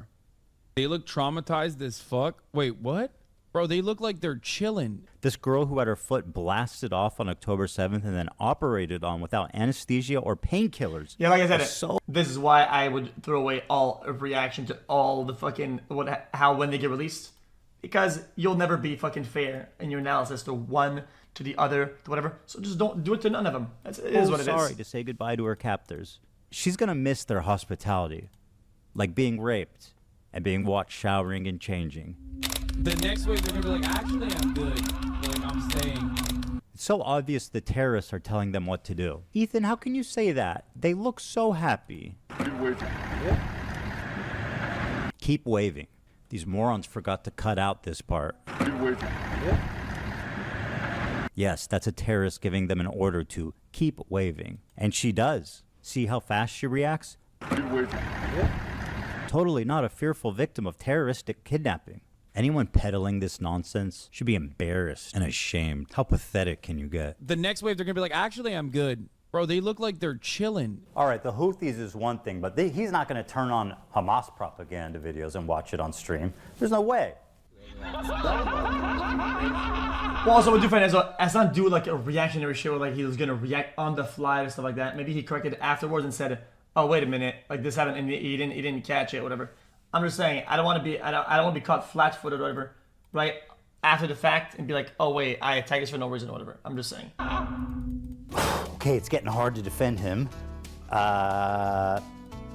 They look traumatized as fuck. Wait, what? Bro, they look like they're chilling.
This girl who had her foot blasted off on October 7th and then operated on without anesthesia or painkillers.
Yeah, like I said, this is why I would throw away all reaction to all the fucking when they get released, because you'll never be fucking fair in your analysis to one, to the other, to whatever. So just don't do it to none of them. It is what it is.
Sorry to say goodbye to her captors. She's gonna miss their hospitality, like being raped and being watched showering and changing.
The next wave, they're gonna be like, actually, I'm good. Like, I'm staying.
It's so obvious the terrorists are telling them what to do. Ethan, how can you say that? They look so happy. Keep waving. These morons forgot to cut out this part. Yes, that's a terrorist giving them an order to keep waving. And she does. See how fast she reacts? Totally not a fearful victim of terroristic kidnapping. Anyone peddling this nonsense should be embarrassed and ashamed. How pathetic can you get?
The next wave, they're gonna be like, actually, I'm good.
Bro, they look like they're chilling.
All right, the Houthis is one thing, but he's not going to turn on Hamas propaganda videos and watch it on stream. There's no way.
Well, also, what do you find Hassan do like a reactionary show, like he was gonna react on the fly or stuff like that? Maybe he corrected afterwards and said, "Oh, wait a minute, like this happened, and he didn't catch it, whatever." I'm just saying, I don't want to be caught flat-footed or whatever, right? After the fact, and be like, "Oh wait, I attacked this for no reason or whatever." I'm just saying.
Okay, it's getting hard to defend him.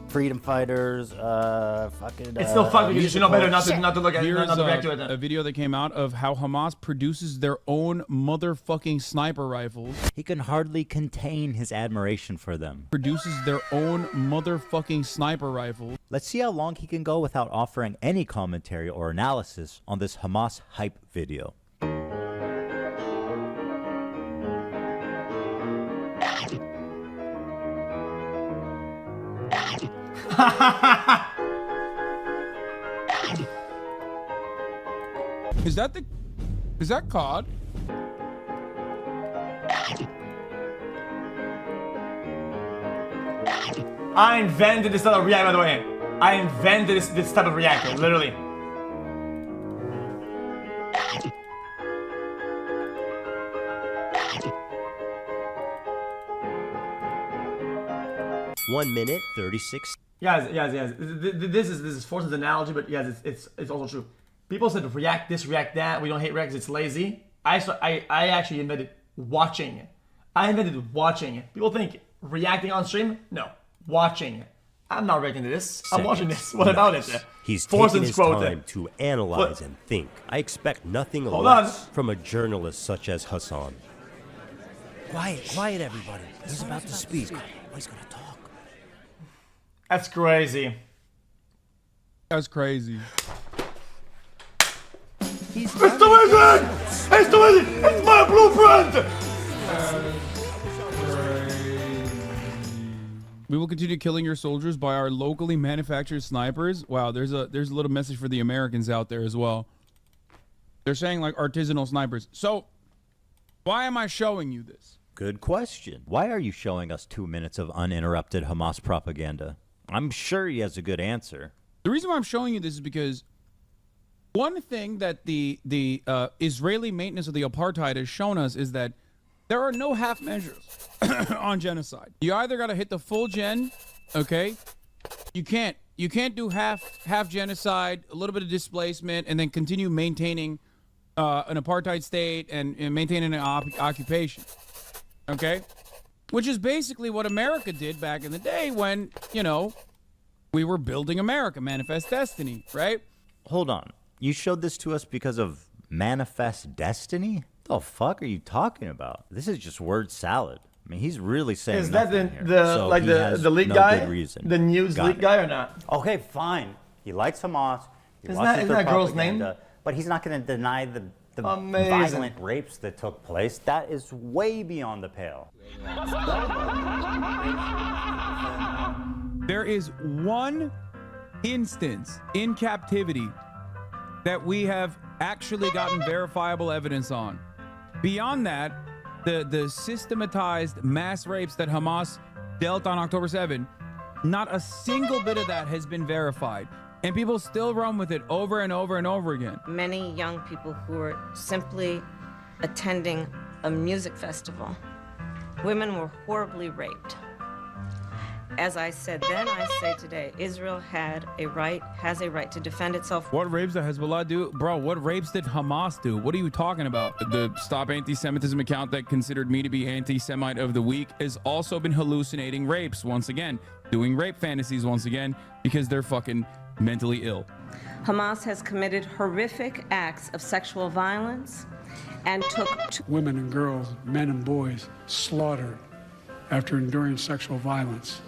Freedom fighters, fucking.
It's still fucked because you know better not to look at it,
Here's
not to react to it.
a video that came out of how Hamas produces their own motherfucking sniper rifles.
He can hardly contain his admiration for them.
Produces their own motherfucking sniper rifles.
Let's see how long he can go without offering any commentary or analysis on this Hamas hype video.
Is that COD?
I invented this type of reactor, by the way. I invented this type of reactor, literally.
One minute, 36.
Yes. This is Force's analogy, but yes, it's also true. People said react this, react that. We don't hate react 'cause it's lazy. I actually invented watching. I invented watching. People think reacting on stream? No, watching. I'm not reacting to this. I'm watching this. What about it?
He's taking his time to analyze and think. I expect nothing less from a journalist such as Hassan. Quiet, everybody. He's about to speak. He's gonna talk.
That's crazy.
That's crazy.
It's amazing! It's amazing! It's my blueprint!
We will continue killing your soldiers by our locally manufactured snipers. Wow, there's a little message for the Americans out there as well. They're saying like artisanal snipers. So, why am I showing you this?
Good question. Why are you showing us 2 minutes of uninterrupted Hamas propaganda? I'm sure he has a good answer.
The reason why I'm showing you this is because one thing that the Israeli maintenance of the apartheid has shown us is that there are no half measures on genocide. You either got to hit the full gen, okay? You can't do half genocide, a little bit of displacement, and then continue maintaining an apartheid state and maintaining an occupation, okay? Which is basically what America did back in the day when, you know, we were building America, Manifest Destiny, right?
Hold on. You showed this to us because of Manifest Destiny? What the fuck are you talking about? This is just word salad. I mean, he's really saying
is that
the
leak guy? The news leak guy or not?
Okay, fine. He likes Hamas.
Isn't that girl's name?
But he's not going to deny the
Amazing.
violent rapes that took place. That is way beyond the pale.
There is one instance in captivity that we have actually gotten verifiable evidence on. Beyond that, the systematized mass rapes that Hamas dealt on October 7, not a single bit of that has been verified. And people still run with it over and over and over again.
Many young people who are simply attending a music festival, women were horribly raped. As I said then, I say today, Israel has a right to defend itself.
What rapes did Hezbollah do? Bro, what rapes did Hamas do? What are you talking about? The Stop Anti-Semitism account that considered me to be anti-Semite of the week has also been hallucinating rapes once again, doing rape fantasies once again, because they're fucking mentally ill.
Hamas has committed horrific acts of sexual violence and took
women and girls, men and boys slaughtered after enduring sexual violence.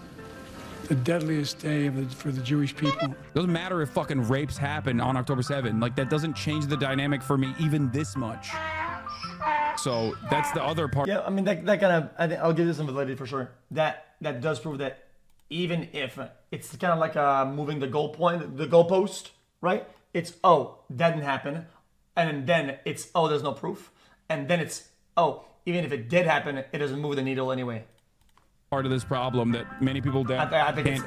The deadliest day for the Jewish people.
Doesn't matter if fucking rapes happen on October 7. Like, that doesn't change the dynamic for me even this much. So that's the other part.
Yeah, I mean, that kind of, I think I'll give this some validity for sure. That does prove that even if it's kind of like moving the goalpost, right? It's, oh, that didn't happen. And then it's, oh, there's no proof. And then it's, oh, even if it did happen, it doesn't move the needle anyway.
part of this problem that many people can't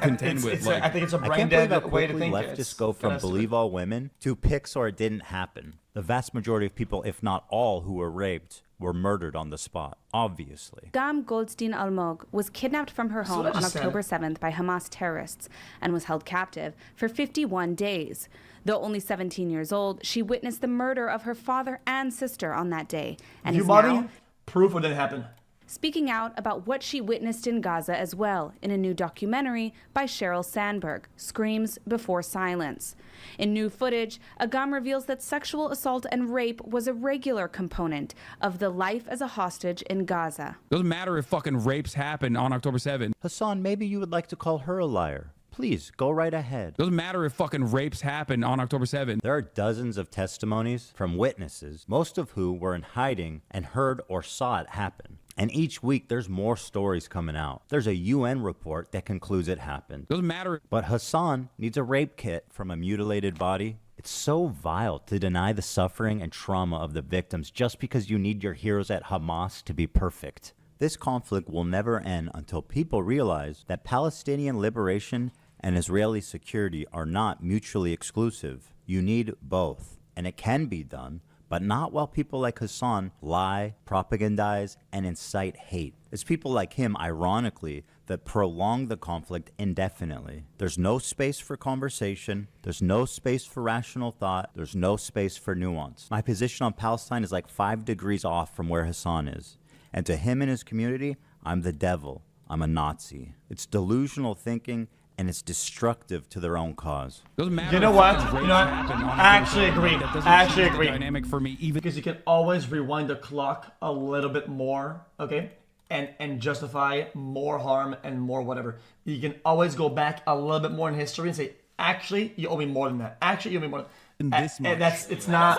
contend with.
I think it's a
I
brain
can't believe how
dead way to
quickly
think.
leftists go from believe all women to pics or it didn't happen. The vast majority of people, if not all, who were raped were murdered on the spot, obviously.
Gam Goldstein Almog was kidnapped from her home on October 7th by Hamas terrorists and was held captive for 51 days. Though only 17 years old, she witnessed the murder of her father and sister on that day. And
You
is
body
now
proof it didn't happen.
speaking out about what she witnessed in Gaza as well in a new documentary by Sheryl Sandberg, Screams Before Silence. In new footage, Agam reveals that sexual assault and rape was a regular component of the life as a hostage in Gaza.
Doesn't matter if fucking rapes happen on October 7th.
Hassan, maybe you would like to call her a liar. Please, go right ahead.
Doesn't matter if fucking rapes happen on October 7th.
There are dozens of testimonies from witnesses, most of who were in hiding and heard or saw it happen. And each week there's more stories coming out. There's a UN report that concludes it happened.
Doesn't matter.
But Hassan needs a rape kit from a mutilated body. It's so vile to deny the suffering and trauma of the victims just because you need your heroes at Hamas to be perfect. This conflict will never end until people realize that Palestinian liberation and Israeli security are not mutually exclusive. You need both. And it can be done, but not while people like Hassan lie, propagandize, and incite hate. It's people like him, ironically, that prolong the conflict indefinitely. There's no space for conversation. There's no space for rational thought. There's no space for nuance. My position on Palestine is like 5 degrees off from where Hassan is. And to him and his community, I'm the devil. I'm a Nazi. It's delusional thinking, and it's destructive to their own cause.
Doesn't matter.
You know what? I actually agree. I actually agree.
Dynamic for me, even
because you can always rewind the clock a little bit more, okay, and justify more harm and more whatever. You can always go back a little bit more in history and say, actually, you owe me more than that. Actually, you owe me more than that. And it's not.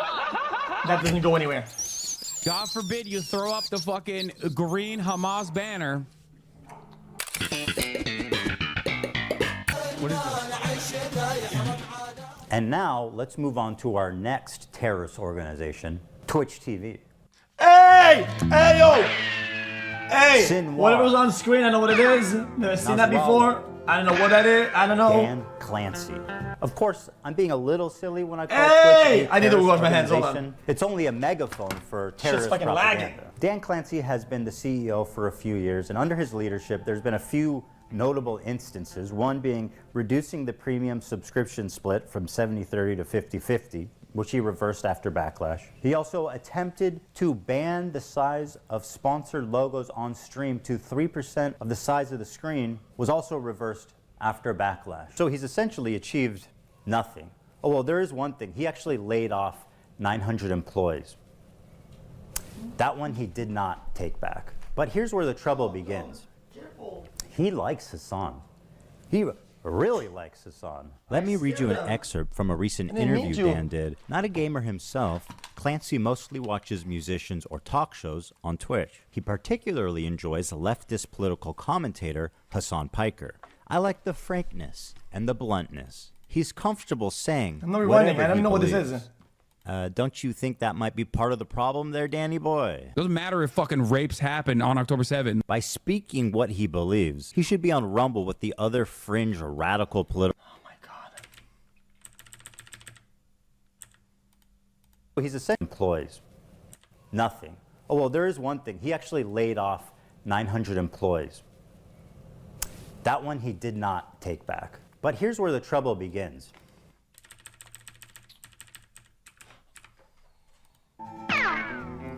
That doesn't go anywhere.
God forbid you throw up the fucking green Hamas banner. What is this?
And now, let's move on to our next terrorist organization, Twitch TV.
Hey! Hey, yo! Hey!
Sinwar.
Whatever's on screen, I know what it is. Never seen that before. I don't know what that is. I don't know.
Dan Clancy. Of course, I'm being a little silly when I call
Hey!
Twitch a
I need to wash my hands. Hold
organization.
on.
It's only a megaphone for terrorist
fucking
propaganda.
lagging.
Dan Clancy has been the CEO for a few years, and under his leadership, there's been a few notable instances, one being reducing the premium subscription split from 70-30 to 50-50, which he reversed after backlash. He also attempted to ban the size of sponsored logos on stream to 3% of the size of the screen, was also reversed after backlash. So he's essentially achieved nothing. Oh, well, there is one thing. He actually laid off 900 employees. That one he did not take back. But here's where the trouble begins. He likes Hassan. He really likes Hassan. Let me read you an excerpt from a recent interview Dan did. Not a gamer himself, Clancy mostly watches musicians or talk shows on Twitch. He particularly enjoys leftist political commentator Hassan Piker. I like the frankness and the bluntness. He's comfortable saying
I'm not rewinding.
whatever
I don't
he
know what this
believes.
is.
Don't you think that might be part of the problem there, Danny boy?
Doesn't matter if fucking rapes happen on October 7th.
By speaking what he believes, he should be on Rumble with the other fringe or radical political.
Oh my God.
He's essentially employees. Nothing. Oh, well, there is one thing. He actually laid off 900 employees. That one he did not take back. But here's where the trouble begins.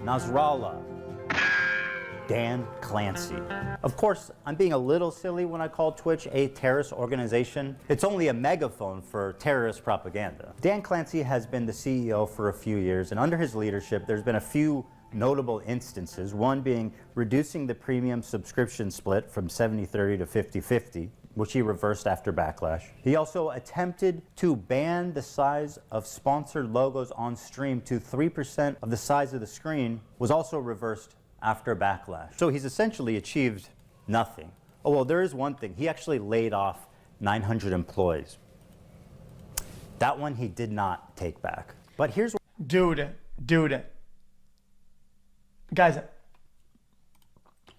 Nasrallah. Dan Clancy. Of course, I'm being a little silly when I call Twitch a terrorist organization. It's only a megaphone for terrorist propaganda. Dan Clancy has been the CEO for a few years, and under his leadership, there's been a few notable instances, one being reducing the premium subscription split from 70-30 to 50-50, which he reversed after backlash. He also attempted to ban the size of sponsored logos on stream to 3% of the size of the screen, was also reversed after backlash. So he's essentially achieved nothing. Oh, well, there is one thing. He actually laid off 900 employees. That one he did not take back. But here's
Dude. Guys,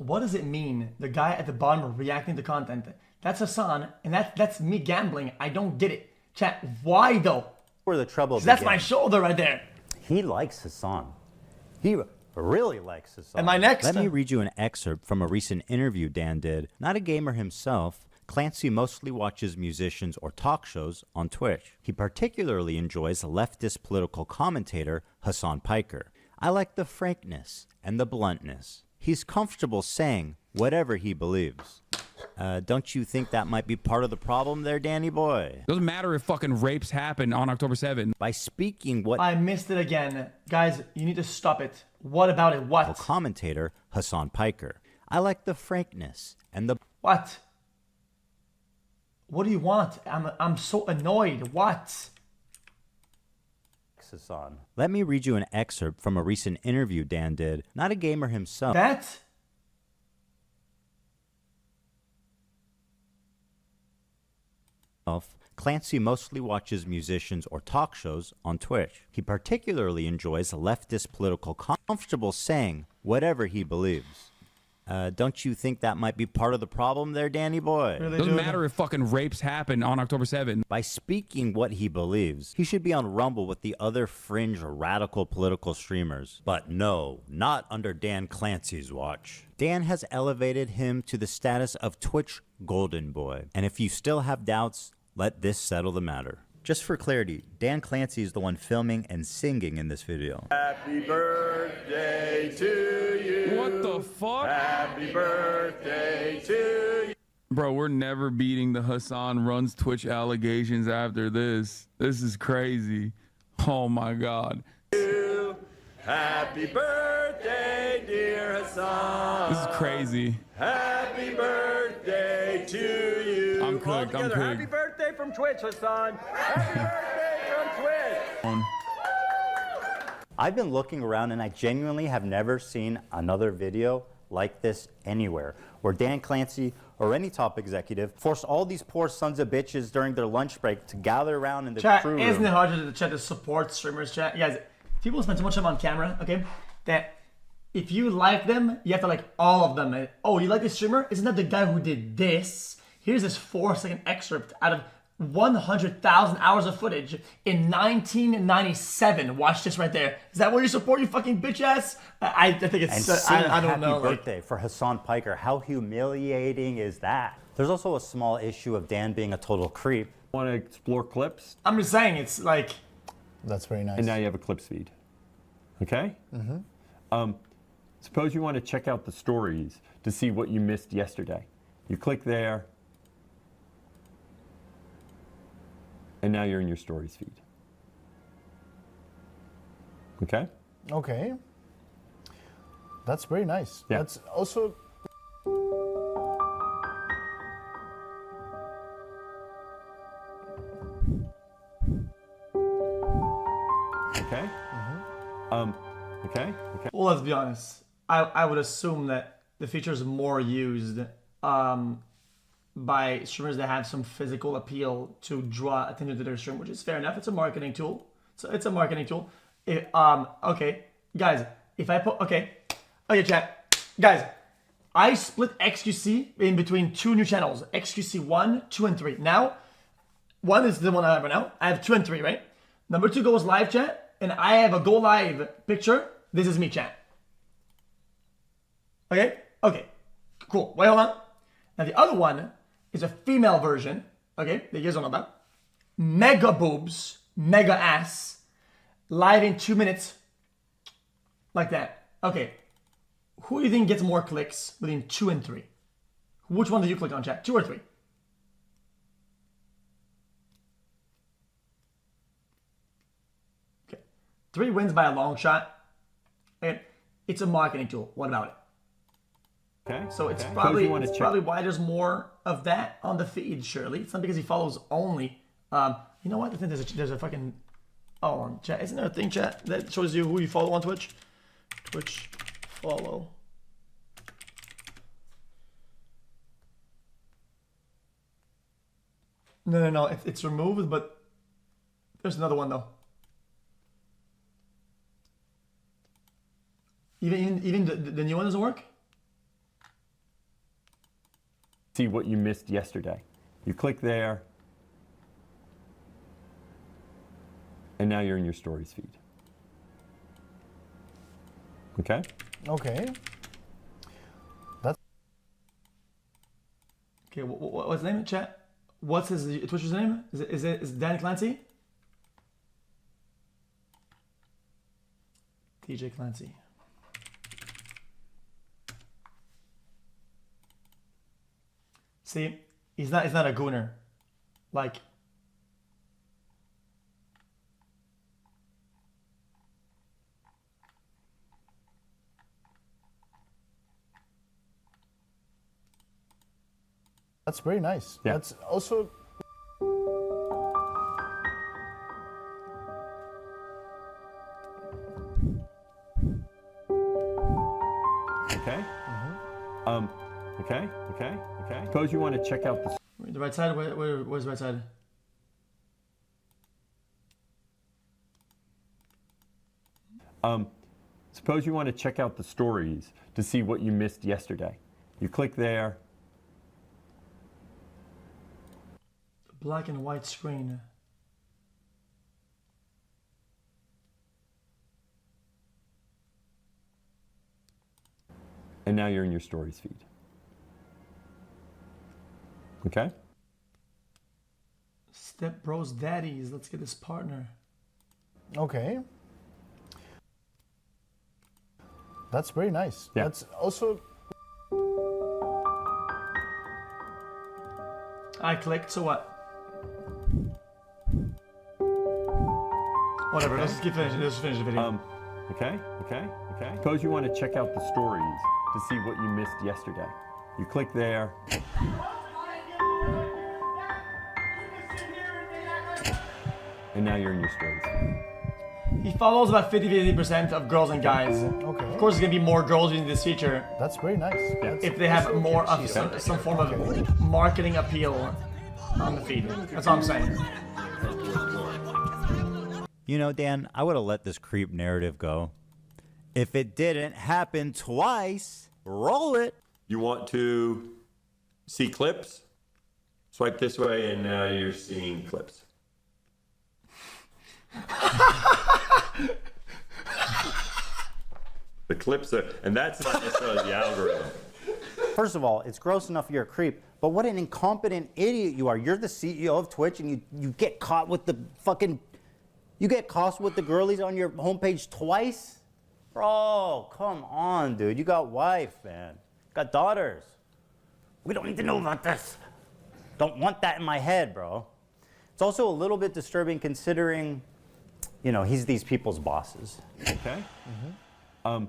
what does it mean? The guy at the bottom reacting to content. That's Hassan, and that's me gambling. I don't get it. Chat, why though?
Where the trouble
That's
began.
my shoulder right there.
He likes Hassan. He really likes Hassan.
Am I next?
Let me read you an excerpt from a recent interview Dan did. Not a gamer himself, Clancy mostly watches musicians or talk shows on Twitch. He particularly enjoys leftist political commentator Hassan Piker. I like the frankness and the bluntness. He's comfortable saying whatever he believes. Don't you think that might be part of the problem there, Danny boy?
Doesn't matter if fucking rapes happen on October 7th.
By speaking what...
I missed it again. Guys, you need to stop it. What about it? What?
Commentator Hassan Piker. I like the frankness and the...
What? What do you want? I'm so annoyed. What?
Hassan. Let me read you an excerpt from a recent interview Dan did. Not a gamer himself.
That?
Clancy mostly watches musicians or talk shows on Twitch. He particularly enjoys leftist political comfortable saying whatever he believes. Don't you think that might be part of the problem there, Danny boy?
Doesn't matter if fucking rapes happen on October 7th.
By speaking what he believes, he should be on Rumble with the other fringe radical political streamers. But no, not under Dan Clancy's watch. Dan has elevated him to the status of Twitch Golden Boy. And if you still have doubts, let this settle the matter. Just for clarity, Dan Clancy is the one filming and singing in this video.
Happy birthday to you.
What the fuck?
Happy birthday to you.
Bro, we're never beating the Hassan runs Twitch allegations after this. This is crazy. Oh my God.
Happy birthday, dear Hassan.
This is crazy.
Happy birthday to you.
I'm cooked. I'm
Happy
cooked.
birthday from Twitch, Hassan. Happy birthday from Twitch.
I've been looking around and I genuinely have never seen another video like this anywhere, where Dan Clancy or any top executive forced all these poor sons of bitches during their lunch break to gather around in the
Chat,
crew
isn't
room.
it hard to chat to support streamers, chat? Guys, people spend so much time on camera, okay, that if you like them, you have to like all of them. Oh, you like this streamer? Isn't that the guy who did this? Here's this 4-second excerpt out of 100,000 hours of footage in 1997. Watch this right there. Is that what you support, you fucking bitch ass? I think it's...
And sing
I don't
happy
know.
birthday for Hassan Piker. How humiliating is that? There's also a small issue of Dan being a total creep.
Want to explore clips?
I'm just saying, it's like...
That's very nice.
And now you have a clips feed. Okay?
Mm-hmm.
Suppose you want to check out the stories to see what you missed yesterday. You click there, and now you're in your stories feed. Okay?
Okay. That's very nice.
Yeah.
That's also...
Okay? Okay?
Well, let's be honest. I would assume that the feature is more used by streamers that have some physical appeal to draw attention to their stream, which is fair enough. It's a marketing tool. So it's a marketing tool. Okay, guys, if I put okay, chat, guys, I split XQC in between two new channels, XQC 1, 2, and 3. Now, 1 is the one I have right now. I have 2 and 3, right? Number 2 goes live, chat, and I have a go live picture. This is me, chat. Okay, cool. Wait, hold on. Now the other one is a female version. Okay, that you guys don't know about. Mega boobs, mega ass, live in 2 minutes, like that. Okay, who do you think gets more clicks between 2 and 3? Which one do you click on, chat? 2 or 3? Okay, 3 wins by a long shot. Okay, it's a marketing tool. What about it?
Okay.
So it's
okay.
probably
So
it's probably why there's more of that on the feed. Surely it's not because he follows only. You know what? I think there's a fucking on chat. Isn't there a thing, chat, that shows you who you follow on Twitch? Twitch follow. No. It's removed, but there's another one though. Even the new one doesn't work.
See what you missed yesterday. You click there, and now you're in your stories feed. Okay?
Okay. That's
Okay, what's his name in chat? What's his Twitch name? Is it Dan Clancy? DJ Clancy. See, he's not a gooner. Like,
that's very nice.
Yeah.
That's also
Okay? Okay. Suppose you want to check out
the right side. Where's the right side?
Suppose you want to check out the stories to see what you missed yesterday. You click there.
Black and white screen.
And now you're in your stories feed. Okay?
Step Bros Daddies. Let's get this partner.
okay. That's very nice.
Yeah.
That's also
I clicked, so what? Whatever, let's just finish the video.
Okay. Suppose you want to check out the stories to see what you missed yesterday. You click there. And now you're in your stories.
He follows about 50% of girls and guys.
okay.
Of course, there's gonna be more girls using this feature
That's very nice. That's
if they have
also
more
okay.
of some form of marketing appeal on the feed. That's all I'm saying.
You know, Dan, I would have let this creep narrative go. If it didn't happen twice, roll it.
You want to see clips? Swipe this way and now you're seeing clips. The clips are, and that's not necessarily the algorithm.
First of all, it's gross enough you're a creep, but what an incompetent idiot you are. You're the CEO of Twitch and you get caught with the fucking... You get caught with the girlies on your homepage twice? Bro, come on, dude. You got wife, man. Got daughters. We don't need to know about this. Don't want that in my head, bro. It's also a little bit disturbing considering, you know, he's these people's bosses.
Okay.
All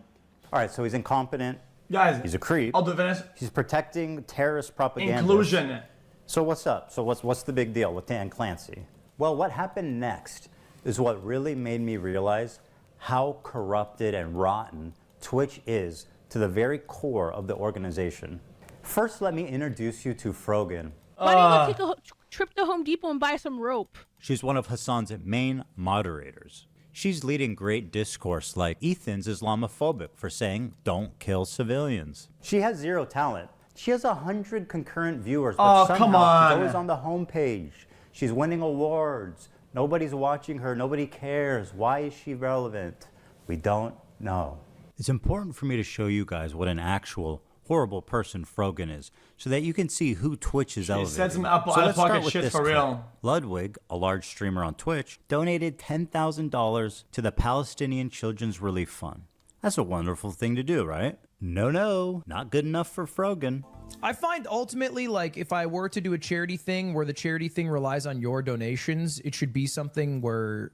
right, so he's incompetent.
Guys,
He's a creep.
I'll do finish.
He's protecting terrorist propaganda.
Inclusion.
So what's up? So what's the big deal with Dan Clancy? Well, what happened next is what really made me realize how corrupted and rotten Twitch is to the very core of the organization. First, let me introduce you to Frogan.
Why don't you go take a trip to Home Depot and buy some rope?
She's one of Hassan's main moderators. She's leading great discourse like Ethan's Islamophobic for saying, don't kill civilians. She has zero talent. She has 100 concurrent viewers, but somehow
come on.
she's always on the homepage. She's winning awards. Nobody's watching her. Nobody cares. Why is she relevant? We don't know. It's important for me to show you guys what an actual horrible person Frogan is, so that you can see who Twitch is elevating.
said some out
Let's start
pocket
with
shit
this
for
clip.
real.
Ludwig, a large streamer on Twitch, donated $10,000 to the Palestinian Children's Relief Fund. That's a wonderful thing to do, right? No, not good enough for Frogan.
I find ultimately, like, if I were to do a charity thing where the charity thing relies on your donations, it should be something where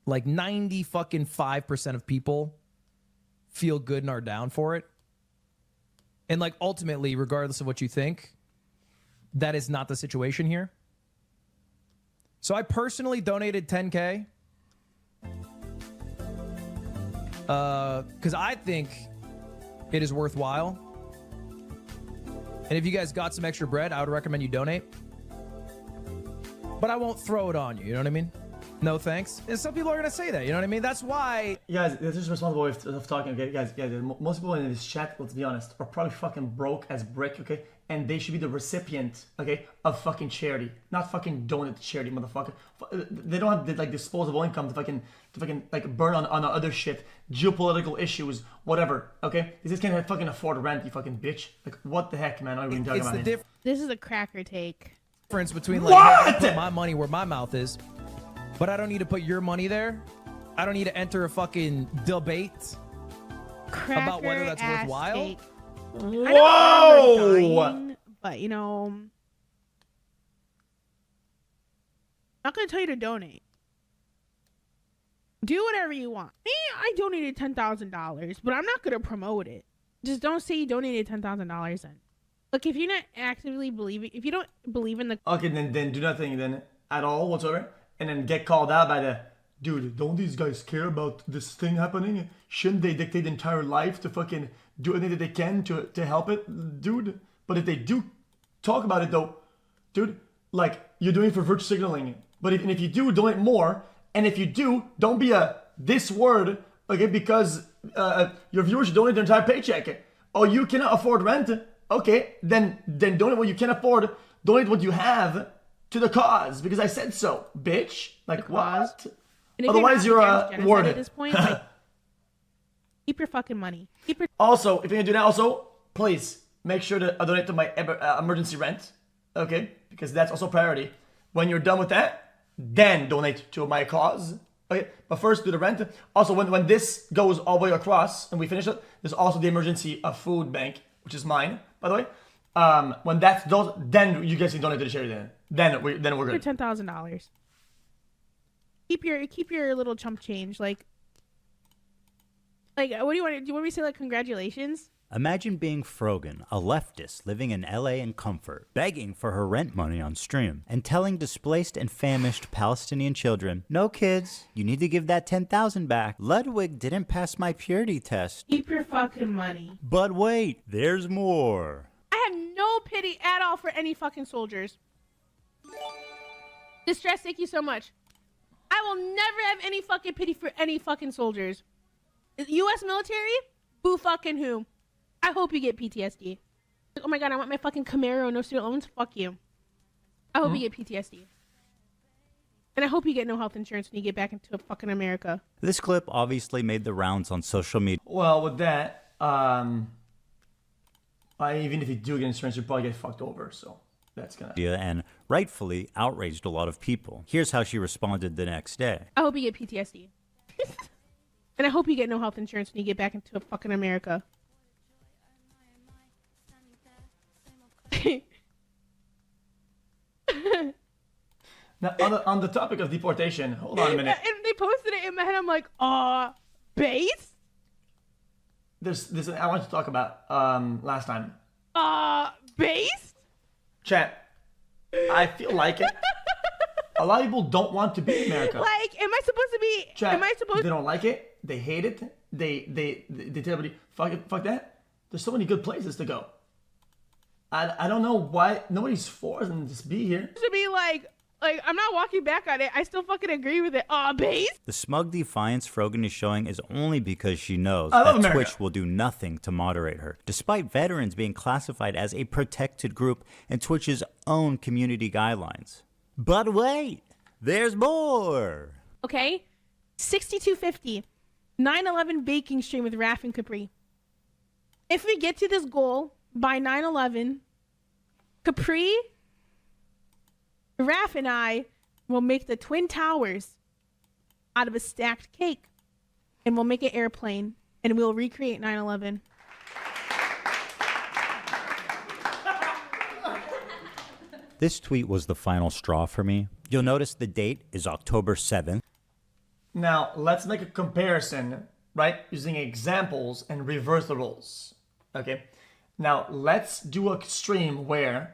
like 95% of people feel good and are down for it. And like ultimately, regardless of what you think, that is not the situation here. So I personally donated 10K. Because I think it is worthwhile. And if you guys got some extra bread, I would recommend you donate. But I won't throw it on you, you know what I mean? No thanks. And some people are gonna say that. You know what I mean? That's why.
Guys, this is responsible way of talking. Okay, guys, most people in this chat, let's be honest, are probably fucking broke as brick. Okay, and they should be the recipient, okay, of fucking charity, not fucking donate to charity, motherfucker. They don't have the, like, disposable income to fucking like burn on other shit, geopolitical issues, whatever. Okay, they just can't fucking afford rent, you fucking bitch. Like, what the heck, man? What are we talking about?
This is a cracker take.
Difference between like, hey, I put my money where my mouth is, but I don't need to put your money there. I don't need to enter a fucking debate about whether that's worthwhile.
Take.
Whoa!
Dying, but you know, I'm not gonna tell you to donate. Do whatever you want. Me, I donated $10,000, but I'm not gonna promote it. Just don't say you donated $10,000 then. Look, if you're not actively believing, if you don't believe in the
okay, then do nothing then at all whatsoever, and then get called out by the dude. Don't these guys care about this thing happening? Shouldn't they dictate the entire life to fucking do anything that they can to help it, dude? But if they do talk about it though, dude, like you're doing it for virtue signaling. But if you do, donate more. And if you do, don't be a this word, okay? Because your viewers should donate their entire paycheck. Oh, you cannot afford rent. Okay, then donate what you can afford. Donate what you have to the cause because I said so, bitch. Like what? Otherwise, you're a word.
At this point, like, keep your fucking money.
Also, if you're gonna do that, also please make sure to donate to my emergency rent. Okay, because that's also priority. When you're done with that, then donate to my cause. Okay, but first do the rent. Also, when this goes all the way across and we finish it, there's also the emergency food bank, which is mine, by the way. When that's those, then you guys can donate to the charity. Then we're good.
For $10,000. Keep your little chump change. Like what do you want? Do you want me to say like congratulations?
Imagine being Frogan, a leftist living in LA in comfort, begging for her rent money on stream, and telling displaced and famished Palestinian children, no kids, you need to give that $10,000 back. Ludwig didn't pass my purity test.
Keep your fucking money.
But wait, there's more.
I have no pity at all for any fucking soldiers. Distress, thank you so much. I will never have any fucking pity for any fucking soldiers. U.S. military? Boo fucking who? I hope you get PTSD. Oh my god, I want my fucking Camaro, no student loans. Fuck you. I hope you get PTSD. And I hope you get no health insurance when you get back into fucking America.
This clip obviously made the rounds on social media.
Well, with that, even if you do get insurance, you probably get fucked over, so that's gonna...
And rightfully outraged a lot of people. Here's how she responded the next day.
I hope you get PTSD. And I hope you get no health insurance when you get back into fucking America.
Now, on the topic of deportation, hold on a minute.
And they posted it in my head. I'm like, base?
There's I wanted to talk about last time.
Base?
Chat. I feel like it. A lot of people don't want to be in America.
Like, am I supposed to be?
Chat,
am I supposed?
They don't like it. They hate it. They tell everybody, fuck that. There's so many good places to go. I don't know why nobody's forced them to just be here.
To be like I'm not walking back on it. I still fucking agree with it. Base?
The smug defiance Frogan is showing is only because she knows that Twitch will do nothing to moderate her, despite veterans being classified as a protected group in Twitch's own community guidelines. But wait, there's more.
Okay, 6250, 9/11 baking stream with Raf and Capri. If we get to this goal by 9/11, Capri, Raf, and I will make the Twin Towers out of a stacked cake, and we'll make an airplane, and we'll recreate 9/11.
This tweet was the final straw for me. You'll notice the date is October 7th.
Now, let's make a comparison, right? Using examples and reverse the roles. Okay? Now, let's do a stream where...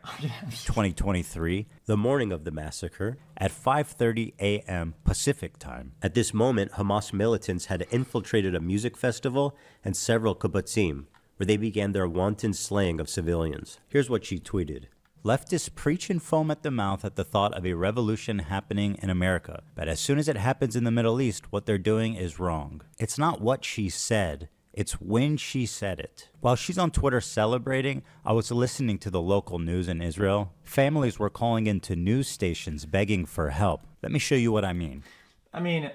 2023, the morning of the massacre, at 5:30 a.m. Pacific time. At this moment, Hamas militants had infiltrated a music festival and several kibbutzim, where they began their wanton slaying of civilians. Here's what she tweeted.
Leftists preach and foam at the mouth at the thought of a revolution happening in America. But as soon as it happens in the Middle East, what they're doing is wrong. It's not what she said. It's when she said it. While she's on Twitter celebrating, I was listening to the local news in Israel. Families were calling into news stations begging for help. Let me show you what I mean.
I mean,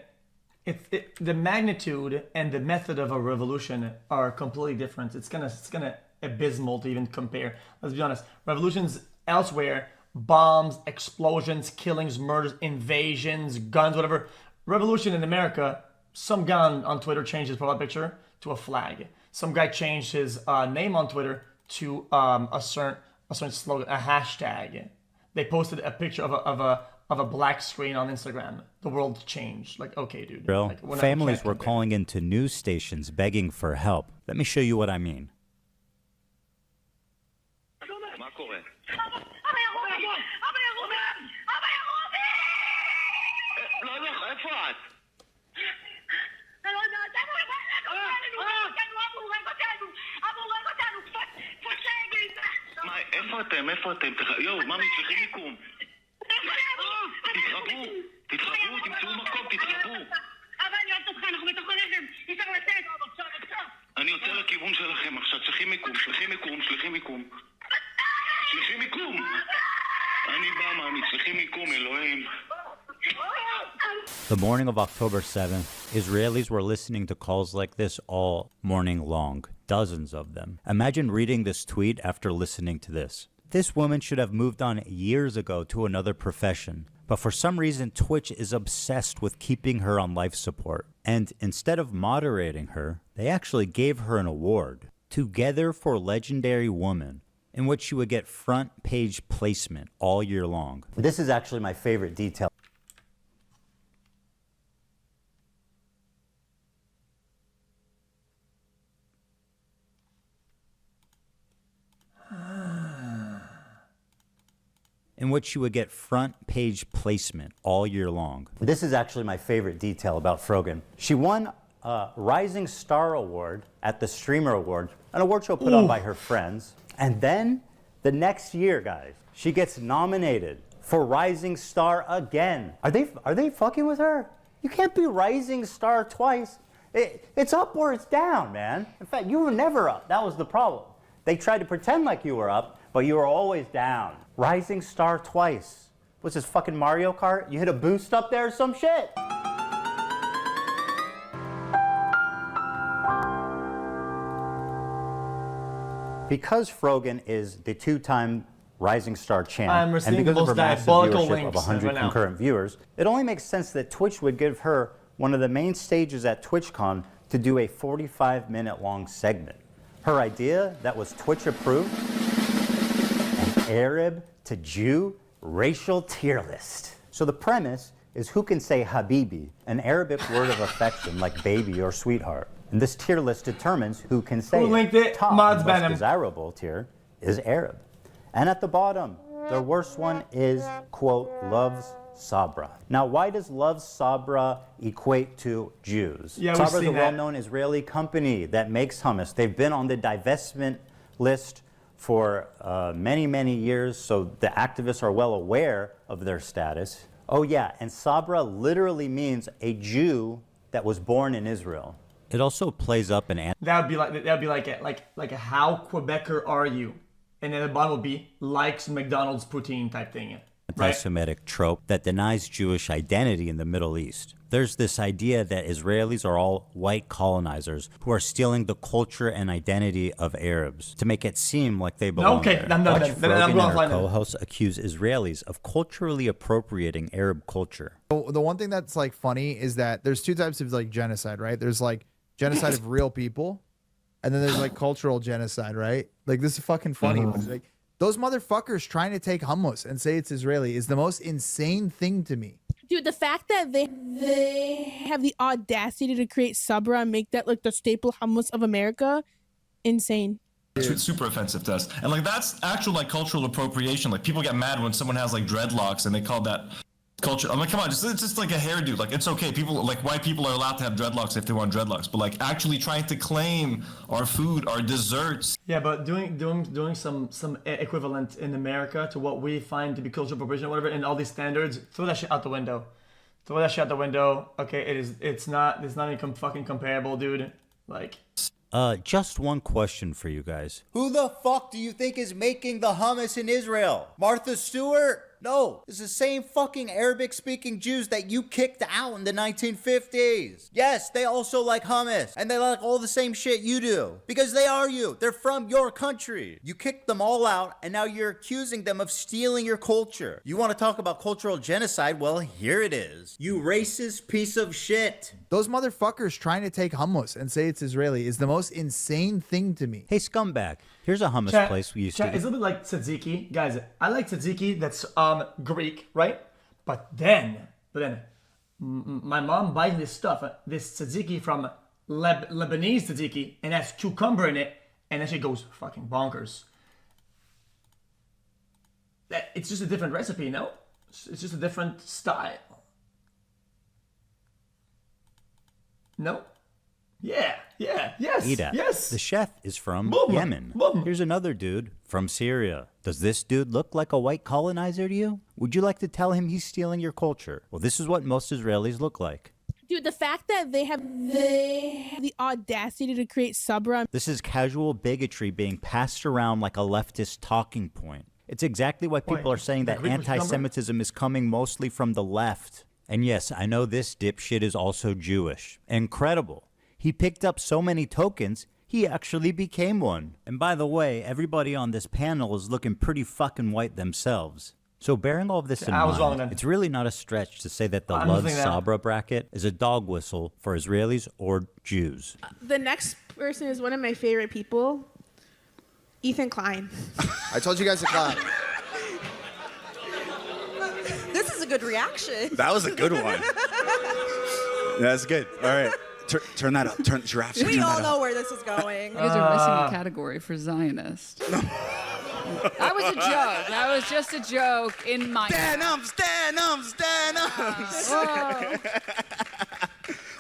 the magnitude and the method of a revolution are completely different. It's gonna abysmal to even compare. Let's be honest. Revolutions elsewhere, bombs, explosions, killings, murders, invasions, guns, whatever. Revolution in America, some guy on Twitter changed his profile picture to a flag. Some guy changed his name on Twitter to a certain slogan, a hashtag. They posted a picture of a black screen on Instagram. The world changed. Like, okay, dude. Like,
Families were calling into news stations begging for help. Let me show you what I mean.
איפה אתם? יואו, ממי, צריכים מיקום. תתרחבו, תמצאו מקום, תתרחבו. אבל אני אוהבת אותך, אנחנו בתוך הלחם, אי אפשר לצאת. אני יוצא לכיוון שלכם עכשיו, צריכים מיקום. אני בא, ממי, צריכים מיקום, אלוהים.
The morning of October 7th, Israelis were listening to calls like this all morning long, dozens of them. Imagine reading this tweet after listening to this. This woman should have moved on years ago to another profession, but for some reason Twitch is obsessed with keeping her on life support. And instead of moderating her, they actually gave her an award, Together for Legendary Woman, in which she would get front page placement all year long. This is actually my favorite detail. In which she would get front page placement all year long. This is actually my favorite detail about Frogan. She won a Rising Star Award at the Streamer Awards, an award show put on by her friends. And then the next year, guys, she gets nominated for Rising Star again. Are they fucking with her? You can't be Rising Star twice. It's up or it's down, man. In fact, you were never up. That was the problem. They tried to pretend like you were up, but you were always down. Rising Star twice. What's this, fucking Mario Kart? You hit a boost up there or some shit? Because Frogan is the two-time Rising Star champ, and because of her massive viewership of 100 concurrent viewers, it only makes sense that Twitch would give her one of the main stages at TwitchCon to do a 45-minute long segment. Her idea that was Twitch approved, an Arab to Jew racial tier list. So the premise is who can say Habibi, an Arabic word of affection like baby or sweetheart. And this tier list determines who can say it. Top, the most desirable tier is Arab. And at the bottom, the worst one is, quote, loves Sabra. Now, why does Love Sabra equate to Jews? Sabra is a well-known Israeli company that makes hummus. They've been on the divestment list for many, many years, so the activists are well aware of their status. Oh yeah, and Sabra literally means a Jew that was born in Israel. It also plays up an
that would be like a how Quebecer are you? And then the bottom would be likes McDonald's poutine type thing.
Anti-Semitic trope that denies Jewish identity in the Middle East. There's this idea that Israelis are all white colonizers who are stealing the culture and identity of Arabs to make it seem like they belong there. Watch Frogan and her co-hosts accuse Israelis of culturally appropriating Arab culture.
The one thing that's like funny is that there's two types of like genocide, right? There's like genocide of real people, and then there's like cultural genocide, right? Like this is fucking funny. Like, those motherfuckers trying to take hummus and say it's Israeli is the most insane thing to me.
Dude, the fact that they have the audacity to create Sabra and make that like the staple hummus of America, insane.
It's super offensive to us. And like that's actual like cultural appropriation. Like people get mad when someone has like dreadlocks and they call that culture. I'm like, come on, it's just like a hairdo. Like, it's okay. People, like, white people are allowed to have dreadlocks if they want dreadlocks. But like, actually trying to claim our food, our desserts.
Yeah, but doing some equivalent in America to what we find to be cultural appropriation or whatever, and all these standards, throw that shit out the window. Throw that shit out the window. Okay, it's not even fucking comparable, dude. Like.
Just one question for you guys. Who the fuck do you think is making the hummus in Israel? Martha Stewart? No, it's the same fucking Arabic-speaking Jews that you kicked out in the 1950s. Yes, they also like hummus, and they like all the same shit you do. Because they are you. They're from your country. You kicked them all out, and now you're accusing them of stealing your culture. You want to talk about cultural genocide? Well, here it is. You racist piece of shit.
Those motherfuckers trying to take hummus and say it's Israeli is the most insane thing to me.
Hey, scumbag. Here's a hummus place we used to.
It's a little bit like tzatziki, guys. I like tzatziki. That's Greek, right? But then, my mom buys this stuff, this tzatziki from Lebanese tzatziki, and has cucumber in it, and then she goes fucking bonkers. It's just a different recipe, no? It's just a different style. No? Yeah, yes,
Ida.
yes.
The chef is from
Boom.
Yemen.
Boom.
Here's another dude from Syria. Does this dude look like a white colonizer to you? Would you like to tell him he's stealing your culture? Well, this is what most Israelis look like.
Dude, the fact that they have the audacity to create Sabra.
This is casual bigotry being passed around like a leftist talking point. It's exactly why people are saying that anti-Semitism is coming mostly from the left. And yes, I know this dipshit is also Jewish. Incredible. He picked up so many tokens, he actually became one. And by the way, everybody on this panel is looking pretty fucking white themselves. So bearing all of this in mind, it's really not a stretch to say that the Love Sabra bracket is a dog whistle for Israelis or Jews.
The next person is one of my favorite people, Ethan Klein.
I told you guys to clap.
This is a good reaction.
That was a good one. That's good. All right. Turn that up. Turn giraffes.
We all know where this is going.
You guys are missing a category for Zionist. That was a joke. That was just a joke in my...
Stenums.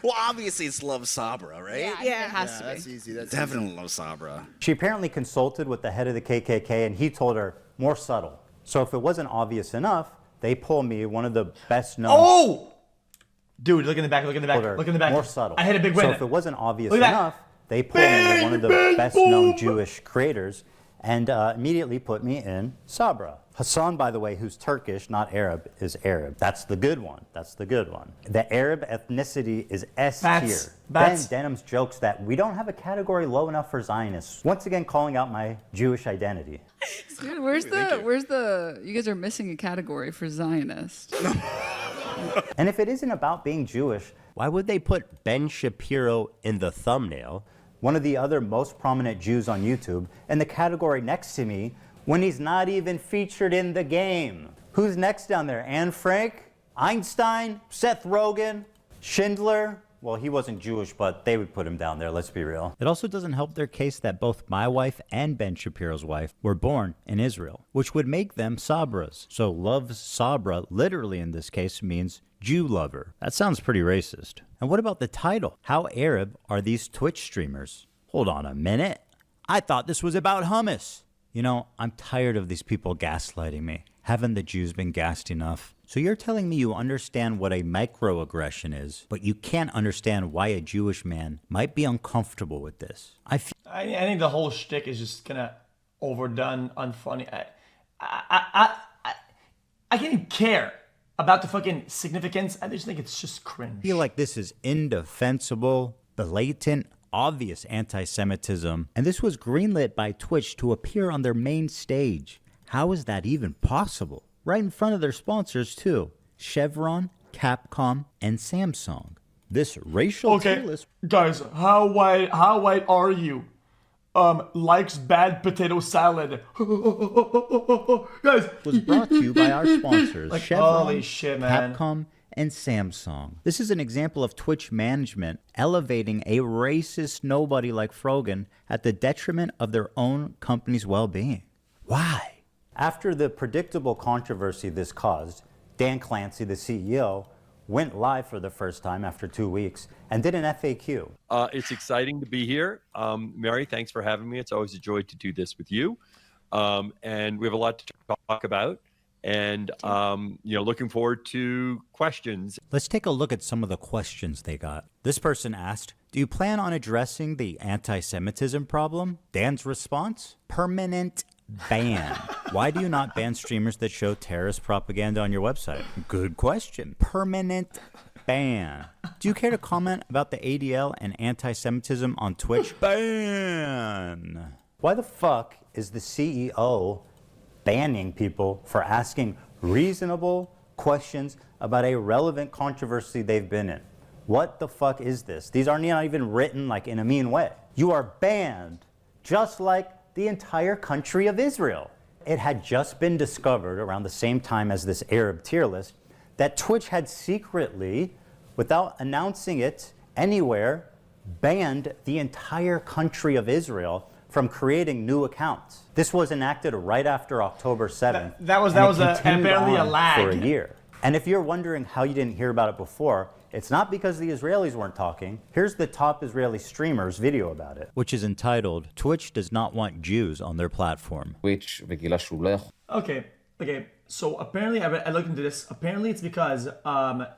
Well, obviously it's Love Sabra, right?
Yeah.
It has to be.
That's easy. That's definitely Love Sabra.
She apparently consulted with the head of the KKK, and he told her, more subtle. So if it wasn't obvious enough, they pulled me one of the best known...
Oh! Dude, look in the back, look in the back, look in the back.
More subtle.
I had a big win.
So if it wasn't obvious enough, they pulled me one of the best known Jewish creators and immediately put me in Sabra. Hassan, by the way, who's Turkish, not Arab, is Arab. That's the good one. That's the good one. The Arab ethnicity is S tier. Ben Denham's jokes that we don't have a category low enough for Zionists. Once again, calling out my Jewish identity.
Dude, where's the? You guys are missing a category for Zionist.
And if it isn't about being Jewish, why would they put Ben Shapiro in the thumbnail, one of the other most prominent Jews on YouTube, in the category next to me when he's not even featured in the game? Who's next down there? Anne Frank? Einstein? Seth Rogen? Schindler? Well, he wasn't Jewish, but they would put him down there, let's be real. It also doesn't help their case that both my wife and Ben Shapiro's wife were born in Israel, which would make them Sabras. So Love Sabra, literally in this case, means Jew lover. That sounds pretty racist. And what about the title? How Arab are these Twitch streamers? Hold on a minute. I thought this was about hummus. You know, I'm tired of these people gaslighting me. Haven't the Jews been gassed enough? So you're telling me you understand what a microaggression is, but you can't understand why a Jewish man might be uncomfortable with this. I
think the whole shtick is just kind of overdone, unfunny. I can't even care about the fucking significance. I just think it's just cringe.
feel like this is indefensible, blatant, obvious anti-Semitism, and this was greenlit by Twitch to appear on their main stage. How is that even possible? Right in front of their sponsors too, Chevron, Capcom, and Samsung. This racial tier list.
Guys, how white are you? Likes bad potato salad. Guys,
was brought to you by our sponsors,
like,
Chevron,
holy shit, man.
Capcom, and Samsung. This is an example of Twitch management elevating a racist nobody like Frogan at the detriment of their own company's well-being. Why? After the predictable controversy this caused, Dan Clancy, the CEO, went live for the first time after 2 weeks and did an FAQ.
It's exciting to be here. Mary, thanks for having me. It's always a joy to do this with you. And we have a lot to talk about. And, looking forward to questions.
Let's take a look at some of the questions they got. This person asked, do you plan on addressing the anti-Semitism problem? Dan's response, permanent ban. Why do you not ban streamers that show terrorist propaganda on your website? Good question. Permanent ban. Do you care to comment about the ADL and anti-Semitism on Twitch? Ban. Why the fuck is the CEO banning people for asking reasonable questions about a relevant controversy they've been in? What the fuck is this? These are not even written like in a mean way. You are banned, just like the entire country of Israel. It had just been discovered around the same time as this Arab tier list that Twitch had secretly, without announcing it anywhere, banned the entire country of Israel from creating new accounts. This was enacted right after October 7th.
That was apparently a lag
for a year. And if you're wondering how you didn't hear about it before, it's not because the Israelis weren't talking. Here's the top Israeli streamer's video about it, which is entitled, Twitch does not want Jews on their platform.
Okay. So apparently, I looked into this. Apparently, it's because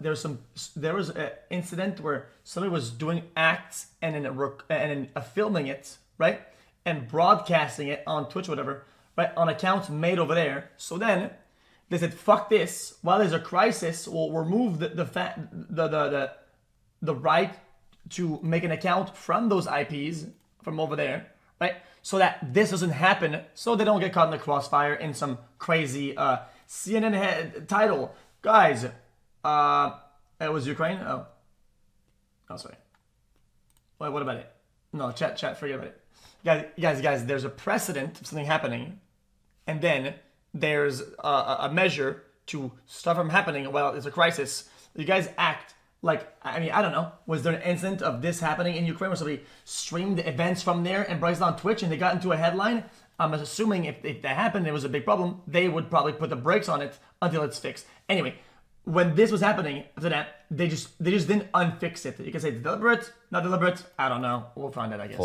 there was an incident where somebody was doing acts and then filming it, right, and broadcasting it on Twitch, or whatever, right, on accounts made over there. So then they said, "Fuck this! While there's a crisis, we'll remove the right to make an account from those IPs from over there, right? So that this doesn't happen, so they don't get caught in the crossfire in some crazy CNN title, guys. It was Ukraine. Oh, sorry. Wait, what about it? No, chat. Forget about it, guys. There's a precedent of something happening, and then there's a measure to stop from happening while it's a crisis. You guys act like, I mean, I don't know. Was there an incident of this happening in Ukraine where somebody streamed events from there and broadcast on Twitch and they got into a headline? I'm assuming if that happened, it was a big problem. They would probably put the brakes on it until it's fixed. Anyway, when this was happening, after that, they just didn't unfix it. You can say deliberate, not deliberate. I don't know. We'll find out, I guess.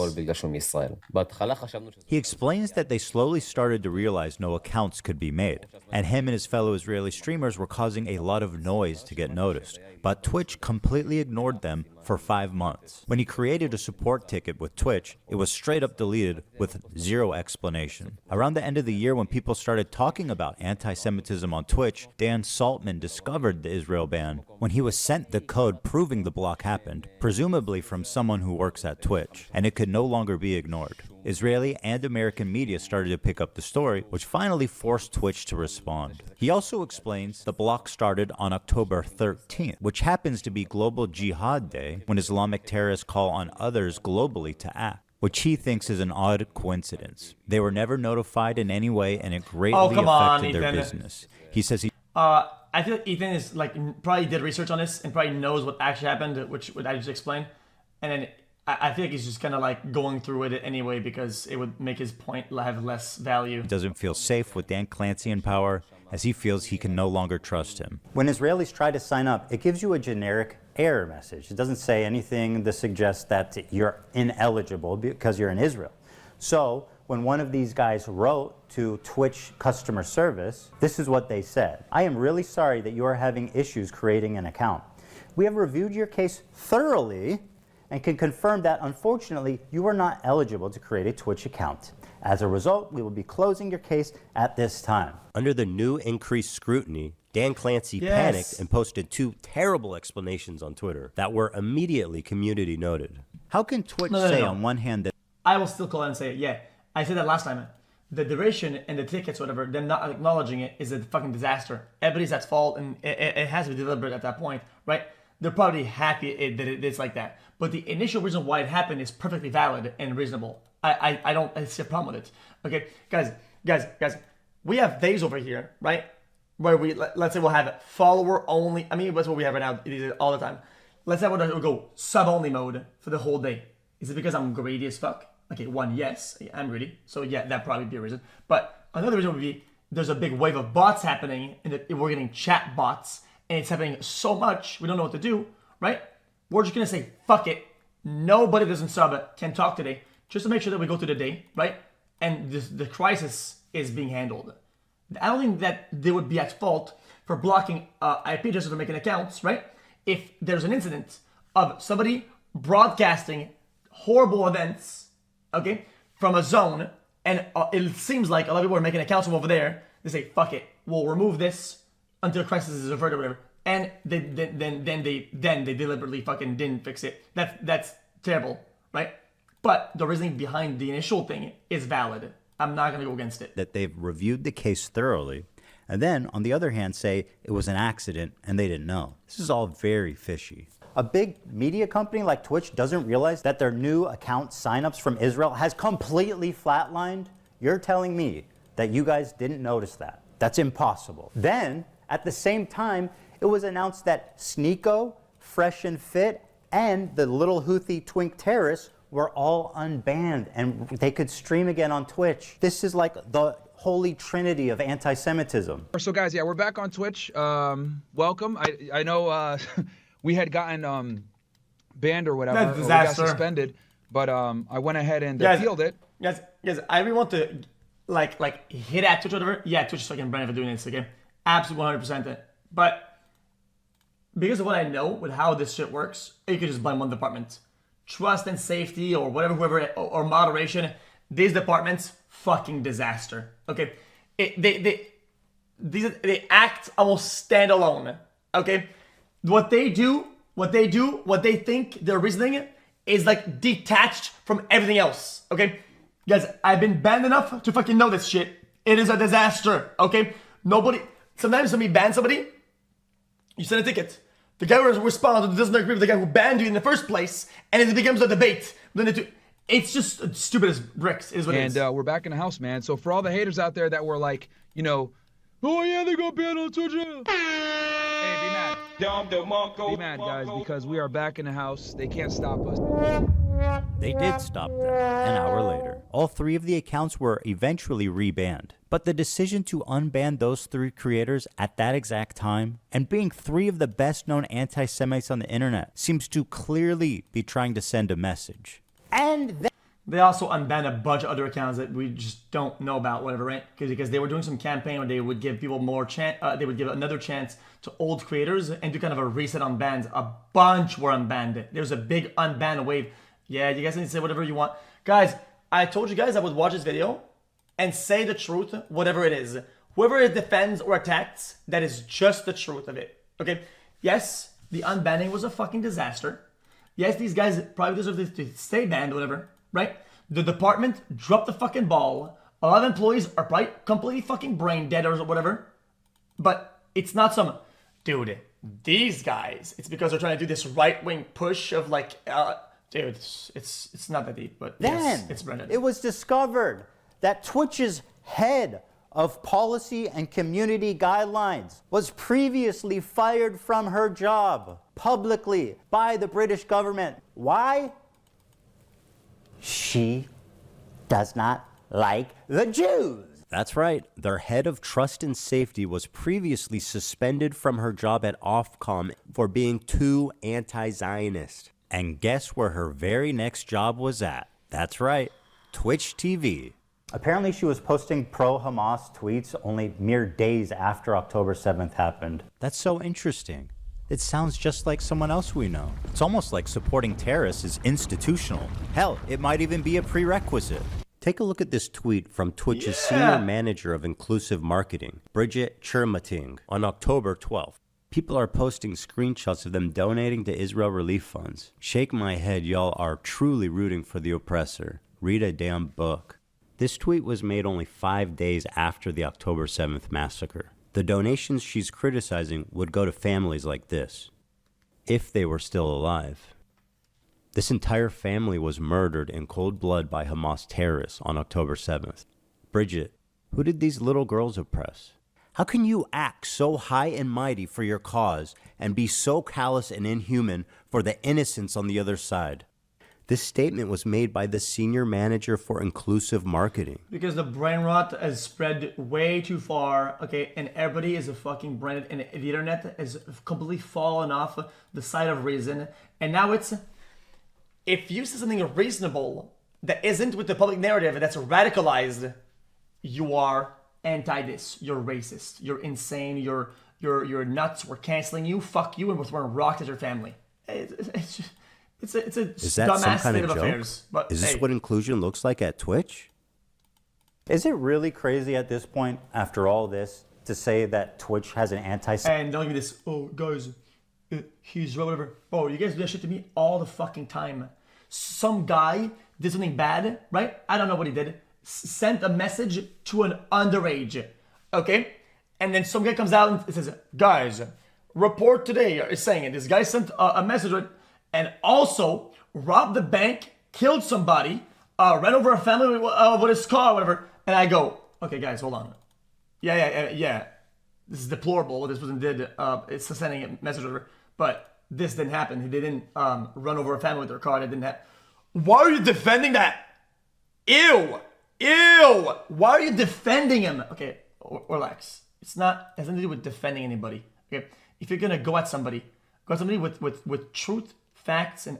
He explains that they slowly started to realize no accounts could be made, and him and his fellow Israeli streamers were causing a lot of noise to get noticed. But Twitch completely ignored them for 5 months. When he created a support ticket with Twitch, it was straight up deleted with zero explanation. Around the end of the year, when people started talking about anti-Semitism on Twitch, Dan Saltman discovered the Israel ban when he was sent the code proving the block happened, presumably from someone who works at Twitch, and it could no longer be ignored. Israeli and American media started to pick up the story, which finally forced Twitch to respond. He also explains the block started on October 13th, which happens to be Global Jihad Day, when Islamic terrorists call on others globally to act, which he thinks is an odd coincidence. They were never notified in any way, and it greatly affected their business. He says he...
I feel like Ethan is probably did research on this and probably knows what actually happened, which I just explained. And then I feel like he's just kind of going through with it anyway because it would make his point have less value.
He doesn't feel safe with Dan Clancy in power, as he feels he can no longer trust him. When Israelis try to sign up, it gives you a generic error message. It doesn't say anything that suggests that you're ineligible because you're in Israel. So when one of these guys wrote to Twitch customer service, this is what they said. I am really sorry that you are having issues creating an account. We have reviewed your case thoroughly and can confirm that, unfortunately, you are not eligible to create a Twitch account. As a result, we will be closing your case at this time.
Under the new increased scrutiny, Dan Clancy panicked and posted 2 terrible explanations on Twitter that were immediately community noted.
How can Twitch say on one hand that...
I will still call it and say it, yeah. I said that last time. The duration and the tickets, whatever, them not acknowledging it is a fucking disaster. Everybody's at fault, and it has to be deliberate at that point, right? They're probably happy that it's like that. But the initial reason why it happened is perfectly valid and reasonable. I don't see a problem with it. Okay, guys, we have days over here, right? Where let's say we'll have follower only. I mean, that's what we have right now. It is all the time. Let's say we'll go sub only mode for the whole day. Is it because I'm greedy as fuck? Okay, one, yes, I'm greedy. So yeah, that'd probably be a reason. But another reason would be there's a big wave of bots happening, and we're getting chat bots, and it's happening so much, we don't know what to do, right? We're just gonna say, fuck it. Nobody doesn't sub can talk today, just to make sure that we go through the day, right? And the crisis is being handled. I don't think that they would be at fault for blocking IP addresses or making accounts, right? If there's an incident of somebody broadcasting horrible events, okay, from a zone, and it seems like a lot of people are making accounts from over there, they say, fuck it, we'll remove this until crisis is averted or whatever. And then they deliberately fucking didn't fix it. That's terrible, right? But the reasoning behind the initial thing is valid. I'm not gonna go against it.
That they've reviewed the case thoroughly, and then, on the other hand, say it was an accident and they didn't know. This is all very fishy. A big media company like Twitch doesn't realize that their new account signups from Israel has completely flatlined? You're telling me that you guys didn't notice that? That's impossible. Then, at the same time, it was announced that Sneeko, Fresh and Fit, and the little Houthi twink terrorists were all unbanned and they could stream again on Twitch. This is like the holy trinity of anti-Semitism.
So guys, yeah, we're back on Twitch. Welcome. I know we had gotten banned or whatever.
That's
or we
disaster.
got suspended, but I went ahead and
Guys,
appealed it.
Guys, I really want to like hit at Twitch or whatever. Yeah, Twitch is fucking banned for doing this, okay? Absolutely 100% it. But because of what I know with how this shit works, you could just blame one department. Trust and safety or whatever, whoever, or moderation, these departments, fucking disaster. Okay? They act almost standalone. Okay? What they think, their reasoning is like detached from everything else. Okay? Guys, I've been banned enough to fucking know this shit. It is a disaster. Okay? Sometimes when you ban somebody, you send a ticket. The guy who responds doesn't agree with the guy who banned you in the first place, and it becomes a debate. Then it's just stupid as bricks, is what it is.
And we're back in the house, man. So for all the haters out there that were like, you know, oh yeah, they got banned on Twitch. Hey, be mad. Be mad, guys, because we are back in the house. They can't stop us.
They did stop them an hour later. All three of the accounts were eventually rebanned. But the decision to unban those three creators at that exact time, and being three of the best known anti-Semites on the internet, seems to clearly be trying to send a message. And
they also unbanned a bunch of other accounts that we just don't know about, whatever, right? Because they were doing some campaign where they would give people more chance, they would give another chance to old creators and do kind of a reset on bans. A bunch were unbanned. There's a big unban wave. Yeah, you guys need to say whatever you want. Guys, I told you guys I would watch this video and say the truth, whatever it is. Whoever it defends or attacks, that is just the truth of it. Okay? Yes, the unbanning was a fucking disaster. Yes, these guys probably deserve to stay banned, whatever, right? The department dropped the fucking ball. A lot of employees are probably completely fucking brain dead or whatever. But it's not some, dude, these guys, it's because they're trying to do this right-wing push of like, dude, it's not that deep, but
then
yes, it's brain dead.
It was discovered that Twitch's head of policy and community guidelines was previously fired from her job publicly by the British government. Why? She does not like the Jews. That's right. Their head of trust and safety was previously suspended from her job at Ofcom for being too anti-Zionist. And guess where her very next job was at? That's right, Twitch TV. Apparently she was posting pro-Hamas tweets only mere days after October 7th happened. That's so interesting. It sounds just like someone else we know. It's almost like supporting terrorists is institutional. Hell, it might even be a prerequisite. Take a look at this tweet from Twitch's senior manager of inclusive marketing, Bridget Chermating, on October 12th. People are posting screenshots of them donating to Israel relief funds. Shake my head, y'all are truly rooting for the oppressor. Read a damn book. This tweet was made only 5 days after the October 7th massacre. The donations she's criticizing would go to families like this, if they were still alive. This entire family was murdered in cold blood by Hamas terrorists on October 7th. Bridget, who did these little girls oppress? How can you act so high and mighty for your cause and be so callous and inhuman for the innocents on the other side?
This statement was made by the senior manager for inclusive marketing.
Because the brain rot has spread way too far, okay, and everybody is a fucking brain, and the internet has completely fallen off the side of reason, and now it's, if you say something reasonable that isn't with the public narrative, that's radicalized, you are anti-this, you're racist, you're insane, you're nuts, we're canceling you, fuck you, and we're throwing rocks at your family. It's a
Is that
dumbass
some kind
state
of
of
joke?
affairs. But,
Is this
hey,
what inclusion looks like at Twitch?
Is it really crazy at this point, after all this, to say that Twitch has an anti-Semitic?
and don't give me this, oh, guys, he's whatever. Oh, you guys do that shit to me all the fucking time. Some guy did something bad, right? I don't know what he did. Sent a message to an underage, okay? And then some guy comes out and says, guys, report today is saying it. This guy sent a message, right? And also robbed the bank, killed somebody, ran over a family with his car, whatever. And I go, okay, guys, hold on. Yeah. This is deplorable what this person did. It's sending a message, whatever. But this didn't happen. He didn't run over a family with their car. It didn't happen. Why are you defending that? Ew. Why are you defending him? Okay, relax. It has nothing to do with defending anybody. Okay, if you're gonna go at somebody with truth, facts, and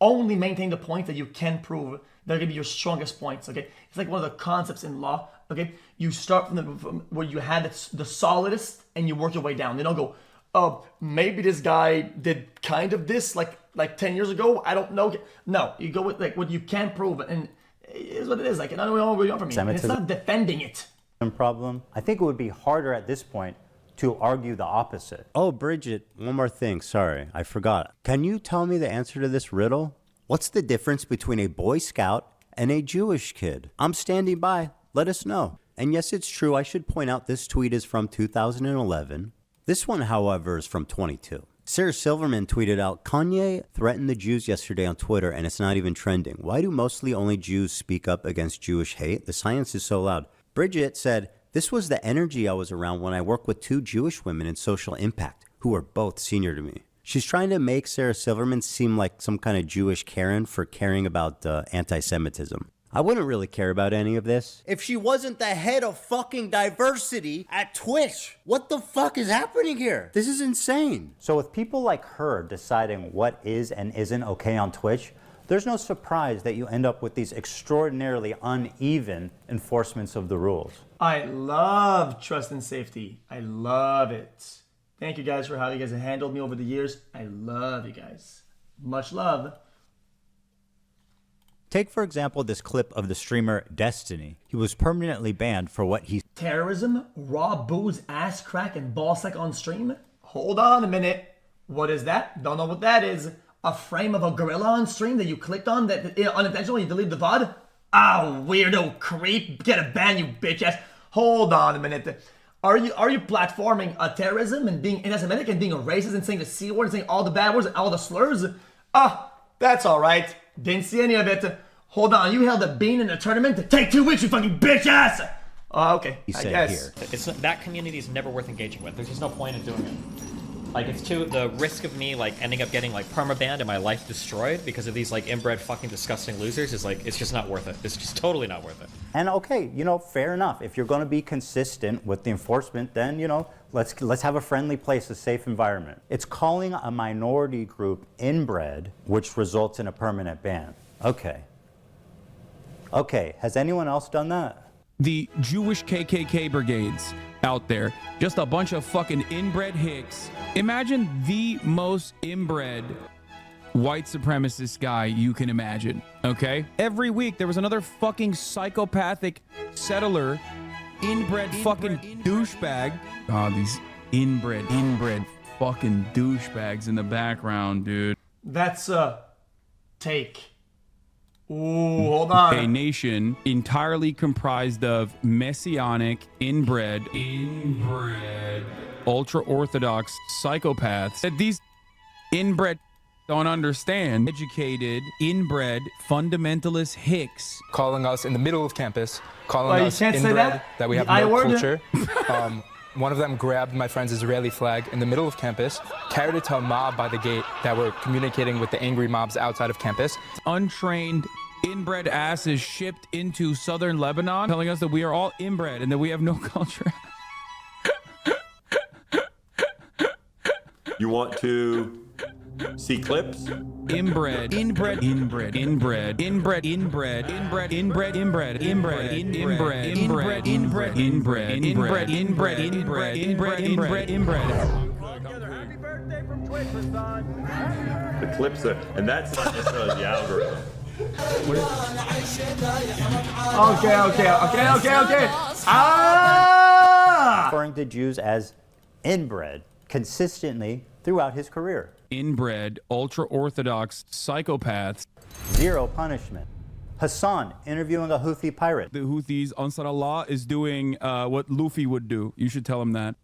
only maintain the point that you can prove. They're gonna be your strongest points. Okay, it's like one of the concepts in law. Okay, you start from where you had the solidest, and you work your way down. They don't go, oh, maybe this guy did kind of this like 10 years ago. I don't know. No, you go with like what you can prove, and it is what it is. Like, I don't know where you're from me. And it's not defending it.
Problem. I think it would be harder at this point to argue the opposite.
Oh, Bridget, one more thing. Sorry, I forgot. Can you tell me the answer to this riddle? What's the difference between a Boy Scout and a Jewish kid? I'm standing by. Let us know. And yes, it's true. I should point out this tweet is from 2011. This one, however, is from 22. Sarah Silverman tweeted out, Kanye threatened the Jews yesterday on Twitter, and it's not even trending. Why do mostly only Jews speak up against Jewish hate? The science is so loud. Bridget said, this was the energy I was around when I worked with 2 Jewish women in social impact, who were both senior to me. She's trying to make Sarah Silverman seem like some kind of Jewish Karen for caring about anti-Semitism. I wouldn't really care about any of this if she wasn't the head of fucking diversity at Twitch. What the fuck is happening here? This is insane.
So with people like her deciding what is and isn't okay on Twitch, there's no surprise that you end up with these extraordinarily uneven enforcements of the rules.
I love trust and safety. I love it. Thank you guys for how you guys have handled me over the years. I love you guys. Much love.
Take, for example, this clip of the streamer Destiny. He was permanently banned for what he...
Terrorism, raw booze, ass crack, and ball sack on stream? Hold on a minute. What is that? Don't know what that is. A frame of a gorilla on stream that you clicked on that unintentionally you deleted the VOD? Ah, weirdo creep. Get a ban, you bitch ass. Hold on a minute. Are you platforming terrorism and being anti-Semitic and being a racist and saying the C word and saying all the bad words and all the slurs? Ah, that's alright. Didn't see any of it. Hold on, you held a bean in a tournament? Take 2 weeks, you fucking bitch ass! Okay, I guess.
It's that community is never worth engaging with. There's just no point in doing it. Like, it's too, the risk of me, like, ending up getting, like, permabanned and my life destroyed because of these, like, inbred fucking disgusting losers is, like, it's just not worth it. It's just totally not worth it.
And okay, you know, fair enough. If you're going to be consistent with the enforcement, then, you know, let's have a friendly place, a safe environment. It's calling a minority group inbred, which results in a permanent ban. Okay. Okay, has anyone else done that?
The Jewish KKK brigades out there, just a bunch of fucking inbred hicks. Imagine the most inbred white supremacist guy you can imagine, okay? Every week there was another fucking psychopathic settler, inbred fucking douchebag. Oh, these inbred fucking douchebags in the background, dude.
That's a take. Ooh, hold on.
A nation entirely comprised of messianic, inbred, ultra-Orthodox psychopaths that these inbred don't understand. Educated, inbred, fundamentalist hicks.
Calling us in the middle of campus, calling us
you can't say
inbred, that we have no culture.
One of them grabbed my friend's Israeli flag in the middle of campus, carried it to a mob by the gate that were communicating with the angry mobs outside of campus.
Untrained, inbred asses shipped into southern Lebanon, telling us that we are all inbred and that we have no culture.
You want to see clips?
Inbred, inbred, inbred, inbred, inbred, inbred, inbred, inbred, inbred, inbred, inbred, inbred, inbred, inbred, inbred, inbred, inbred, inbred, inbred, inbred.
The clips are, and that's not necessarily the algorithm.
Okay. Ah!
Referring to Jews as inbred consistently throughout his career.
Inbred, ultra-Orthodox psychopaths.
Zero punishment. Hassan interviewing a Houthi pirate.
The Houthis, Nasrallah, is doing what Luffy would do. You should tell him that.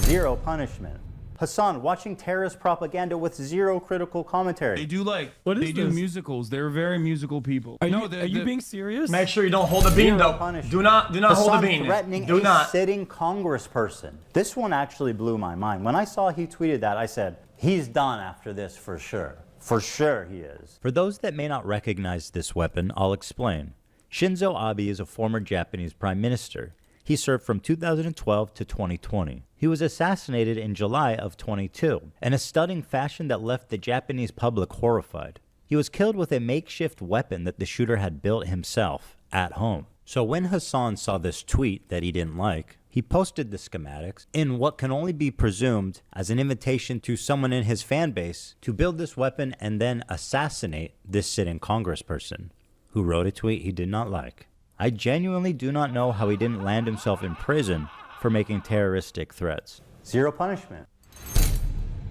Zero punishment. Hassan watching terrorist propaganda with zero critical commentary.
They do they do musicals. They're very musical people.
Are you being serious?
Make sure you don't hold the bean, though. Do not hold the bean.
Threatening
Do
a
not.
sitting congressperson. This one actually blew my mind. When I saw he tweeted that, I said, he's done after this for sure. For sure he is. For those that may not recognize this weapon, I'll explain. Shinzo Abe is a former Japanese prime minister. He served from 2012 to 2020. He was assassinated in July of 22 in a stunning fashion that left the Japanese public horrified. He was killed with a makeshift weapon that the shooter had built himself at home. So when Hassan saw this tweet that he didn't like, he posted the schematics in what can only be presumed as an invitation to someone in his fan base to build this weapon and then assassinate this sitting congressperson who wrote a tweet he did not like. I genuinely do not know how he didn't land himself in prison for making terroristic threats. Zero punishment.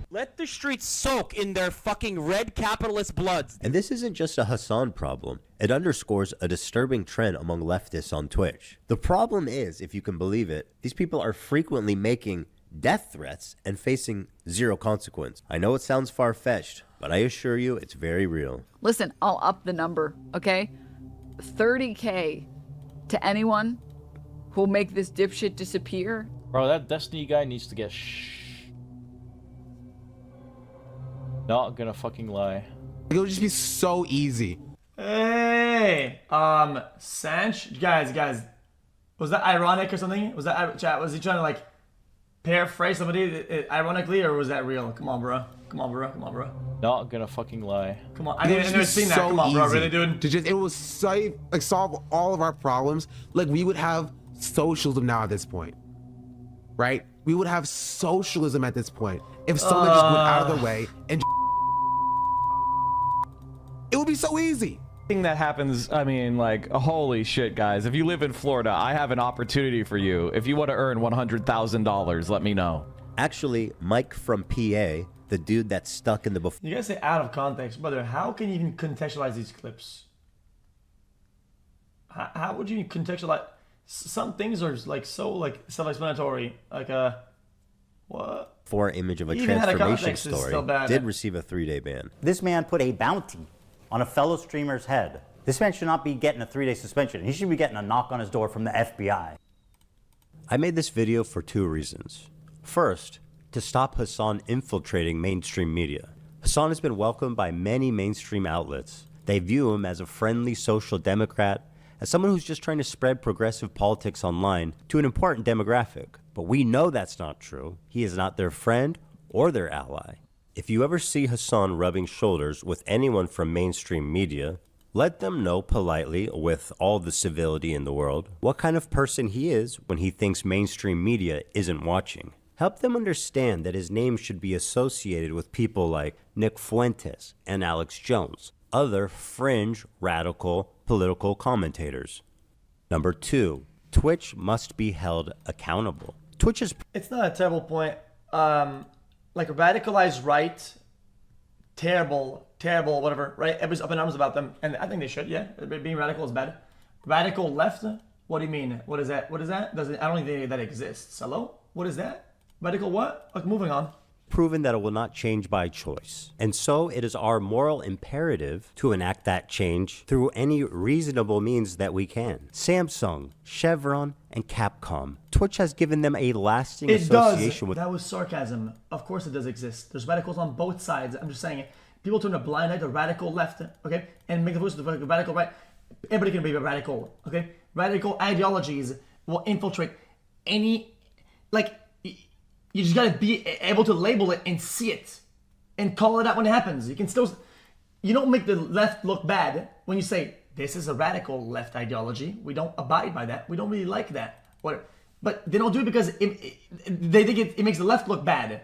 Let the streets soak in their fucking red capitalist bloods.
And this isn't just a Hassan problem. It underscores a disturbing trend among leftists on Twitch. The problem is, if you can believe it, these people are frequently making death threats and facing zero consequence. I know it sounds far-fetched, but I assure you it's very real.
Listen, I'll up the number, okay? 30K to anyone who'll make this dipshit disappear.
Bro, that Destiny guy needs to get Not gonna fucking lie.
It'll just be so easy.
Hey, Sanch, guys, was that ironic or something? Was he trying to like paraphrase somebody ironically, or was that real? Come on, bro.
Not gonna fucking lie.
Come on, I never seen that. Come on, bro. Really, dude?
It was so like solve all of our problems. Like we would have socialism now at this point, right? We would have socialism at this point if someone just went out of the way and. It would be so easy.
Thing that happens, I mean, like, holy shit, guys. If you live in Florida, I have an opportunity for you. If you want to earn $100,000, let me know.
Actually, Mike from PA, the dude that's stuck in the...
You guys say out of context, brother. How can you even contextualize these clips? How would you contextualize? Some things are like so like self-explanatory. Like what?
For image of a
Even
transformation story did receive a 3-day ban.
This man put a bounty on a fellow streamer's head. This man should not be getting a 3-day suspension. He should be getting a knock on his door from the FBI.
I made this video for 2 reasons. First, to stop Hassan infiltrating mainstream media. Hassan has been welcomed by many mainstream outlets. They view him as a friendly social democrat, as someone who's just trying to spread progressive politics online to an important demographic. But we know that's not true. He is not their friend or their ally. If you ever see Hassan rubbing shoulders with anyone from mainstream media, let them know politely, with all the civility in the world, what kind of person he is when he thinks mainstream media isn't watching. Help them understand that his name should be associated with people like Nick Fuentes and Alex Jones, other fringe, radical, political commentators. Number 2, Twitch must be held accountable. Twitch is...
It's not a terrible point. Like radicalized right, terrible, whatever, right? Everybody's up in arms about them, and I think they should, yeah. Being radical is bad. Radical left, what do you mean? What is that? I don't think that exists. Hello? What is that? Radical what? Like, moving on.
proven that it will not change by choice. And so it is our moral imperative to enact that change through any reasonable means that we can. Samsung, Chevron, and Capcom. Twitch has given them a lasting association with...
That was sarcasm. Of course it does exist. There's radicals on both sides. I'm just saying it. People turn a blind eye to radical left, okay? And make the voice of the radical right. Everybody can be a radical, okay? Radical ideologies will infiltrate any... Like... You just gotta be able to label it and see it and call it out when it happens. You can still, you don't make the left look bad when you say, this is a radical left ideology. We don't abide by that. We don't really like that. But they don't do it because they think it makes the left look bad.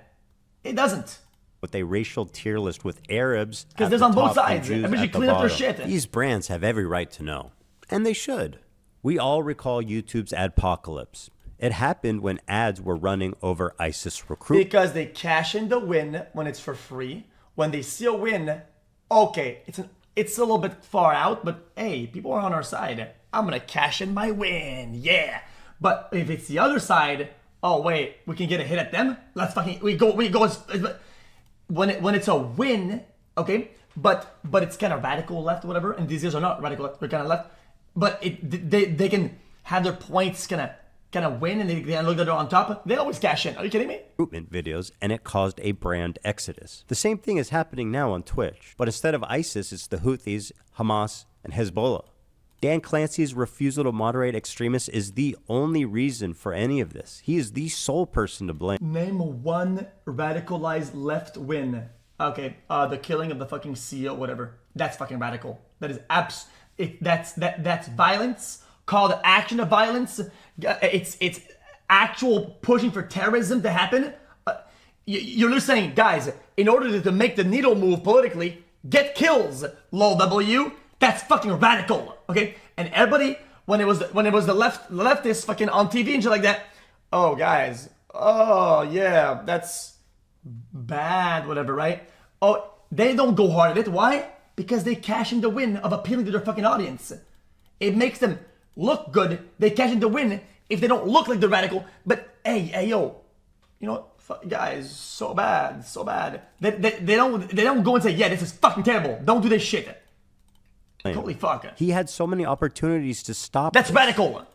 It doesn't.
With a racial tier list with Arabs
because there's on both sides. Everybody should clean up their shit.
These brands have every right to know. And they should. We all recall YouTube's adpocalypse. It happened when ads were running over ISIS recruits.
Because they cash in the win when it's for free. When they see a win, okay, it's a little bit far out, but hey, people are on our side. I'm gonna cash in my win, yeah. But if it's the other side, oh wait, we can get a hit at them. Let's fucking we go. When it's a win, okay, but it's kind of radical left or whatever, and these guys are not radical left, they're kind of left. But they can have their points kind of win and they look that they're on top. They always cash in. Are you kidding me?
Recruitment videos, and it caused a brand exodus. The same thing is happening now on Twitch, but instead of ISIS, it's the Houthis, Hamas, and Hezbollah. Dan Clancy's refusal to moderate extremists is the only reason for any of this. He is the sole person to blame.
Name one radicalized left win. Okay, the killing of the fucking CEO, whatever. That's fucking radical. That is that's violence. Called action of violence. It's actual pushing for terrorism to happen. You're just saying, guys, in order to make the needle move politically, get kills. Lol W. That's fucking radical. Okay, and everybody when it was the leftists fucking on TV and shit like that. Oh guys. Oh yeah, that's bad. Whatever, right? Oh, they don't go hard at it. Why? Because they cash in the win of appealing to their fucking audience. It makes them look good. They cash in the win if they don't look like the radical. But hey, yo, you know, guys, so bad. They don't go and say, yeah, this is fucking terrible. Don't do this shit. Holy fuck.
He had so many opportunities to stop.
That's radical.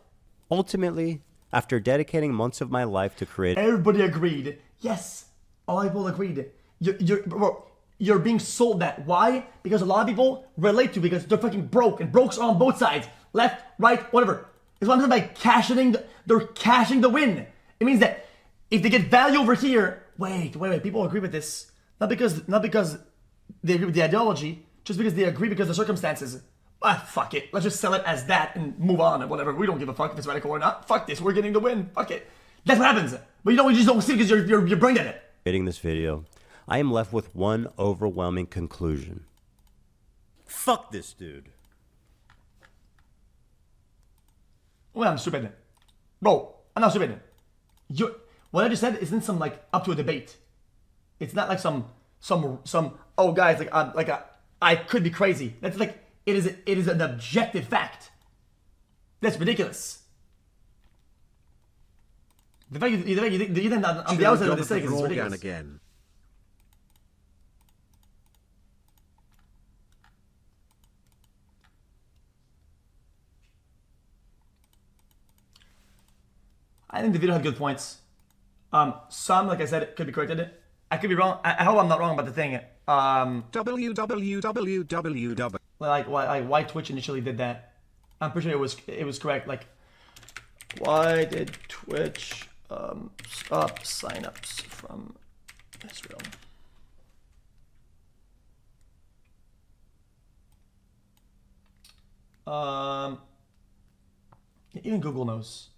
Ultimately, after dedicating months of my life to create,
everybody agreed. Yes, all people agreed. You're being sold that. Why? Because a lot of people relate to because they're fucking broke and brokes are on both sides. Left, right, whatever. It's what I'm saying by they're cashing the win. It means that if they get value over here, wait, people agree with this. Not because they agree with the ideology, just because they agree because of the circumstances. Fuck it. Let's just sell it as that and move on and whatever. We don't give a fuck if it's radical or not. Fuck this. We're getting the win. Fuck it. That's what happens. But you just don't see it because you're brain dead.
Creating this video, I am left with one overwhelming conclusion. Fuck this dude.
Well, I'm stupid. Bro, I'm not stupid. What I just said isn't some like up to a debate. It's not like some oh guys I could be crazy. That's like it is an objective fact. That's ridiculous. The fact you think on the outside of the stick is ridiculous.
Again.
I think the video had good points. Some, like I said, could be corrected. I could be wrong. I hope I'm not wrong about the thing. Like why Twitch initially did that. I'm pretty sure it was correct. Like, why did Twitch stop signups from Israel? Even Google knows.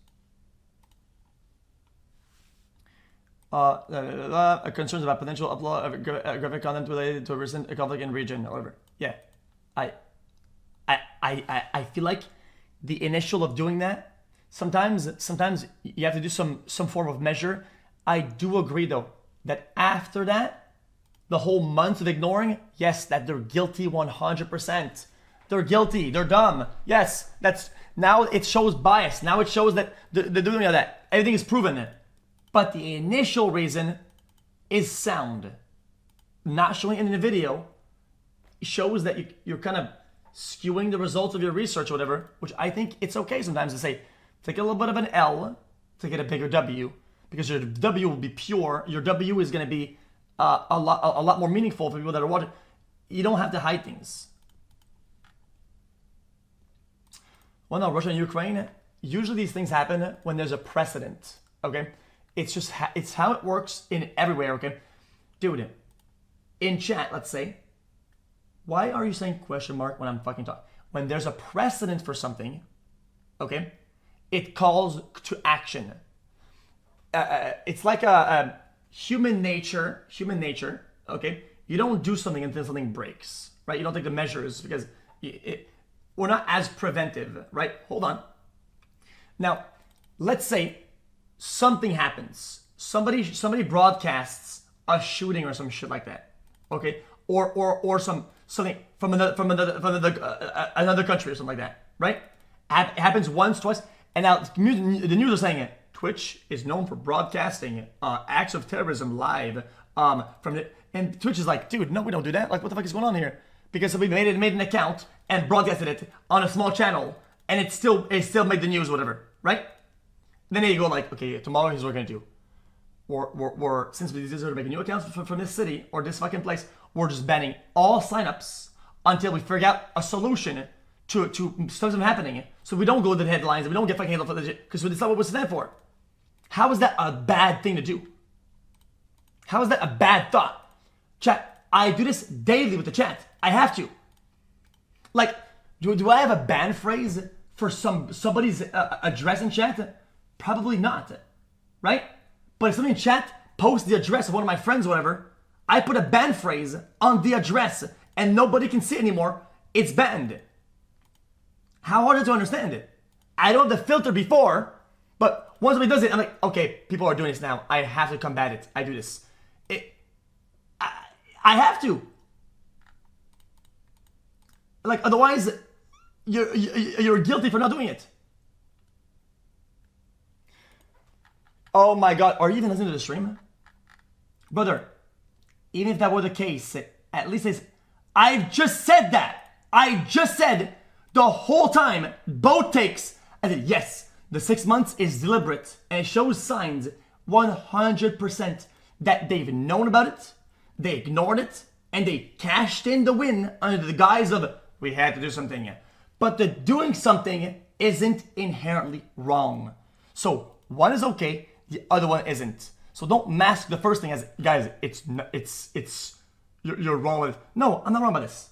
Concerns about potential upload of graphic content related to a recent conflict in region, however. Yeah. I feel like the initial of doing that, sometimes you have to do some form of measure. I do agree though, that after that, the whole month of ignoring, yes, that they're guilty 100%. They're guilty, they're dumb. Yes, now it shows bias. Now it shows that they're doing all that. Everything is proven. But the initial reason, is sound. Not showing it in the video shows that you're kind of skewing the results of your research or whatever, which I think it's okay sometimes to say, take a little bit of an L to get a bigger W, because your W will be pure. Your W is going to be a lot more meaningful for people that are watching. You don't have to hide things. Well, no, Russia and Ukraine, usually these things happen when there's a precedent, okay? It's just, it's how it works in everywhere, okay? Dude, in chat, let's say, why are you saying question mark when I'm fucking talking? When there's a precedent for something, okay, it calls to action. It's like a human nature, okay? You don't do something until something breaks, right? You don't take the measures because we're not as preventive, right? Hold on. Now, let's say something happens. Somebody broadcasts a shooting or some shit like that, okay? Or something from another country or something like that, right? It happens once, twice, and now the news are saying it. Twitch is known for broadcasting acts of terrorism live and Twitch is like, dude, no, we don't do that. Like, what the fuck is going on here? Because somebody made an account and broadcasted it on a small channel, and it still made the news, whatever, right? Then they go like, okay, tomorrow here's what we're gonna do. We're since we deserve to make new accounts from this city or this fucking place, we're just banning all signups until we figure out a solution to stop something happening. So we don't go to the headlines and we don't get fucking headlines because it's not what we stand for. How is that a bad thing to do? How is that a bad thought? Chat, I do this daily with the chat. I have to. Like, do I have a ban phrase for somebody's address in chat? Probably not, right? But if somebody in chat posts the address of one of my friends or whatever, I put a ban phrase on the address and nobody can see it anymore. It's banned. How hard is it to understand it? I don't have the filter before, but once somebody does it, I'm like, okay, people are doing this now. I have to combat it. I do this. I have to. Like, otherwise, you're guilty for not doing it. Oh my God, are you even listening to the stream? Brother, even if that were the case, at least I've just said that. I just said the whole time, both takes, I said, yes, the 6 months is deliberate and it shows signs 100% that they've known about it, they ignored it, and they cashed in the win under the guise of, we had to do something. But the doing something isn't inherently wrong. So one is okay, the other one isn't. So don't mask the first thing as, guys, you're wrong with it. No, I'm not wrong about this.